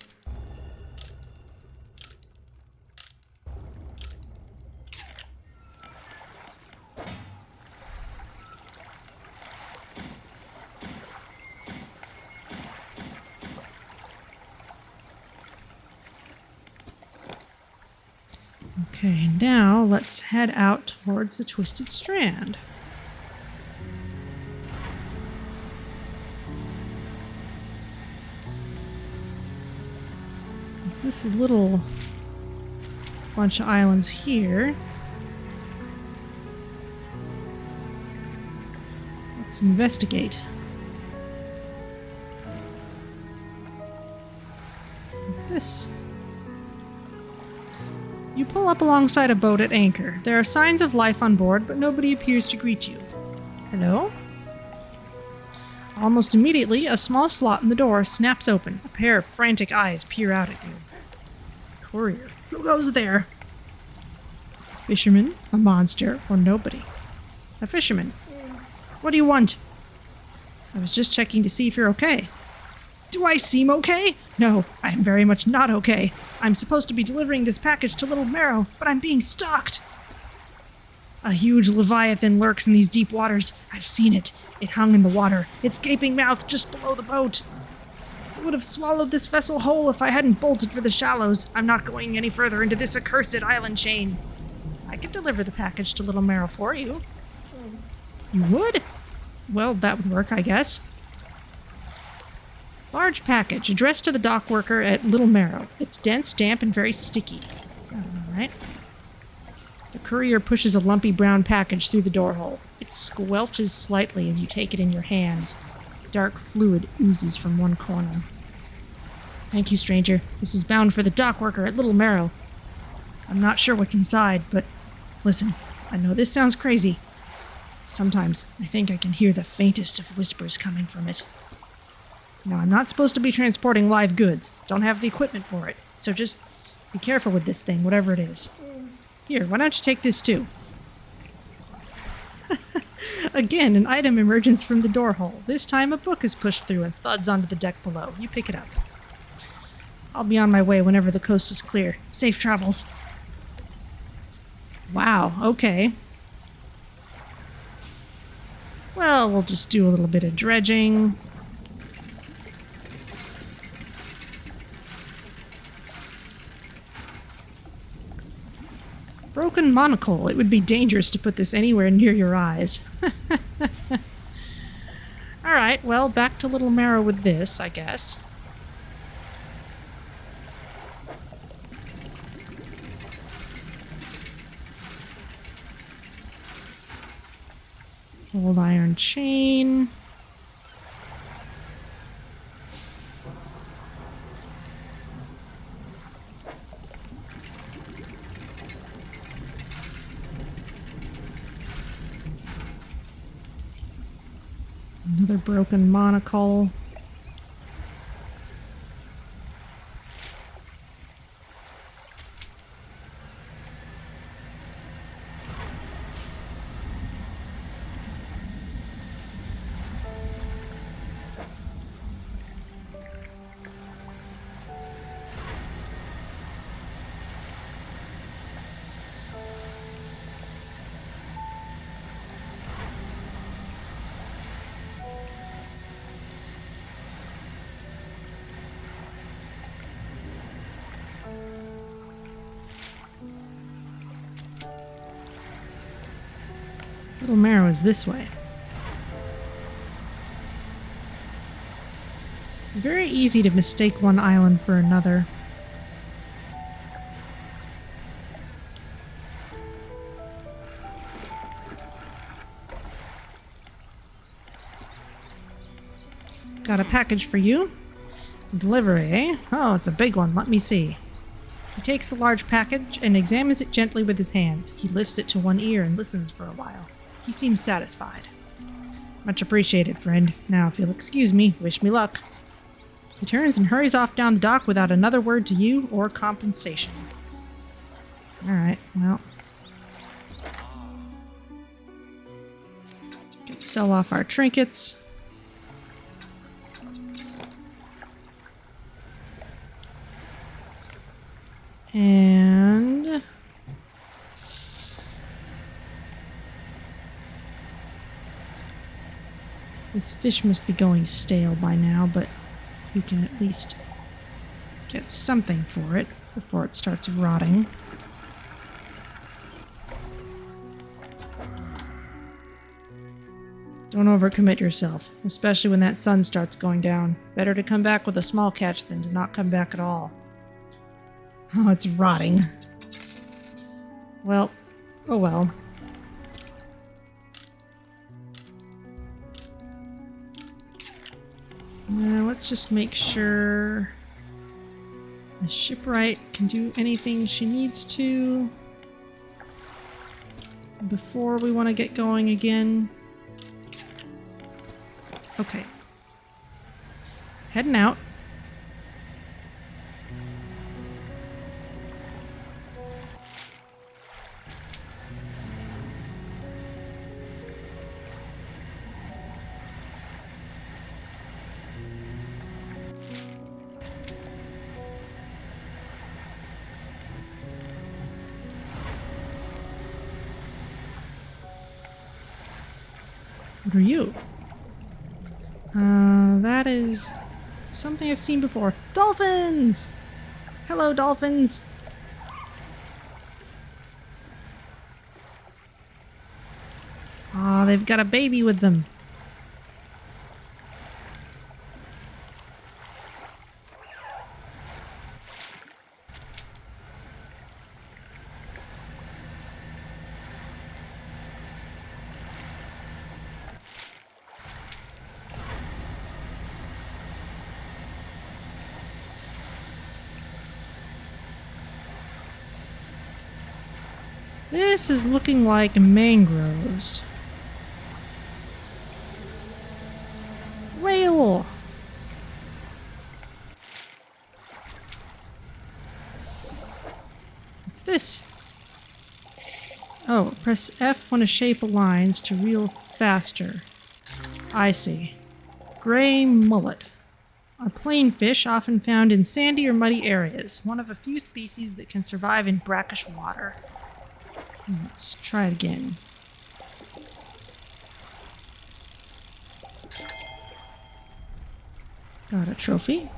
Okay, now let's head out towards the Twisted Strand. This is little bunch of islands here. Let's investigate. What's this? You pull up alongside a boat at anchor. There are signs of life on board, but nobody appears to greet you. Hello? Almost immediately, a small slot in the door snaps open. A pair of frantic eyes peer out at you. Courier. Who goes there? A fisherman, a monster, or nobody? A fisherman. What do you want? I was just checking to see if you're okay. Do I seem okay? No, I am very much not okay. I'm supposed to be delivering this package to Little Marrow, but I'm being stalked. A huge leviathan lurks in these deep waters. I've seen it. It hung in the water, its gaping mouth just below the boat. It would have swallowed this vessel whole if I hadn't bolted for the shallows. I'm not going any further into this accursed island chain. I could deliver the package to Little Marrow for you. You would? Well, that would work, I guess. Large package, addressed to the dock worker at Little Marrow. It's dense, damp, and very sticky. I don't know, right? The courier pushes a lumpy brown package through the door hole. It squelches slightly as you take it in your hands. Dark fluid oozes from one corner. Thank you, stranger. This is bound for the dock worker at Little Marrow. I'm not sure what's inside, but listen, I know this sounds crazy. Sometimes I think I can hear the faintest of whispers coming from it. Now, I'm not supposed to be transporting live goods. Don't have the equipment for it. So just be careful with this thing, whatever it is. Here, why don't you take this too? Again, an item emerges from the door hole. This time a book is pushed through and thuds onto the deck below. You pick it up. I'll be on my way whenever the coast is clear. Safe travels. Wow, okay. Well, we'll just do a little bit of dredging. Broken monocle. It would be dangerous to put this anywhere near your eyes. Alright, well, back to Little Marrow with this, I guess. Old iron chain. Another broken monocle. Little Marrow is this way. It's very easy to mistake one island for another. Got a package for you. Delivery, eh? Oh, it's a big one. Let me see. He takes the large package and examines it gently with his hands. He lifts it to one ear and listens for a while. He seems satisfied. Much appreciated, friend. Now, if you'll excuse me, wish me luck. He turns and hurries off down the dock without another word to you or compensation. Alright, well. Sell off our trinkets. And this fish must be going stale by now, but you can at least get something for it before it starts rotting. Don't overcommit yourself, especially when that sun starts going down. Better to come back with a small catch than to not come back at all. Oh, it's rotting. Well, oh well. Let's just make sure the shipwright can do anything she needs to before we want to get going again. Okay. Heading out. What are you? That is something I've seen before. Dolphins! Hello, dolphins! Aw, they've got a baby with them. This is looking like mangroves. Whale! What's this? Oh, press F when a shape aligns to reel faster. I see. Gray mullet. A plain fish often found in sandy or muddy areas. One of a few species that can survive in brackish water. Let's try it again. Got a trophy.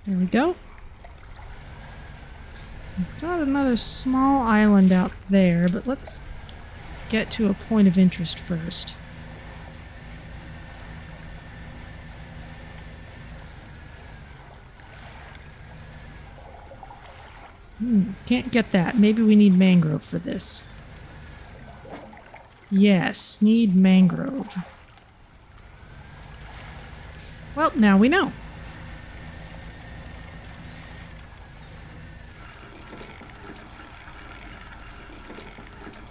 There we go. We've got another small island out there, but let's get to a point of interest first. Can't get that. Maybe we need mangrove for this. Yes, need mangrove. Well, now we know.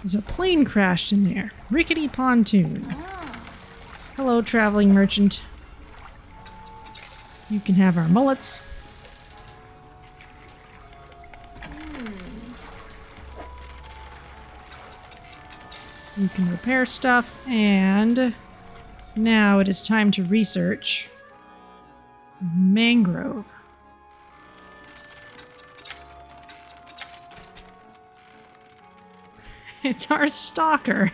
There's a plane crashed in there. Rickety pontoon. Hello, traveling merchant. You can have our mullets. You can repair stuff, and now it is time to research mangrove. It's our stalker.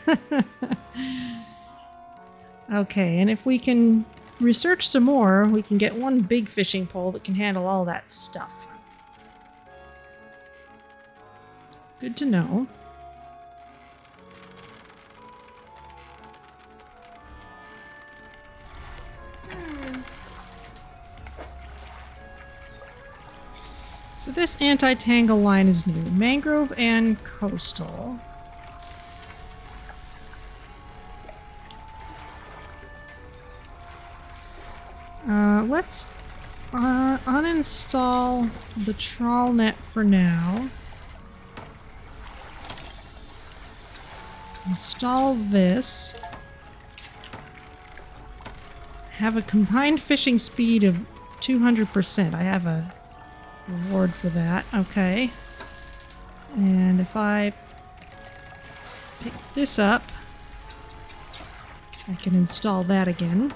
Okay, and if we can research some more, we can get one big fishing pole that can handle all that stuff. Good to know. this anti-tangle line is new. Mangrove and coastal. Let's uninstall the trawl net for now. Install this. Have a combined fishing speed of 200%. I have a reward for that. Okay. And if I pick this up, I can install that again.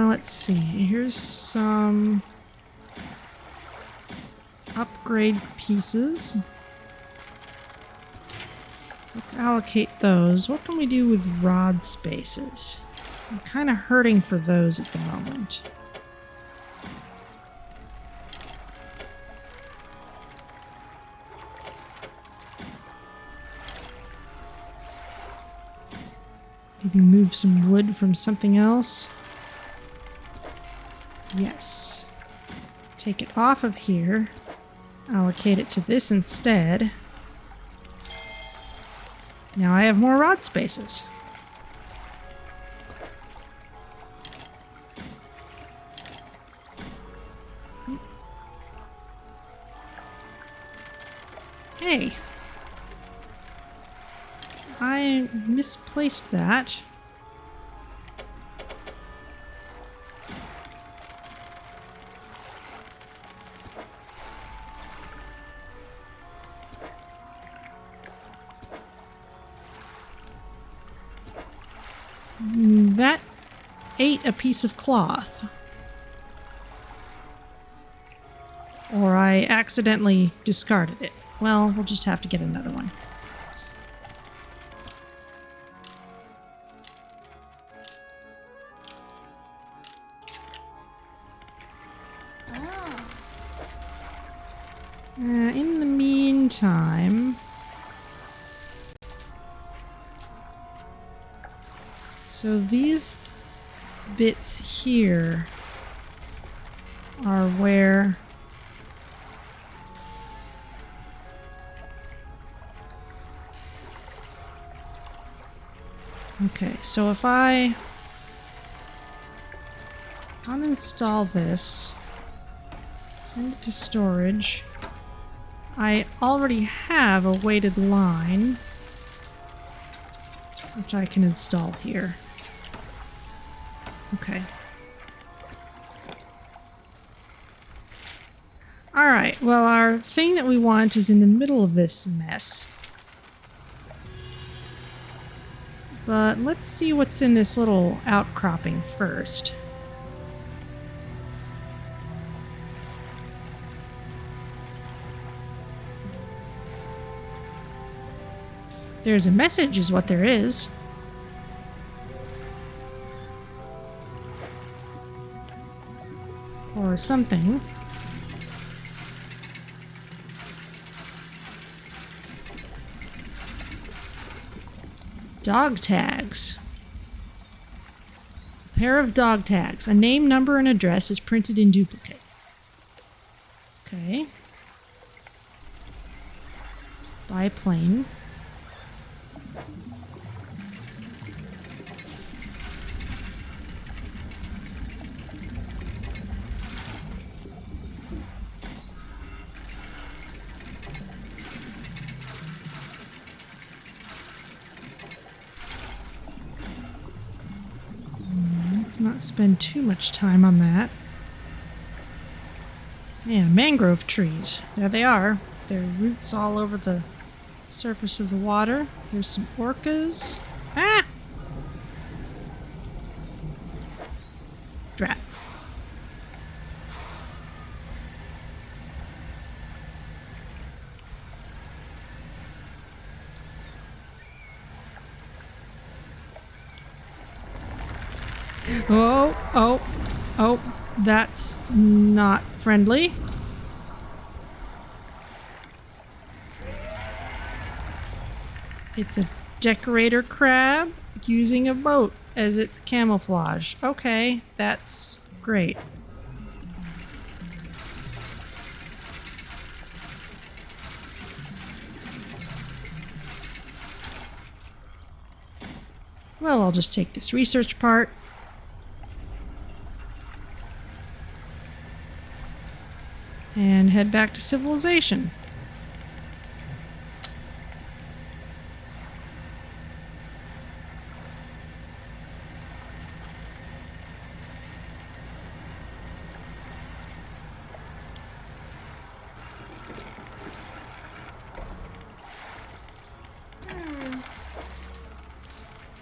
Let's see. Here's some upgrade pieces. Let's allocate those. What can we do with rod spaces? I'm kind of hurting for those at the moment. Maybe move some wood from something else. Yes. Take it off of here. Allocate it to this instead. Now I have more rod spaces. Hey. I misplaced that. That ate a piece of cloth. Or I accidentally discarded it. Well, we'll just have to get another one. In the meantime... So these bits here are where okay, so if I uninstall this, send it to storage, I already have a weighted line which I can install here. Okay. Alright, well our thing that we want is in the middle of this mess. But let's see what's in this little outcropping first. There's a message is what there is. Or something. Dog tags. A pair of dog tags. A name, number, and address is printed in duplicate. Okay. Biplane. Let's not spend too much time on that. Yeah, mangrove trees. There they are. Their roots all over the surface of the water. There's some orcas. Ah! Drat. Oh, that's not friendly. It's a Decorator crab using a boat as its camouflage. Okay, that's great. Well, I'll just take this research part. And head back to civilization.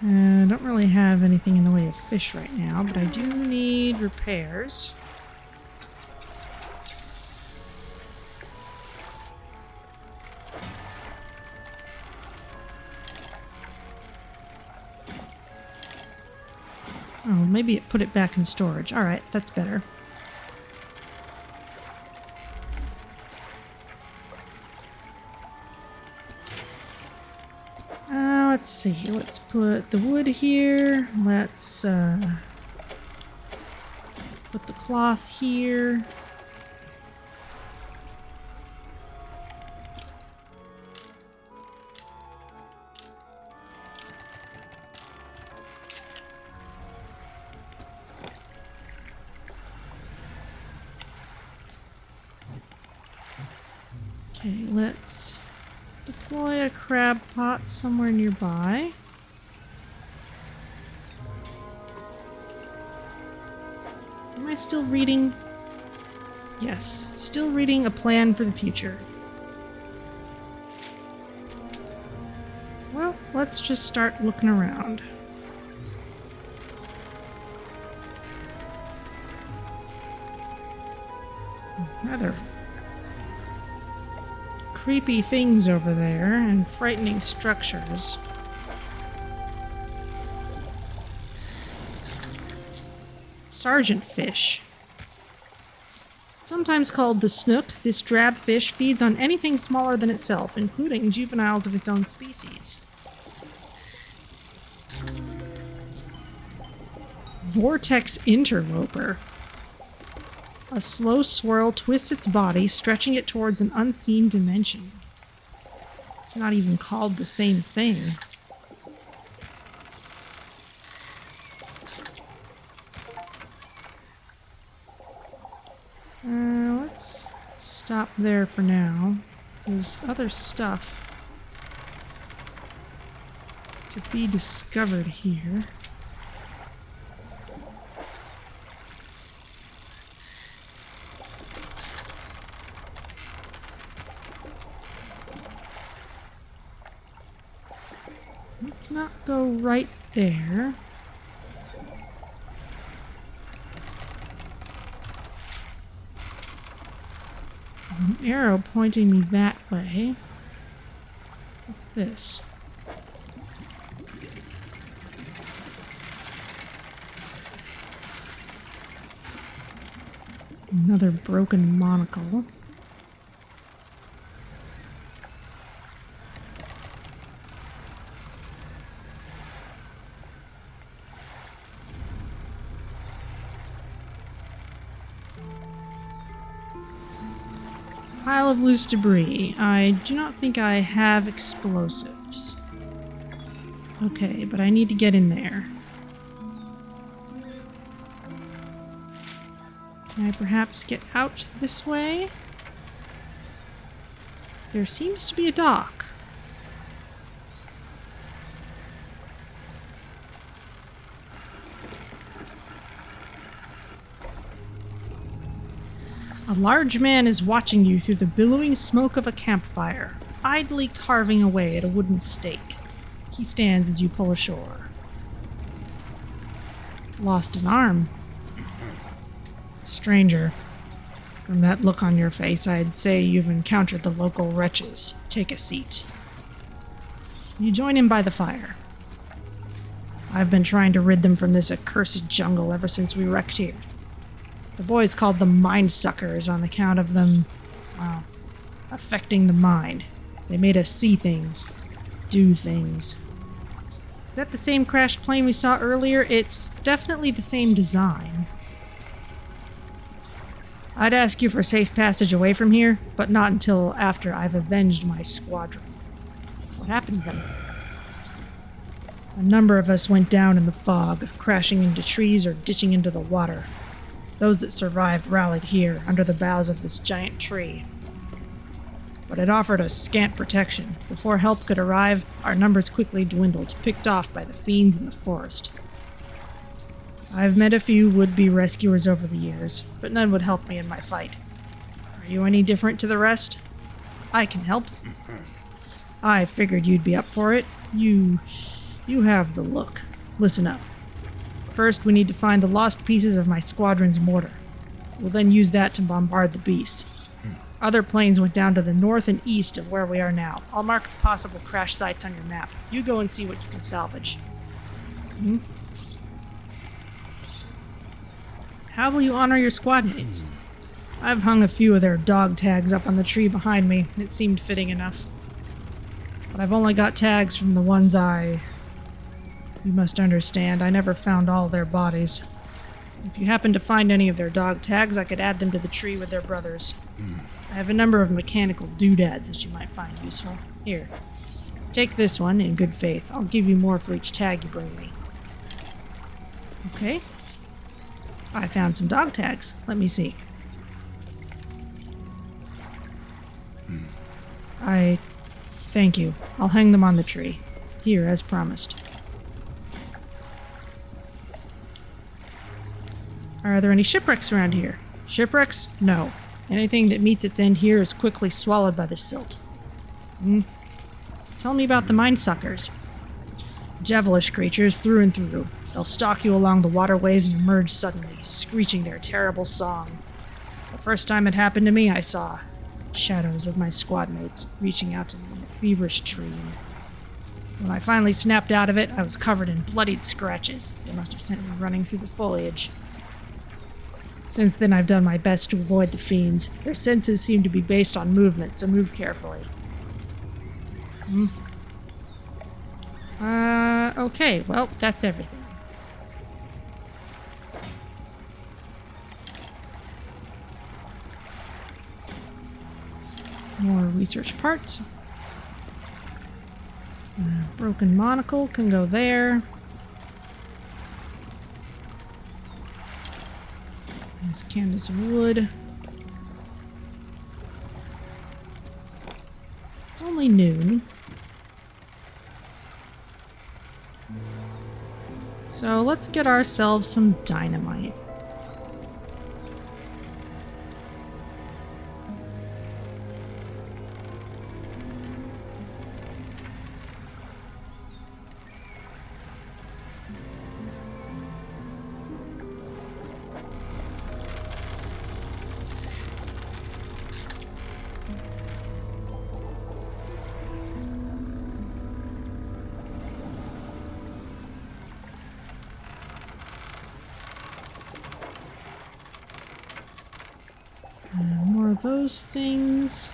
I don't really have anything in the way of fish right now, but I do need repairs. Oh, maybe it put it back in storage. Alright, that's better. Let's see. Let's put the wood here. Let's put the cloth here. Okay, let's deploy a crab pot somewhere nearby. Am I still reading? Yes, still reading A Plan for the Future. Well, let's just start looking around. Rather creepy things over there and frightening structures. Sergeant fish. Sometimes called the snook, this drab fish feeds on anything smaller than itself, including juveniles of its own species. Vortex interloper. A slow swirl twists its body, stretching it towards an unseen dimension. It's not even called the same thing. Let's stop there for now. There's other stuff to be discovered here. Let's not go right there. There's an arrow pointing me that way. What's this? Another broken monocle. Pile of loose debris. I do not think I have explosives. Okay, but I need to get in there. Can I perhaps get out this way? There seems to be a dock. A large man is watching you through the billowing smoke of a campfire, idly carving away at a wooden stake. He stands as you pull ashore. He's lost an arm. Stranger, from that look on your face, I'd say you've encountered the local wretches. Take a seat. You join him by the fire. I've been trying to rid them from this accursed jungle ever since we wrecked here. The boys called them mind suckers on account of them, well, affecting the mind. They made us see things, do things. Is that the same crashed plane we saw earlier? It's definitely the same design. I'd ask you for safe passage away from here, but not until after I've avenged my squadron. What happened to them? A number of us went down in the fog, crashing into trees or ditching into the water. Those that survived rallied here, under the boughs of this giant tree. But it offered us scant protection. Before help could arrive, our numbers quickly dwindled, picked off by the fiends in the forest. I've met a few would-be rescuers over the years, but none would help me in my fight. Are you any different to the rest? I can help. I figured you'd be up for it. You have the look. Listen up. First, we need to find the lost pieces of my squadron's mortar. We'll then use that to bombard the beasts. Other planes went down to the north and east of where we are now. I'll mark the possible crash sites on your map. You go and see what you can salvage. How will you honor your squad mates? I've hung a few of their dog tags up on the tree behind me. It seemed fitting enough. But I've only got tags from the ones You must understand, I never found all their bodies. If you happen to find any of their dog tags, I could add them to the tree with their brothers. I have a number of mechanical doodads that you might find useful. Here, take this one in good faith. I'll give you more for each tag you bring me. Okay. I found some dog tags. Let me see. Thank you. I'll hang them on the tree. Here, as promised. Are there any shipwrecks around here? Shipwrecks? No. Anything that meets its end here is quickly swallowed by the silt. Tell me about the mine suckers. Devilish creatures through and through. They'll stalk you along the waterways and emerge suddenly, screeching their terrible song. The first time it happened to me, I saw shadows of my squad mates reaching out to me in a feverish dream. When I finally snapped out of it, I was covered in bloodied scratches. They must have sent me running through the foliage. Since then, I've done my best to avoid the fiends. Their senses seem to be based on movement, so move carefully. Okay, well, that's everything. More research parts. Broken monocle can go there. This Candace wood. It's only noon. So let's get ourselves some dynamite. More of those things.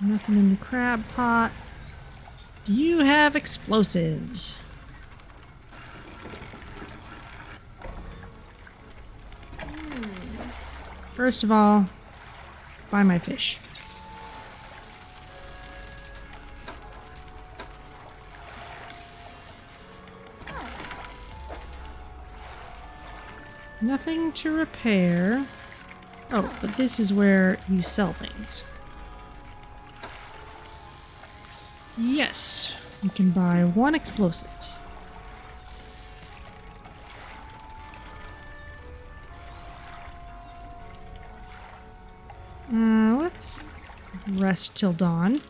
Nothing in the crab pot. Do you have explosives? First of all, buy my fish. Nothing to repair. Oh, but this is where you sell things. Yes, you can buy 1 explosives. Let's rest till dawn.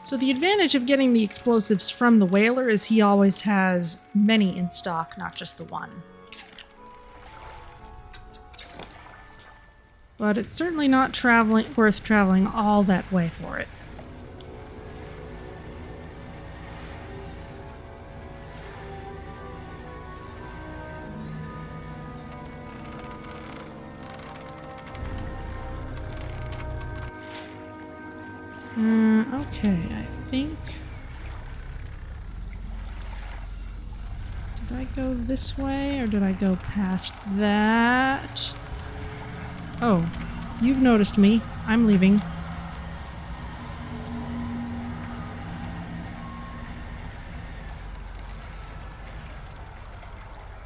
So the advantage of getting the explosives from the whaler is he always has many in stock, not just the one. But it's certainly not worth traveling all that way for it. Okay, I think... Did I go this way, or did I go past that? Oh, you've noticed me. I'm leaving.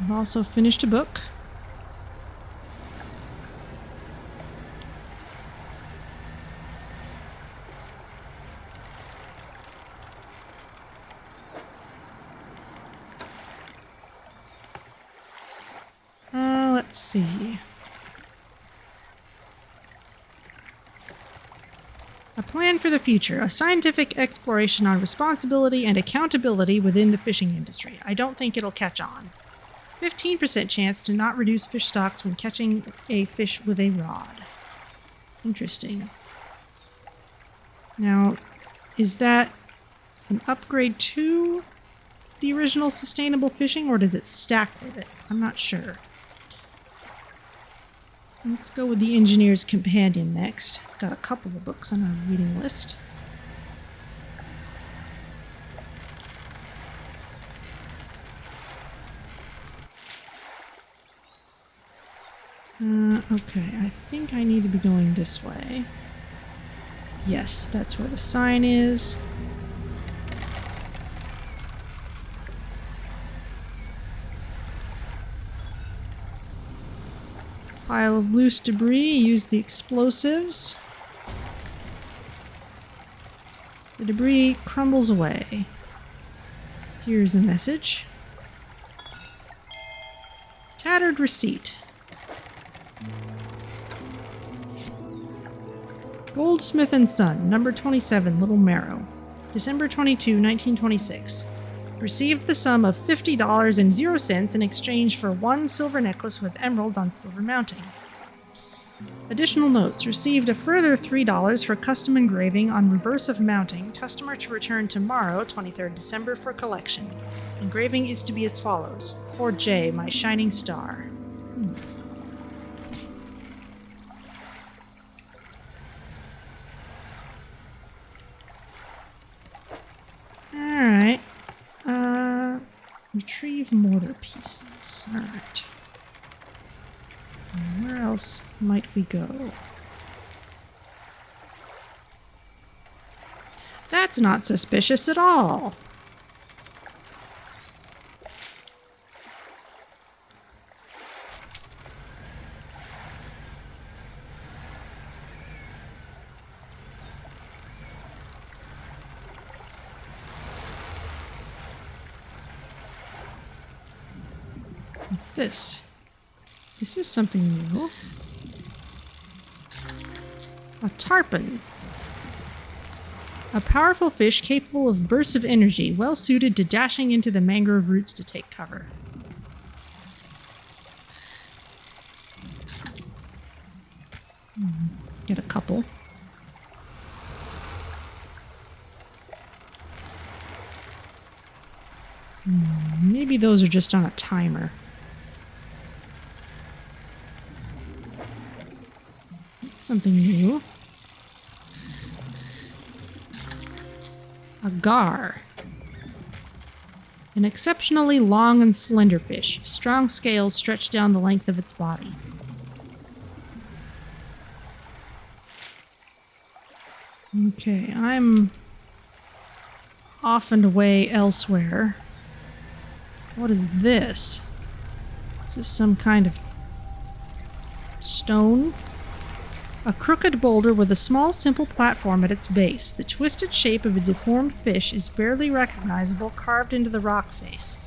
I've also finished a book. Let's see. A plan for the future. A scientific exploration on responsibility and accountability within the fishing industry. I don't think it'll catch on. 15% chance to not reduce fish stocks when catching a fish with a rod. Interesting. Now, is that an upgrade to the original sustainable fishing, or does it stack with it? I'm not sure. Let's go with the Engineer's Companion next. I've got a couple of books on our reading list. Okay, I think I need to be going this way. Yes, that's where the sign is. Pile of loose debris. Use the explosives. The debris crumbles away. Here's a message. Tattered receipt. Goldsmith and Son, number 27, Little Marrow. December 22, 1926. Received the sum of $50.00 in exchange for one silver necklace with emeralds on silver mounting. Additional notes. Received a further $3 for custom engraving on reverse of mounting. Customer to return tomorrow, 23rd December, for collection. Engraving is to be as follows. For J, my shining star. Alright. Retrieve mortar pieces. Alright. Where else might we go? That's not suspicious at all. What's this? This is something new. A tarpon. A powerful fish capable of bursts of energy, well suited to dashing into the mangrove roots to take cover. Get a couple. Maybe those are just on a timer. Something new. A gar. An exceptionally long and slender fish. Strong scales stretch down the length of its body. Okay, I'm off and away elsewhere. What is this? Is this some kind of stone? A crooked boulder with a small, simple platform at its base. The twisted shape of a deformed fish is barely recognizable, carved into the rock face.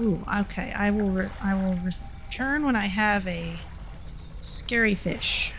Ooh, okay. I will return when I have a scary fish.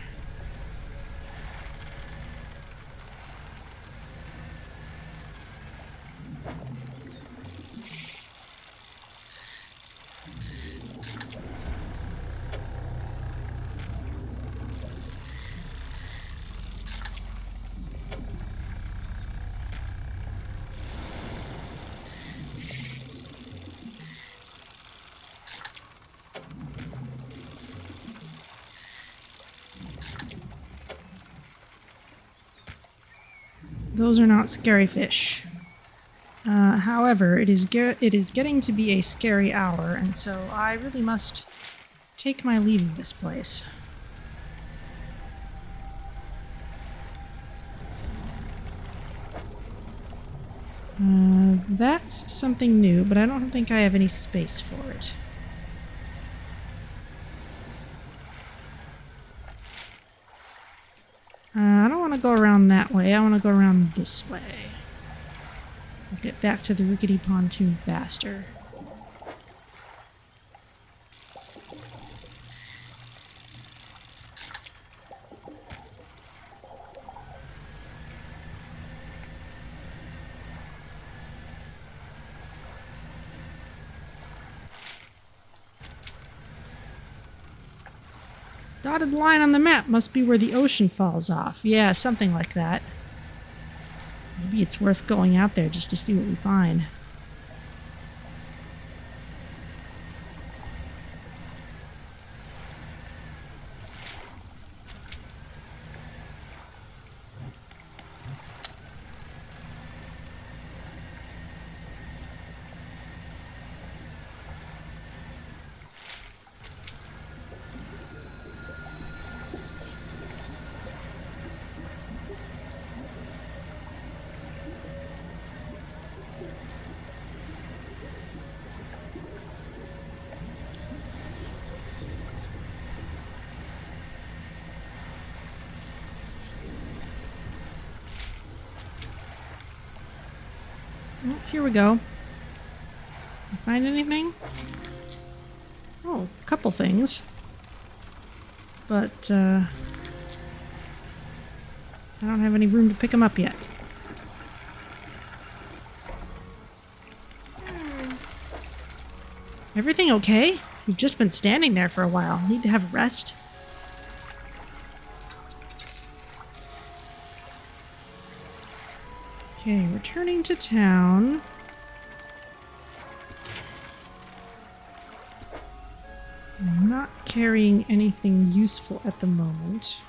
Those are not scary fish. However, it is getting to be a scary hour, and so I really must take my leave of this place. That's something new, but I don't think I have any space for it. I don't want to go around that way. I want to go around this way. I'll get back to the rickety pontoon faster. Dotted line on the map must be where the ocean falls off. Yeah, something like that. Maybe it's worth going out there just to see what we find. Oh, here we go. You find anything? Oh, a couple things. But, I don't have any room to pick them up yet. Everything okay? You've just been standing there for a while. Need to have a rest? Okay, returning to town. I'm not carrying anything useful at the moment.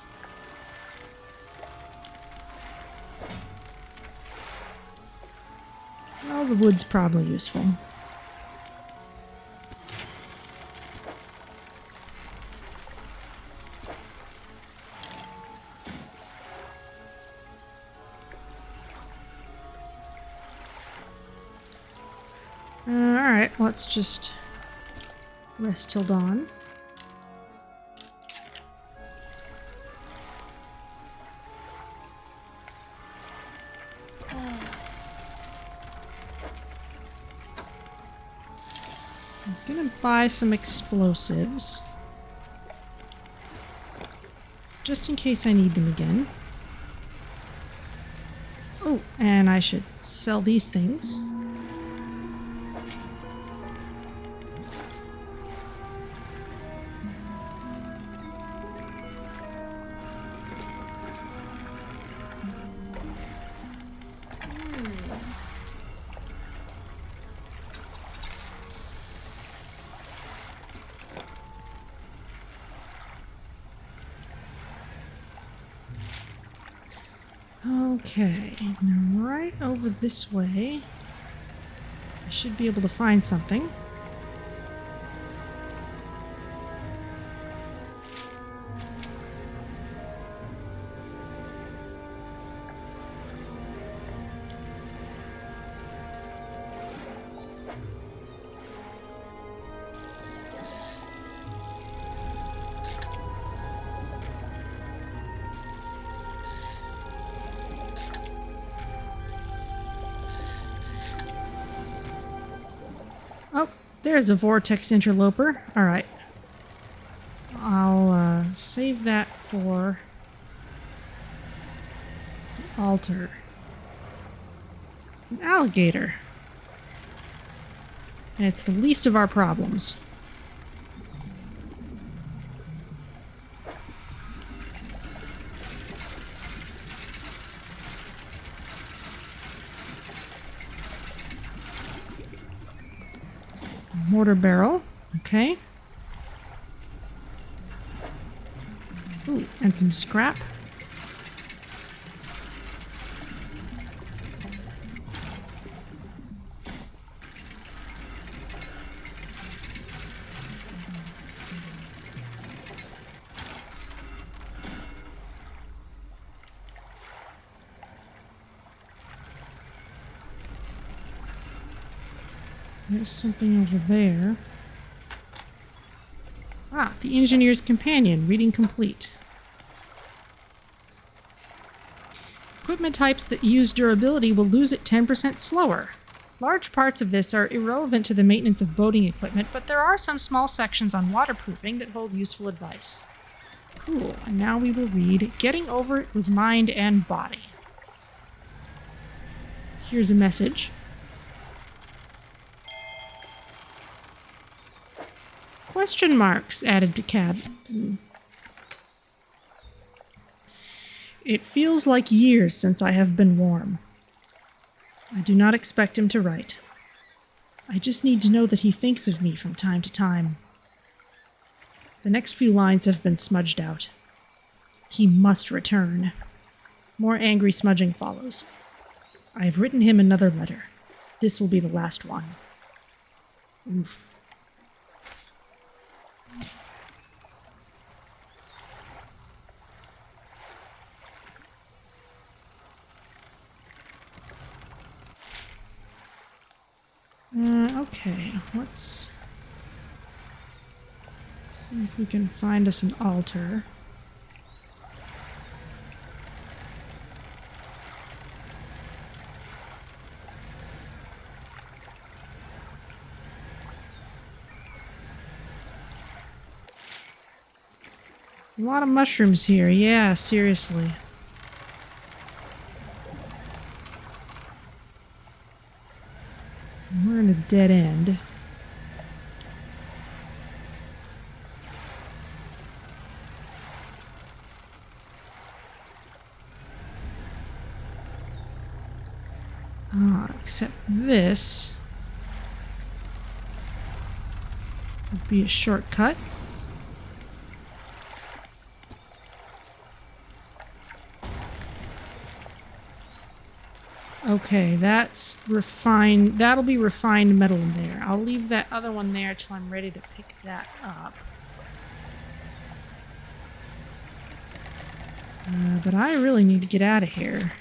Well, the wood's probably useful. Alright, let's just rest till dawn. I'm gonna buy some explosives. Just in case I need them again. Oh, and I should sell these things. Okay, now right over this way, I should be able to find something. There's a vortex interloper. Alright. I'll save that for the altar. It's an alligator. And it's the least of our problems. Mortar barrel, okay. Ooh, and some scrap. There's something over there. Ah, the Engineer's Companion, reading complete. Equipment types that use durability will lose it 10% slower. Large parts of this are irrelevant to the maintenance of boating equipment, but there are some small sections on waterproofing that hold useful advice. Cool, and now we will read Getting Over It with Mind and Body. Here's a message. Question marks added to cabin. It feels like years since I have been warm. I do not expect him to write. I just need to know that he thinks of me from time to time. The next few lines have been smudged out. He must return. More angry smudging follows. I have written him another letter. This will be the last one. Oof. Okay, let's see if we can find us an altar. A lot of mushrooms here, yeah, seriously. We're in a dead end. Except this would be a shortcut. Okay, that's refined. That'll be refined metal in there. I'll leave that other one there till I'm ready to pick that up. But I really need to get out of here.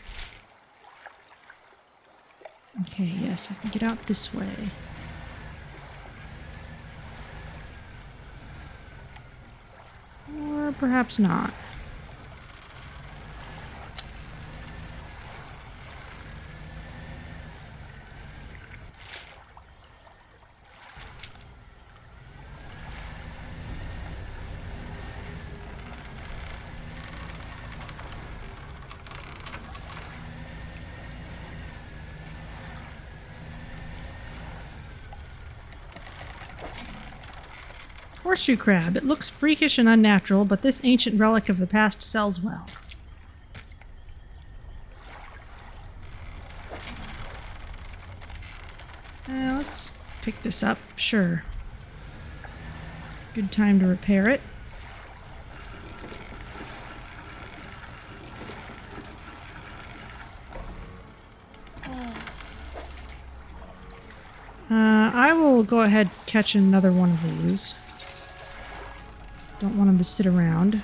Okay, yes, I can get out this way. Or perhaps not. Horseshoe crab. It looks freakish and unnatural, but this ancient relic of the past sells well. Let's pick this up, sure. Good time to repair it. I will go ahead and catch another one of these. Don't want him to sit around.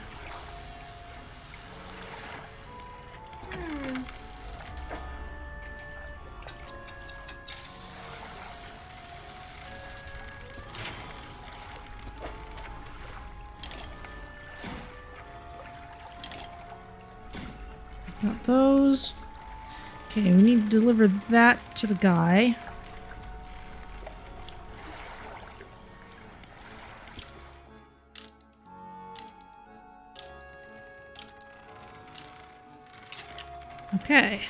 Got those. Okay, we need to deliver that to the guy. Okay.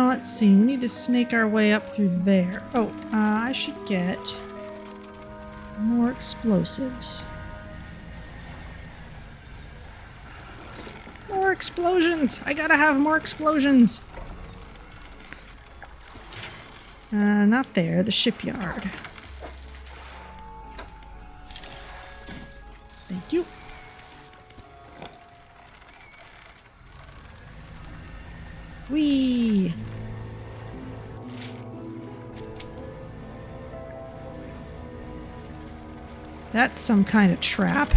Let's see, we need to snake our way up through there. Oh, I should get more explosives. More explosions! I gotta have more explosions! Not there, the shipyard. Thank you. Whee! That's some kind of trap.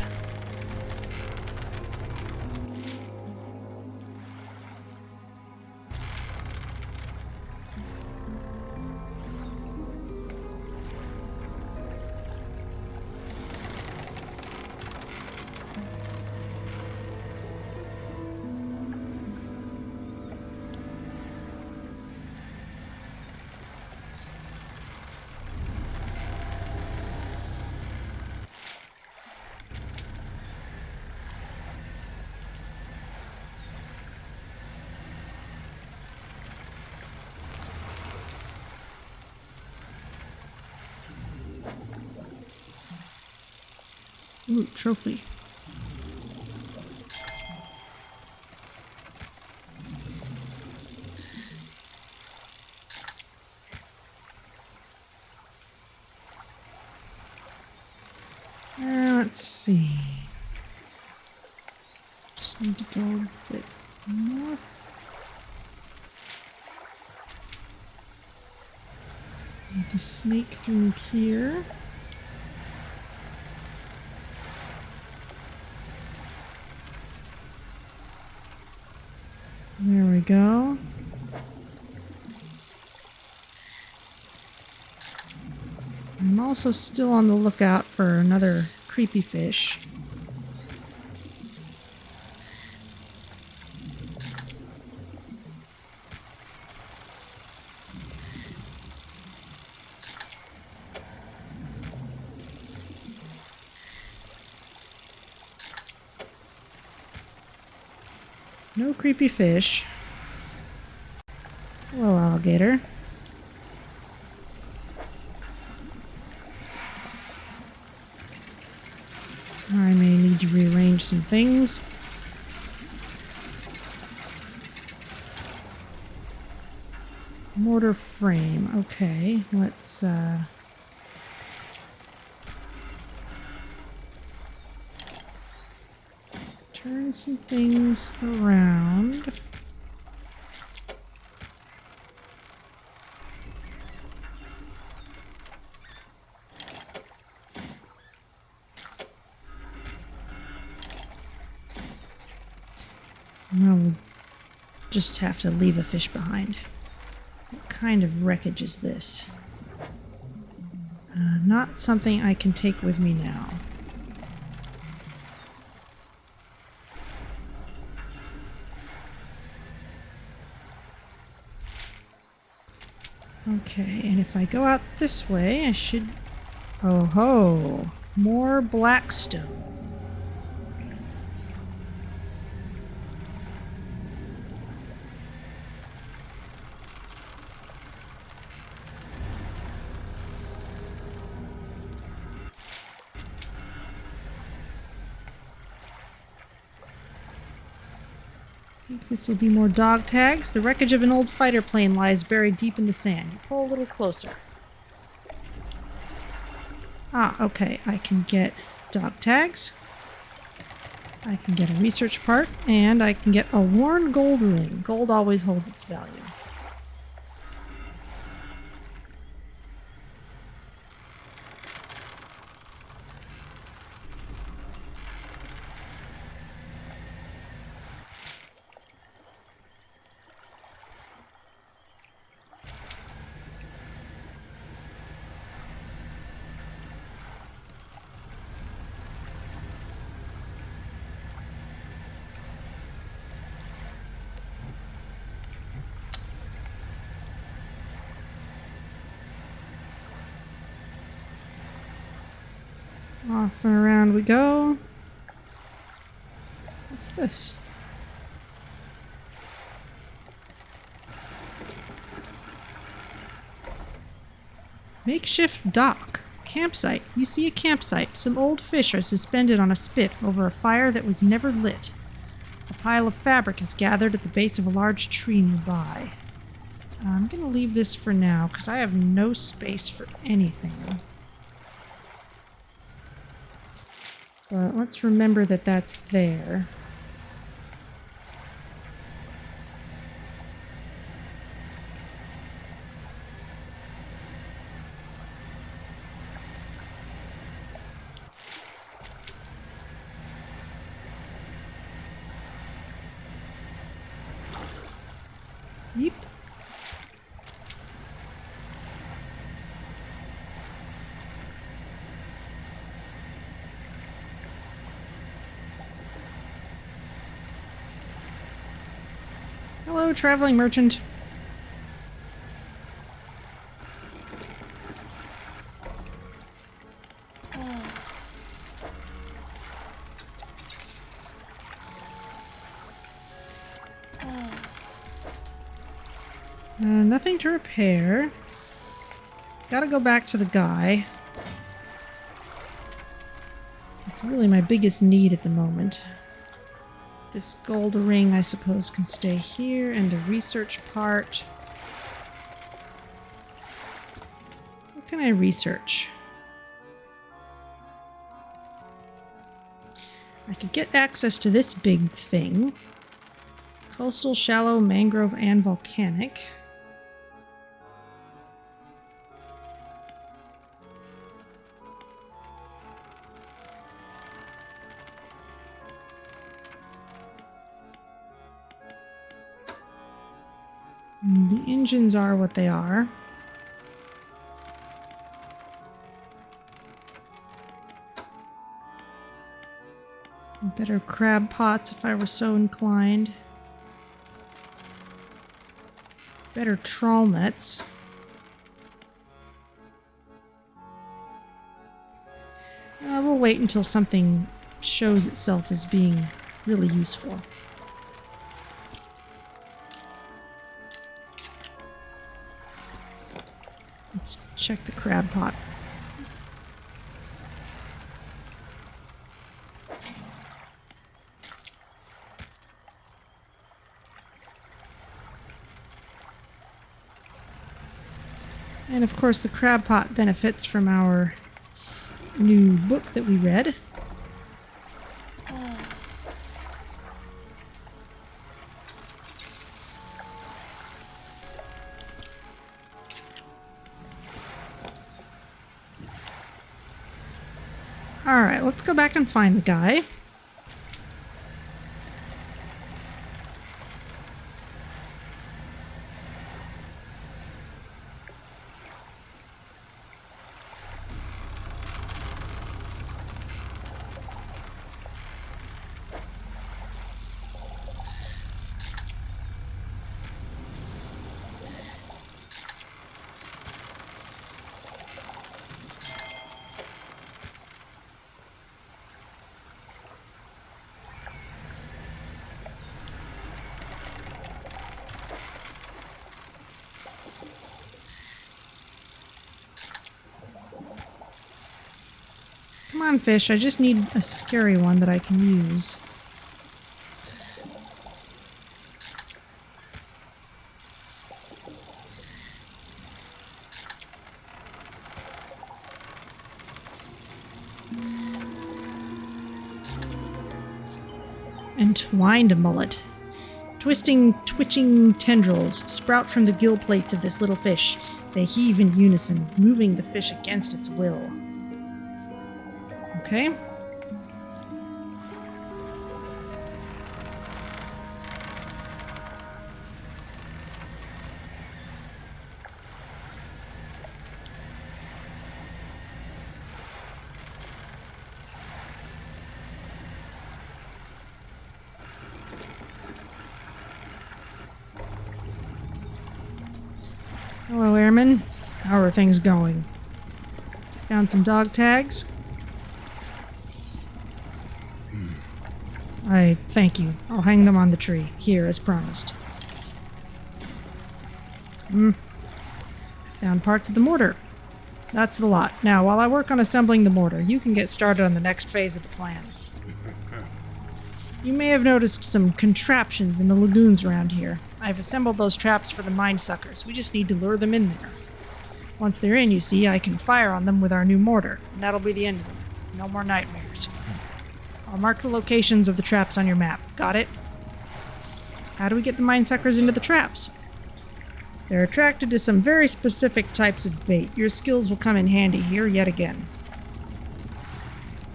Ooh, trophy. Let's see. Just need to go a bit north. Need to snake through here. There we go. I'm also still on the lookout for another creepy fish. No creepy fish. Hello, alligator. I may need to rearrange some things. Mortar frame. Okay, let's turn some things around. Now we'll just have to leave a fish behind. What kind of wreckage is this? Not something I can take with me now. Okay, and if I go out this way, I should... Oh ho! More blackstone. I think this will be more dog tags. The wreckage of an old fighter plane lies buried deep in the sand. You pull a little closer. Ah, okay. I can get dog tags. I can get a research part, and I can get a worn gold ring. Gold always holds its value. Off and around we go. What's this? Makeshift Dock. Campsite. You see a campsite. Some old fish are suspended on a spit over a fire that was never lit. A pile of fabric is gathered at the base of a large tree nearby. I'm going to leave this for now because I have no space for anything. But let's remember that that's there. Yeep. Hello, traveling merchant. Nothing to repair. Gotta go back to the guy. It's really my biggest need at the moment. This gold ring, I suppose, can stay here, and the research part. What can I research? I could get access to this big thing. Coastal, shallow, mangrove, and volcanic. The engines are what they are. Better crab pots if I were so inclined. Better trawl nets. We'll wait until something shows itself as being really useful. Let's check the crab pot. And of course the crab pot benefits from our new book that we read. Alright, let's go back and find the guy. Come on, fish. I just need a scary one that I can use. Entwined mullet. Twisting, twitching tendrils sprout from the gill plates of this little fish. They heave in unison, moving the fish against its will. Okay. Hello, Airman. How are things going? Found some dog tags. I thank you. I'll hang them on the tree, here as promised. Found parts of the mortar. That's the lot. Now, while I work on assembling the mortar, you can get started on the next phase of the plan. You may have noticed some contraptions in the lagoons around here. I've assembled those traps for the mine suckers. We just need to lure them in there. Once they're in, you see, I can fire on them with our new mortar, and that'll be the end of them. No more nightmares. I'll mark the locations of the traps on your map. Got it? How do we get the mine suckers into the traps? They're attracted to some very specific types of bait. Your skills will come in handy here yet again.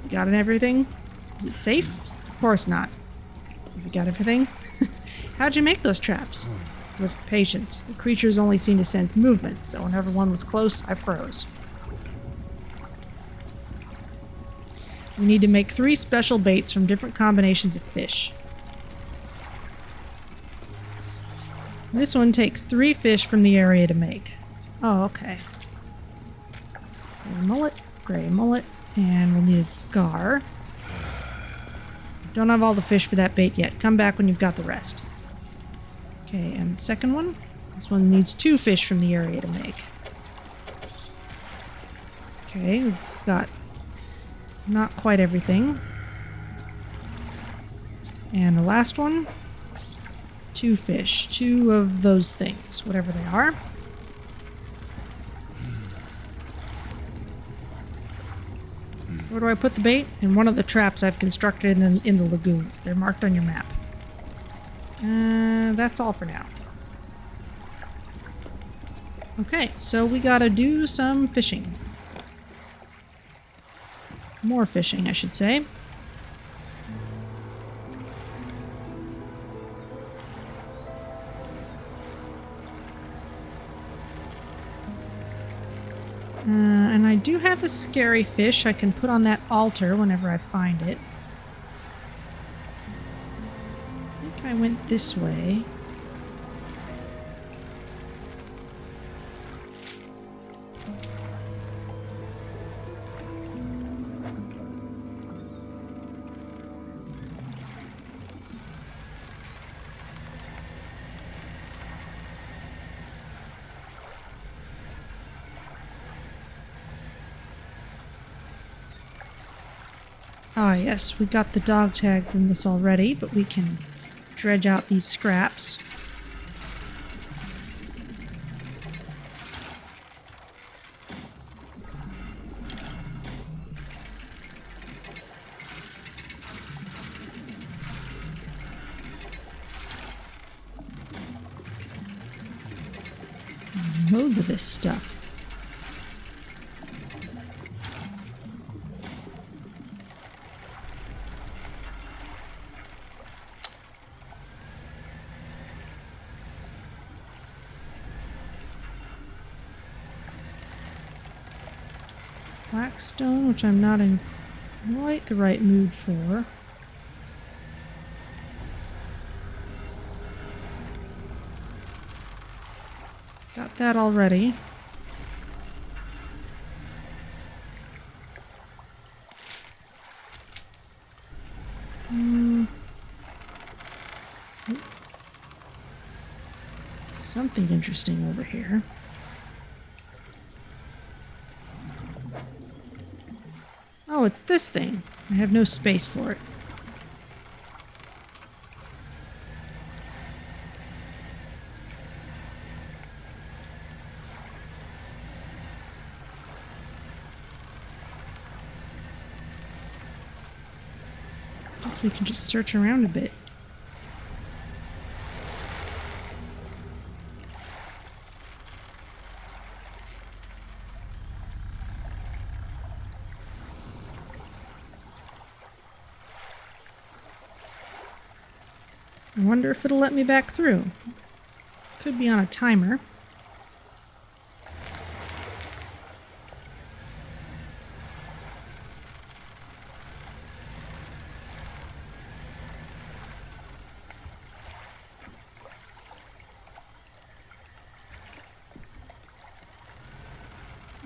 You got everything? Is it safe? Of course not. Have you got everything? How'd you make those traps? with patience. The creatures only seem to sense movement, so whenever one was close, I froze. We need to make 3 special baits from different combinations of fish. This one takes 3 fish from the area to make. Oh, okay. Gray mullet, and we'll need a gar. Don't have all the fish for that bait yet. Come back when you've got the rest. Okay, and the second one? This one needs 2 fish from the area to make. Okay, we've got not quite everything. And the last one, 2 fish. 2 of those things, whatever they are. Where do I put the bait? In one of the traps I've constructed in the lagoons. They're marked on your map. That's all for now. Okay, so we gotta do some fishing. More fishing, I should say. And I do have a scary fish I can put on that altar whenever I find it. I think I went this way. Ah, yes, we got the dog tag from this already, but we can dredge out these scraps. Loads of this stuff. Blackstone, which I'm not in quite the right mood for. Got that already. Something interesting over here. Oh, it's this thing. I have no space for it. Guess we can just search around a bit. I wonder if it'll let me back through. Could be on a timer.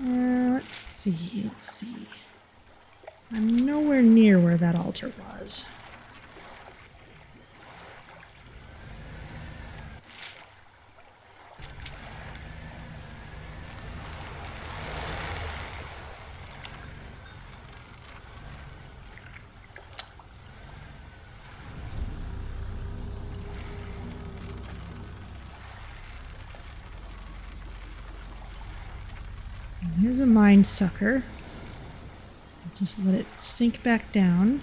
Let's see. I'm nowhere near where that altar was. Here's a mind sucker. Just let it sink back down.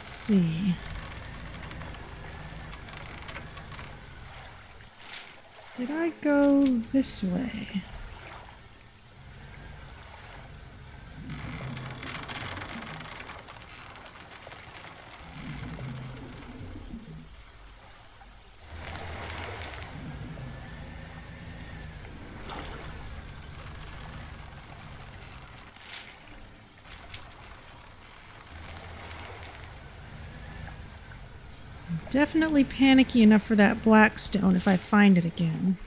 Let's see. Did I go this way? Definitely panicky enough for that black stone if I find it again.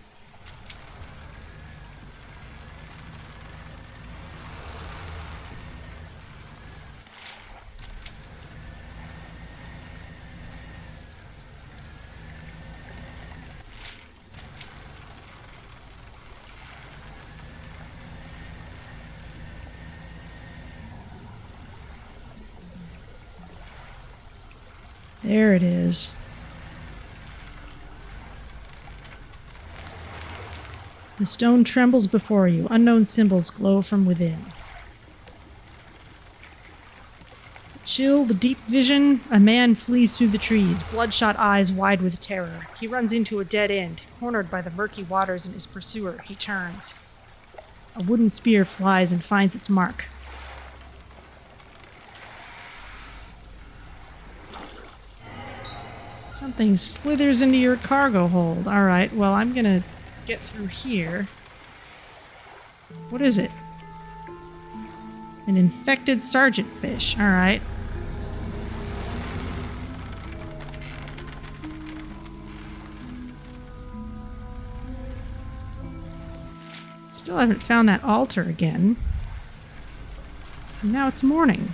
There it is. The stone trembles before you. Unknown symbols glow from within. Chill, the deep vision. A man flees through the trees, bloodshot eyes wide with terror. He runs into a dead end, cornered by the murky waters and his pursuer. He turns. A wooden spear flies and finds its mark. Something slithers into your cargo hold. Alright, well, I'm gonna get through here. What is it? An infected sergeant fish. Alright. Still haven't found that altar again. And now it's morning.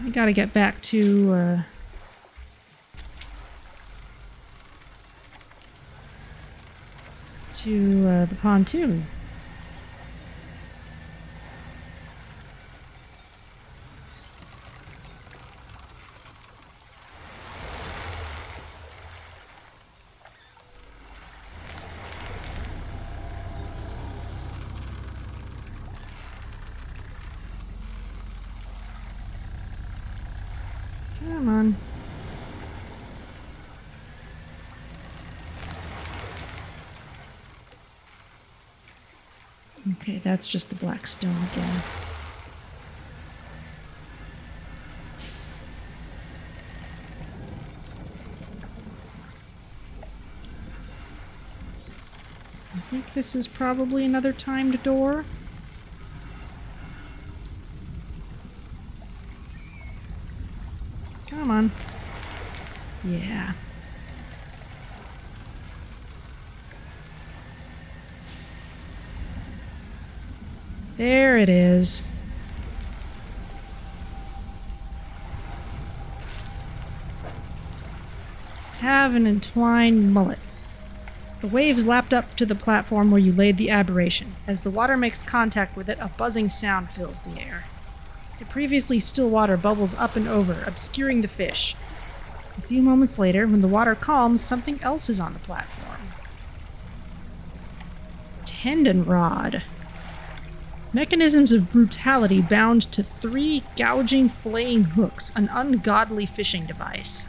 We gotta get back to the pontoon. Come on. Okay, that's just the black stone again. I think this is probably another timed door. Come on. Yeah. There it is. Have an entwined mullet. The waves lapped up to the platform where you laid the aberration. As the water makes contact with it, a buzzing sound fills the air. The previously still water bubbles up and over, obscuring the fish. A few moments later, when the water calms, something else is on the platform. Tendon rod. Mechanisms of brutality bound to 3 gouging, flaying hooks, an ungodly fishing device.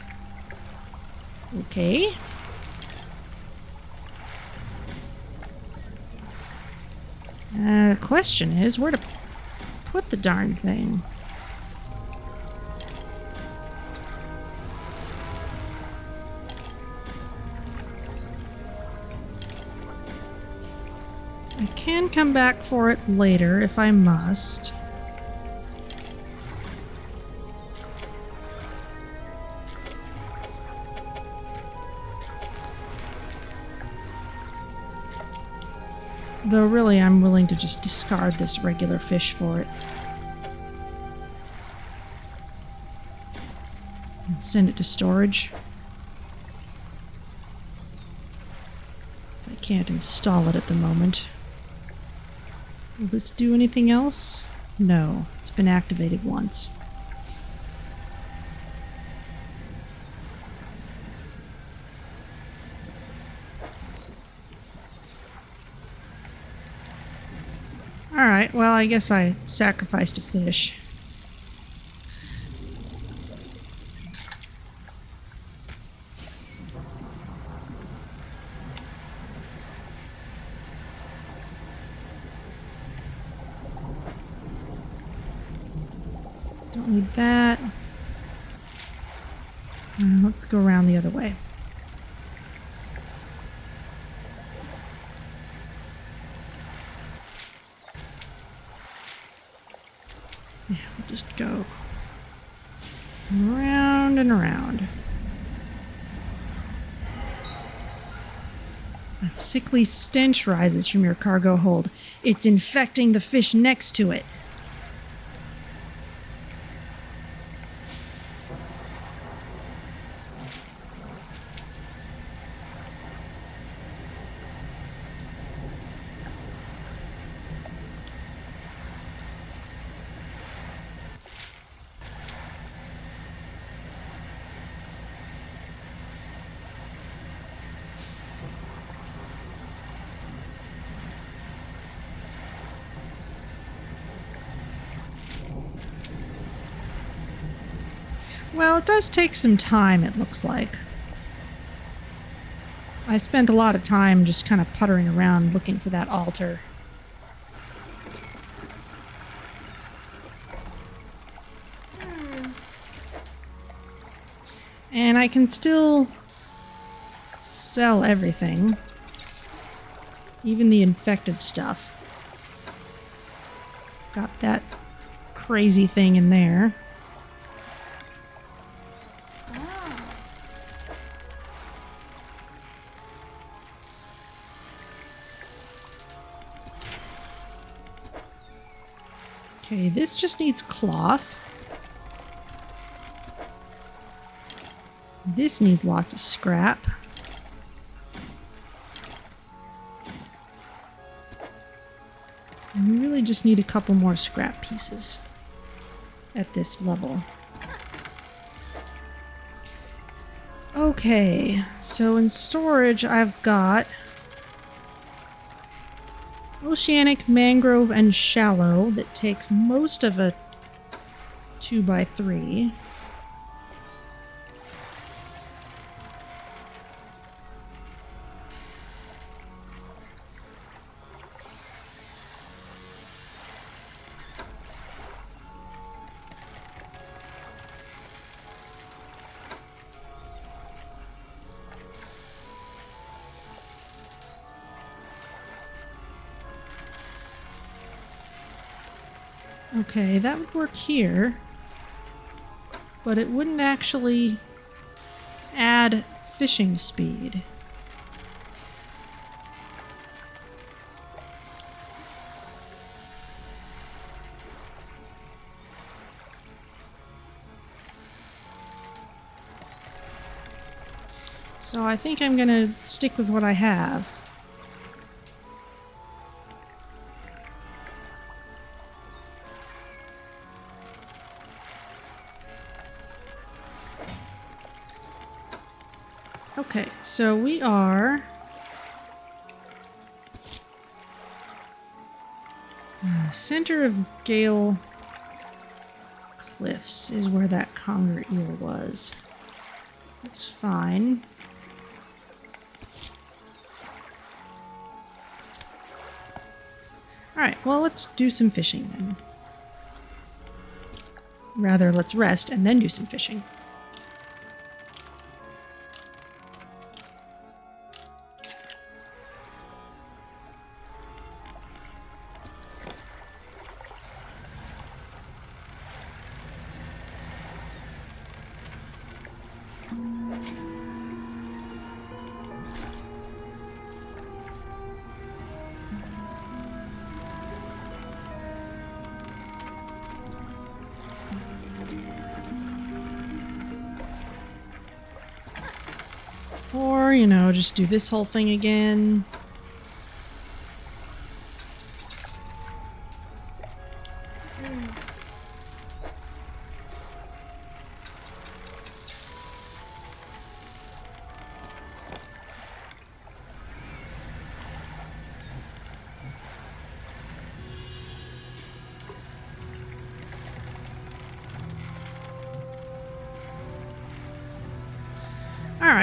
Okay. The question is, where to put the darn thing? I can come back for it later if I must. Though really I'm willing to just discard this regular fish for it. Send it to storage. Since I can't install it at the moment. Will this do anything else? No, it's been activated once. Alright, well, I guess I sacrificed a fish. Don't need that. Let's go around the other way. Yeah, we'll just go around and around. A sickly stench rises from your cargo hold. It's infecting the fish next to it. Well, it does take some time, it looks like. I spent a lot of time just kind of puttering around looking for that altar. And I can still sell everything. Even the infected stuff. Got that crazy thing in there. Okay, this just needs cloth. This needs lots of scrap. And we really just need a couple more scrap pieces at this level. Okay, so in storage I've got Oceanic, Mangrove, and Shallow that takes most of a 2x3. Okay, that would work here, but it wouldn't actually add fishing speed. So I think I'm gonna stick with what I have. Okay, so we are center of Gale Cliffs is where that conger eel was. That's fine. Alright, well, let's do some fishing then. Rather, let's rest and then do some fishing. Or, you know, just do this whole thing again.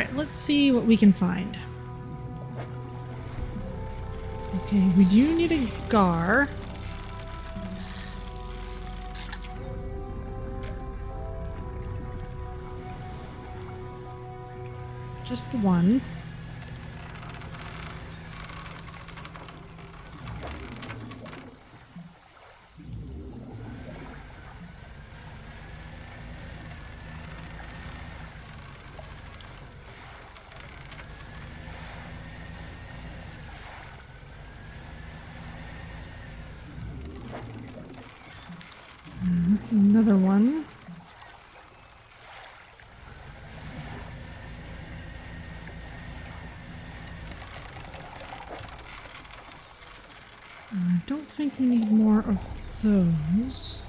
Alright, let's see what we can find. Okay, we do need a Gar. Just the one. That's another one. I don't think we need more of those.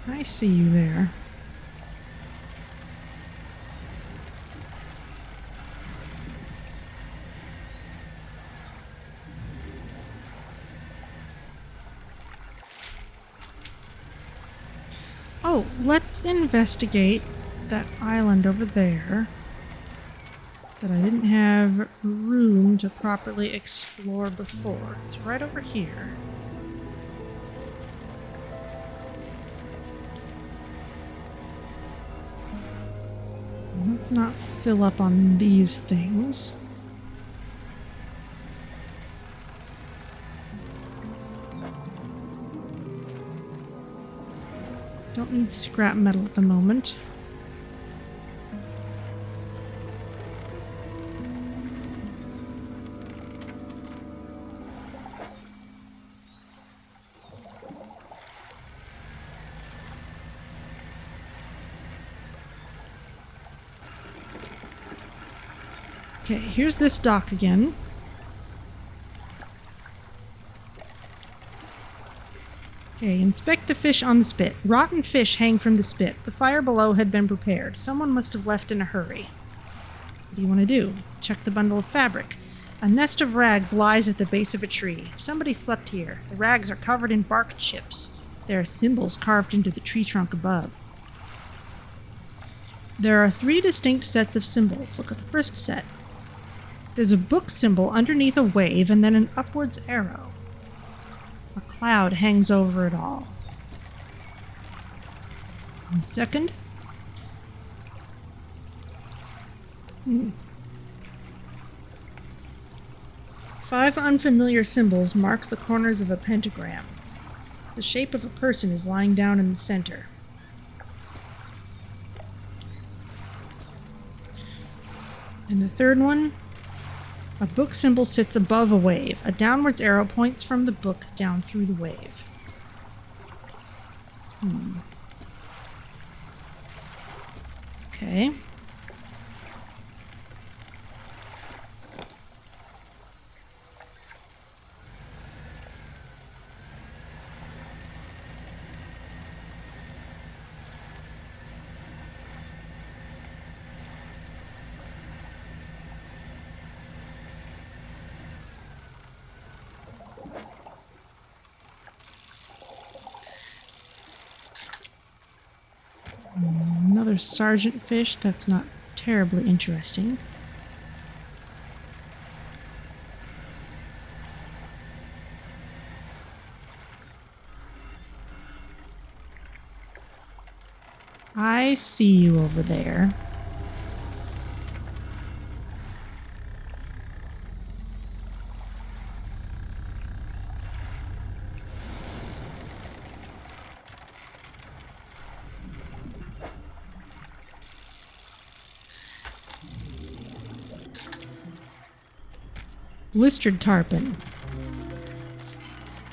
I see you there. Oh, let's investigate that island over there that I didn't have room to properly explore before. It's right over here. Let's not fill up on these things. Don't need scrap metal at the moment. Okay, here's this dock again. Okay, inspect the fish on the spit. Rotten fish hang from the spit. The fire below had been prepared. Someone must have left in a hurry. What do you want to do? Check the bundle of fabric. A nest of rags lies at the base of a tree. Somebody slept here. The rags are covered in bark chips. There are symbols carved into the tree trunk above. There are 3 distinct sets of symbols. Look at the first set. There's a book symbol underneath a wave and then an upwards arrow. A cloud hangs over it all. And the second? 5 unfamiliar symbols mark the corners of a pentagram. The shape of a person is lying down in the center. And the third one? A book symbol sits above a wave. A downwards arrow points from the book down through the wave. Okay. Another sergeant fish. That's not terribly interesting. I see you over there. Blistered tarpon.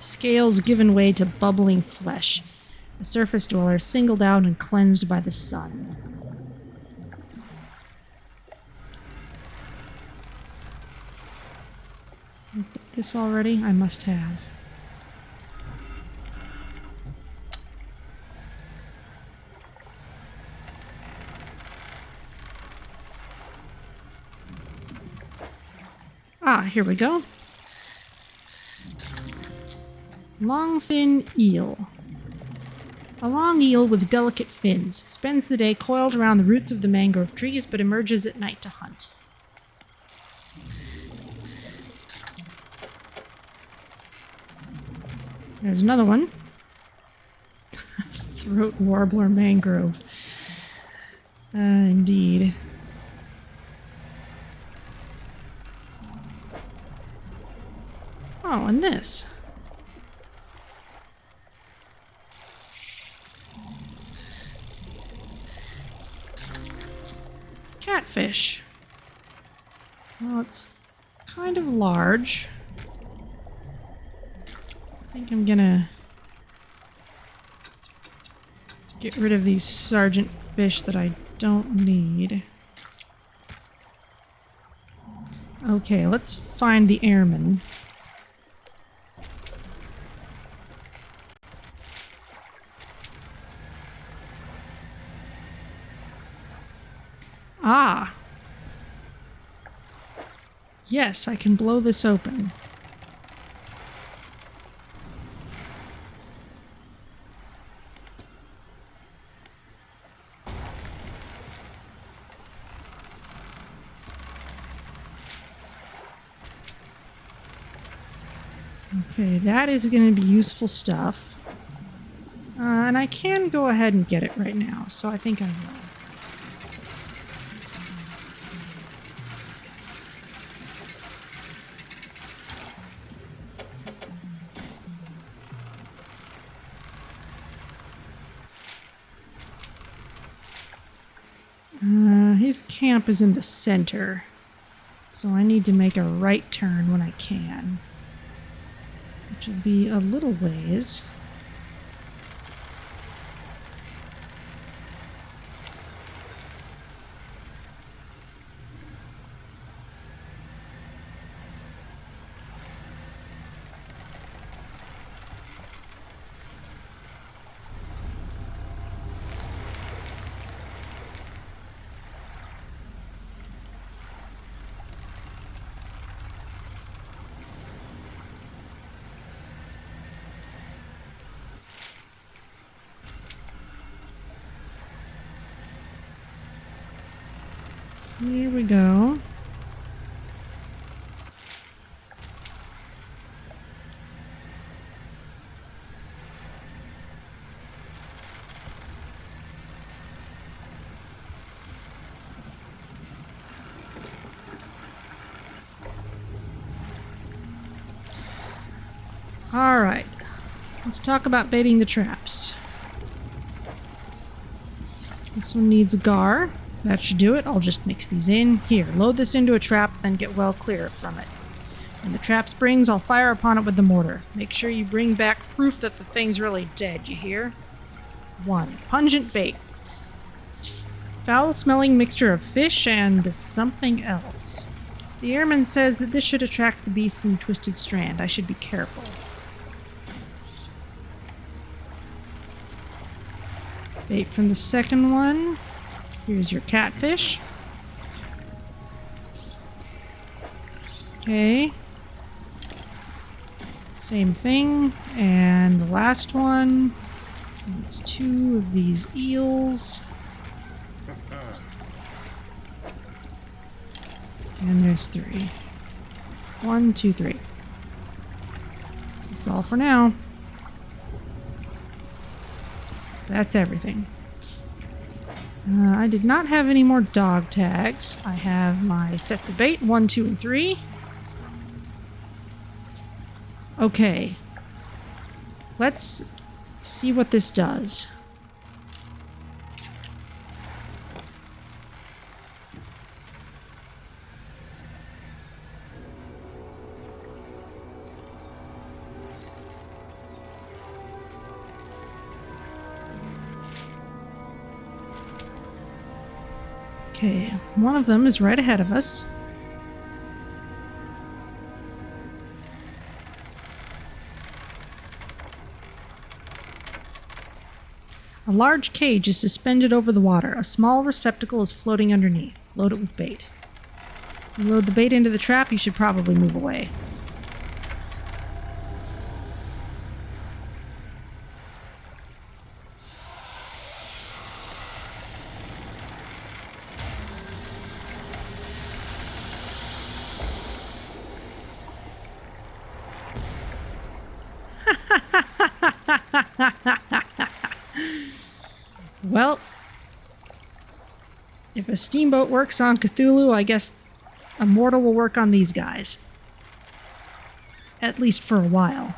Scales given way to bubbling flesh. A surface dweller singled out and cleansed by the sun. This already? I must have. Ah, here we go. Longfin eel. A long eel with delicate fins. Spends the day coiled around the roots of the mangrove trees, but emerges at night to hunt. There's another one. Throat warbler mangrove. Indeed. Oh, and this. Catfish. Well, it's kind of large. I think I'm gonna get rid of these sergeant fish that I don't need. Okay, let's find the Airman. Ah! Yes, I can blow this open. Okay, that is going to be useful stuff. And I can go ahead and get it right now, so I think I will. His camp is in the center, so I need to make a right turn when I can, which will be a little ways. Here we go. All right, let's talk about baiting the traps. This one needs a gar. That should do it. I'll just mix these in. Here, load this into a trap, then get well clear from it. When the trap springs, I'll fire upon it with the mortar. Make sure you bring back proof that the thing's really dead, you hear? 1. Pungent bait. Foul-smelling mixture of fish and something else. The Airman says that this should attract the beasts in Twisted Strand. I should be careful. Bait from the second one. Here's your catfish. Okay. Same thing. And the last one. It's 2 of these eels. And there's 3. 1, 2, 3. That's all for now. That's everything. I did not have any more dog tags. I have my sets of bait, 1, 2, and 3. Okay. Let's see what this does. Okay, one of them is right ahead of us. A large cage is suspended over the water. A small receptacle is floating underneath. Load it with bait. You load the bait into the trap, you should probably move away. Well, if a steamboat works on Cthulhu, I guess a mortar will work on these guys. At least for a while.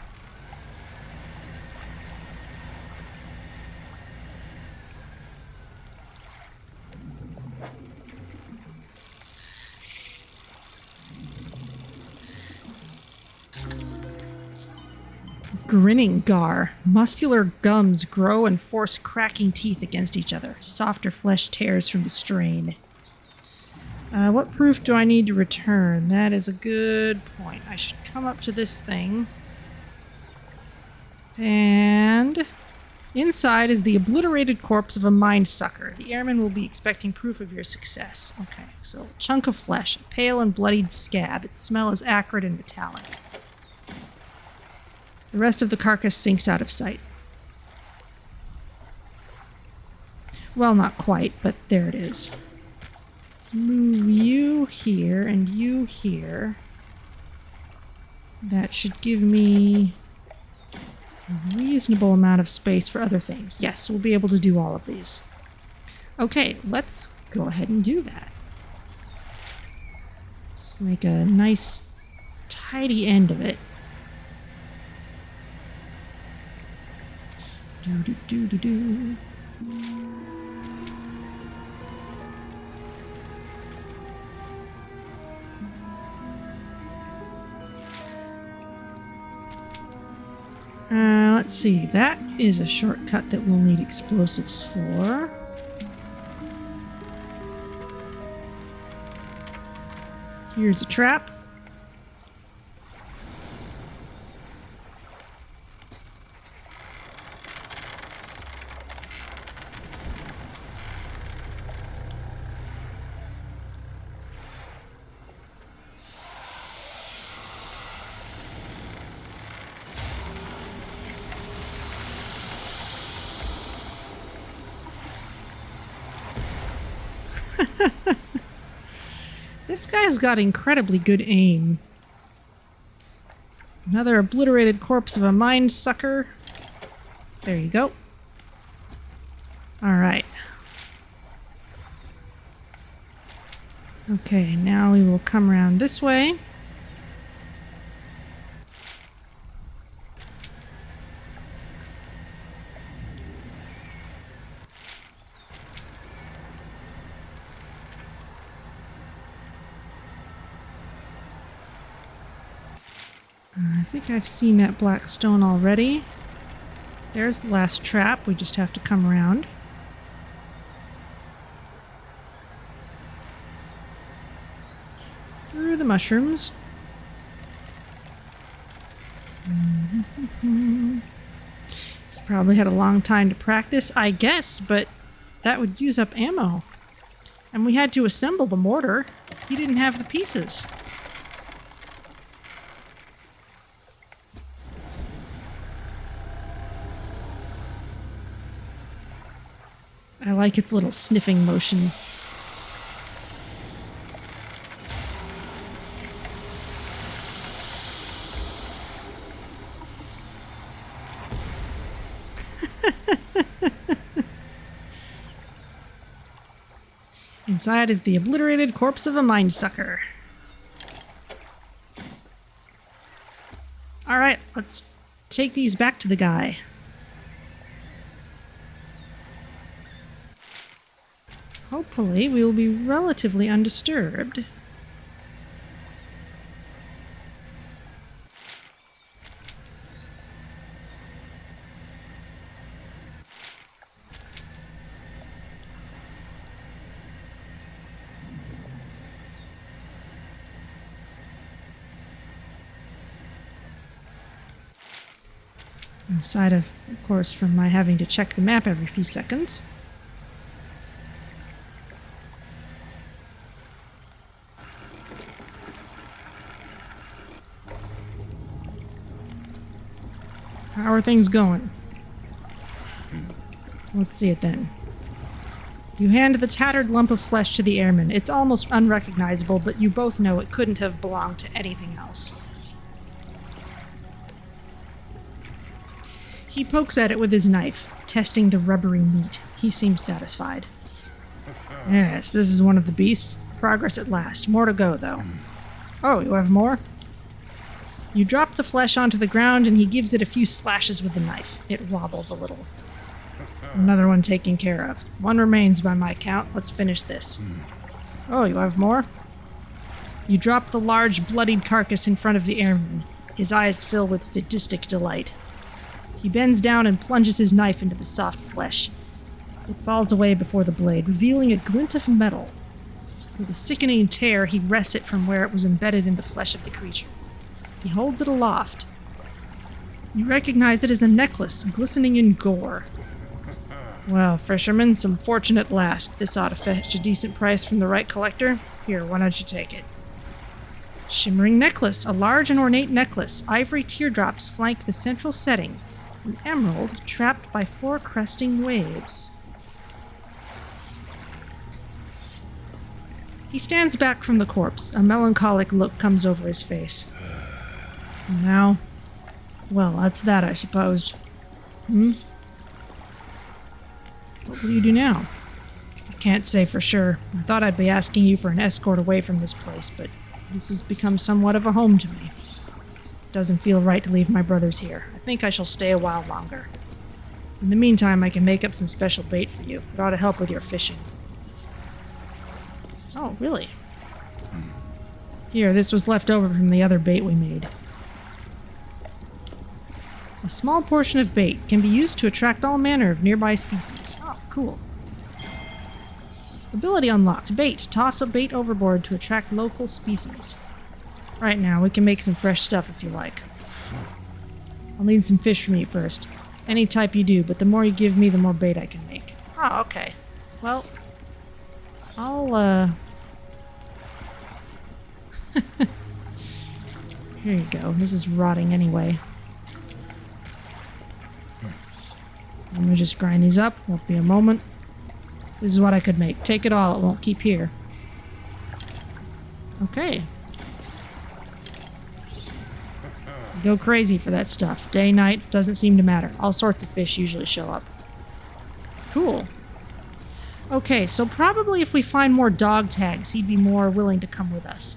Grinning gar. Muscular gums grow and force cracking teeth against each other. Softer flesh tears from the strain. What proof do I need to return? That is a good point. I should come up to this thing. And inside is the obliterated corpse of a mind sucker. The airman will be expecting proof of your success. Okay, so chunk of flesh, a pale and bloodied scab. Its smell is acrid and metallic. The rest of the carcass sinks out of sight. Well, not quite, but there it is. Let's move you here and you here. That should give me a reasonable amount of space for other things. Yes, we'll be able to do all of these. Okay, let's go ahead and do that. Just make a nice, tidy end of it. Do-do-do-do-do. Let's see. That is a shortcut that we'll need explosives for. Here's a trap. This guy's got incredibly good aim. Another obliterated corpse of a mind sucker. There you go. Alright. Okay, now we will come around this way. I think I've seen that black stone already. There's the last trap. We just have to come around. Through the mushrooms. He's probably had a long time to practice, I guess, but that would use up ammo. And we had to assemble the mortar. He didn't have the pieces. I like its little sniffing motion. Inside is the obliterated corpse of a mind sucker. Alright, let's take these back to the guy. Hopefully, we will be relatively undisturbed. Aside of course, from my having to check the map every few seconds. How are things going? Let's see it then. You hand the tattered lump of flesh to the airman. It's almost unrecognizable, but you both know it couldn't have belonged to anything else. He pokes at it with his knife, testing the rubbery meat. He seems satisfied. Yes, this is one of the beasts. Progress at last. More to go, though. Oh, you have more? You drop the flesh onto the ground, and he gives it a few slashes with the knife. It wobbles a little. Another one taken care of. One remains by my count. Let's finish this. Oh, you have more? You drop the large, bloodied carcass in front of the airman. His eyes fill with sadistic delight. He bends down and plunges his knife into the soft flesh. It falls away before the blade, revealing a glint of metal. With a sickening tear, he wrests it from where it was embedded in the flesh of the creature. He holds it aloft. You recognize it as a necklace, glistening in gore. Well, fisherman, some fortune at last. This ought to fetch a decent price from the right collector. Here, why don't you take it? Shimmering necklace, a large and ornate necklace. Ivory teardrops flank the central setting. An emerald trapped by 4 cresting waves. He stands back from the corpse. A melancholic look comes over his face. And now? Well, that's that, I suppose. What will you do now? I can't say for sure. I thought I'd be asking you for an escort away from this place, but this has become somewhat of a home to me. It doesn't feel right to leave my brothers here. I think I shall stay a while longer. In the meantime, I can make up some special bait for you. It ought to help with your fishing. Oh, really? Here, this was left over from the other bait we made. A small portion of bait can be used to attract all manner of nearby species. Oh, cool. Ability unlocked. Bait. Toss a bait overboard to attract local species. Right now, we can make some fresh stuff if you like. I'll need some fish from you first. Any type you do, but the more you give me, the more bait I can make. Oh, okay. Well, I'll, Here you go. This is rotting anyway. Let me just grind these up. Won't be a moment. This is what I could make. Take it all. It won't keep here. Okay. Go crazy for that stuff. Day, night, doesn't seem to matter. All sorts of fish usually show up. Cool. Okay, so probably if we find more dog tags, he'd be more willing to come with us.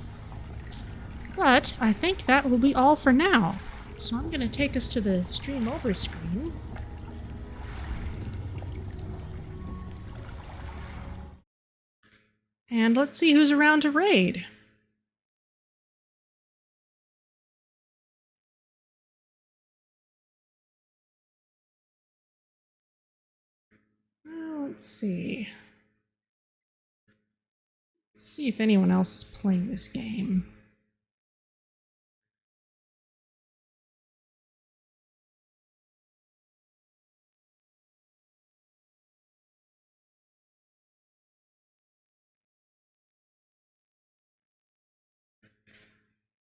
But I think that will be all for now. So I'm going to take us to the stream over screen. And let's see who's around to raid. Well, let's see. Let's see if anyone else is playing this game.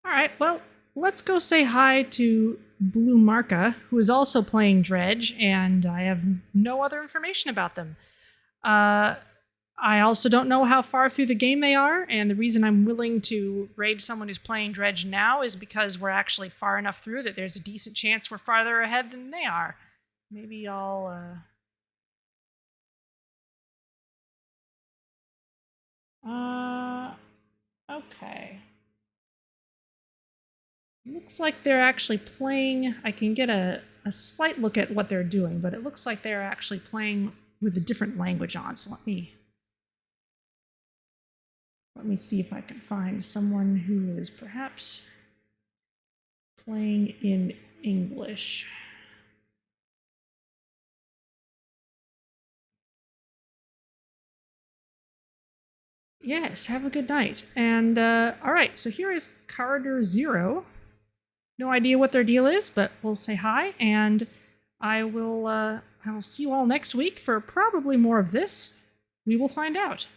All right, well, let's go say hi to Blue Marca, who is also playing Dredge, and I have no other information about them. I also don't know how far through the game they are, and the reason I'm willing to raid someone who's playing Dredge now is because we're actually far enough through that there's a decent chance we're farther ahead than they are. Maybe I'll, okay. Looks like they're actually playing. I can get a slight look at what they're doing, but it looks like they're actually playing with a different language on. So let me see if I can find someone who is perhaps playing in English. Yes, have a good night. And all right, so here is Corridor Zero. No idea what their deal is, but we'll say hi. And I will see you all next week for probably more of this. We will find out.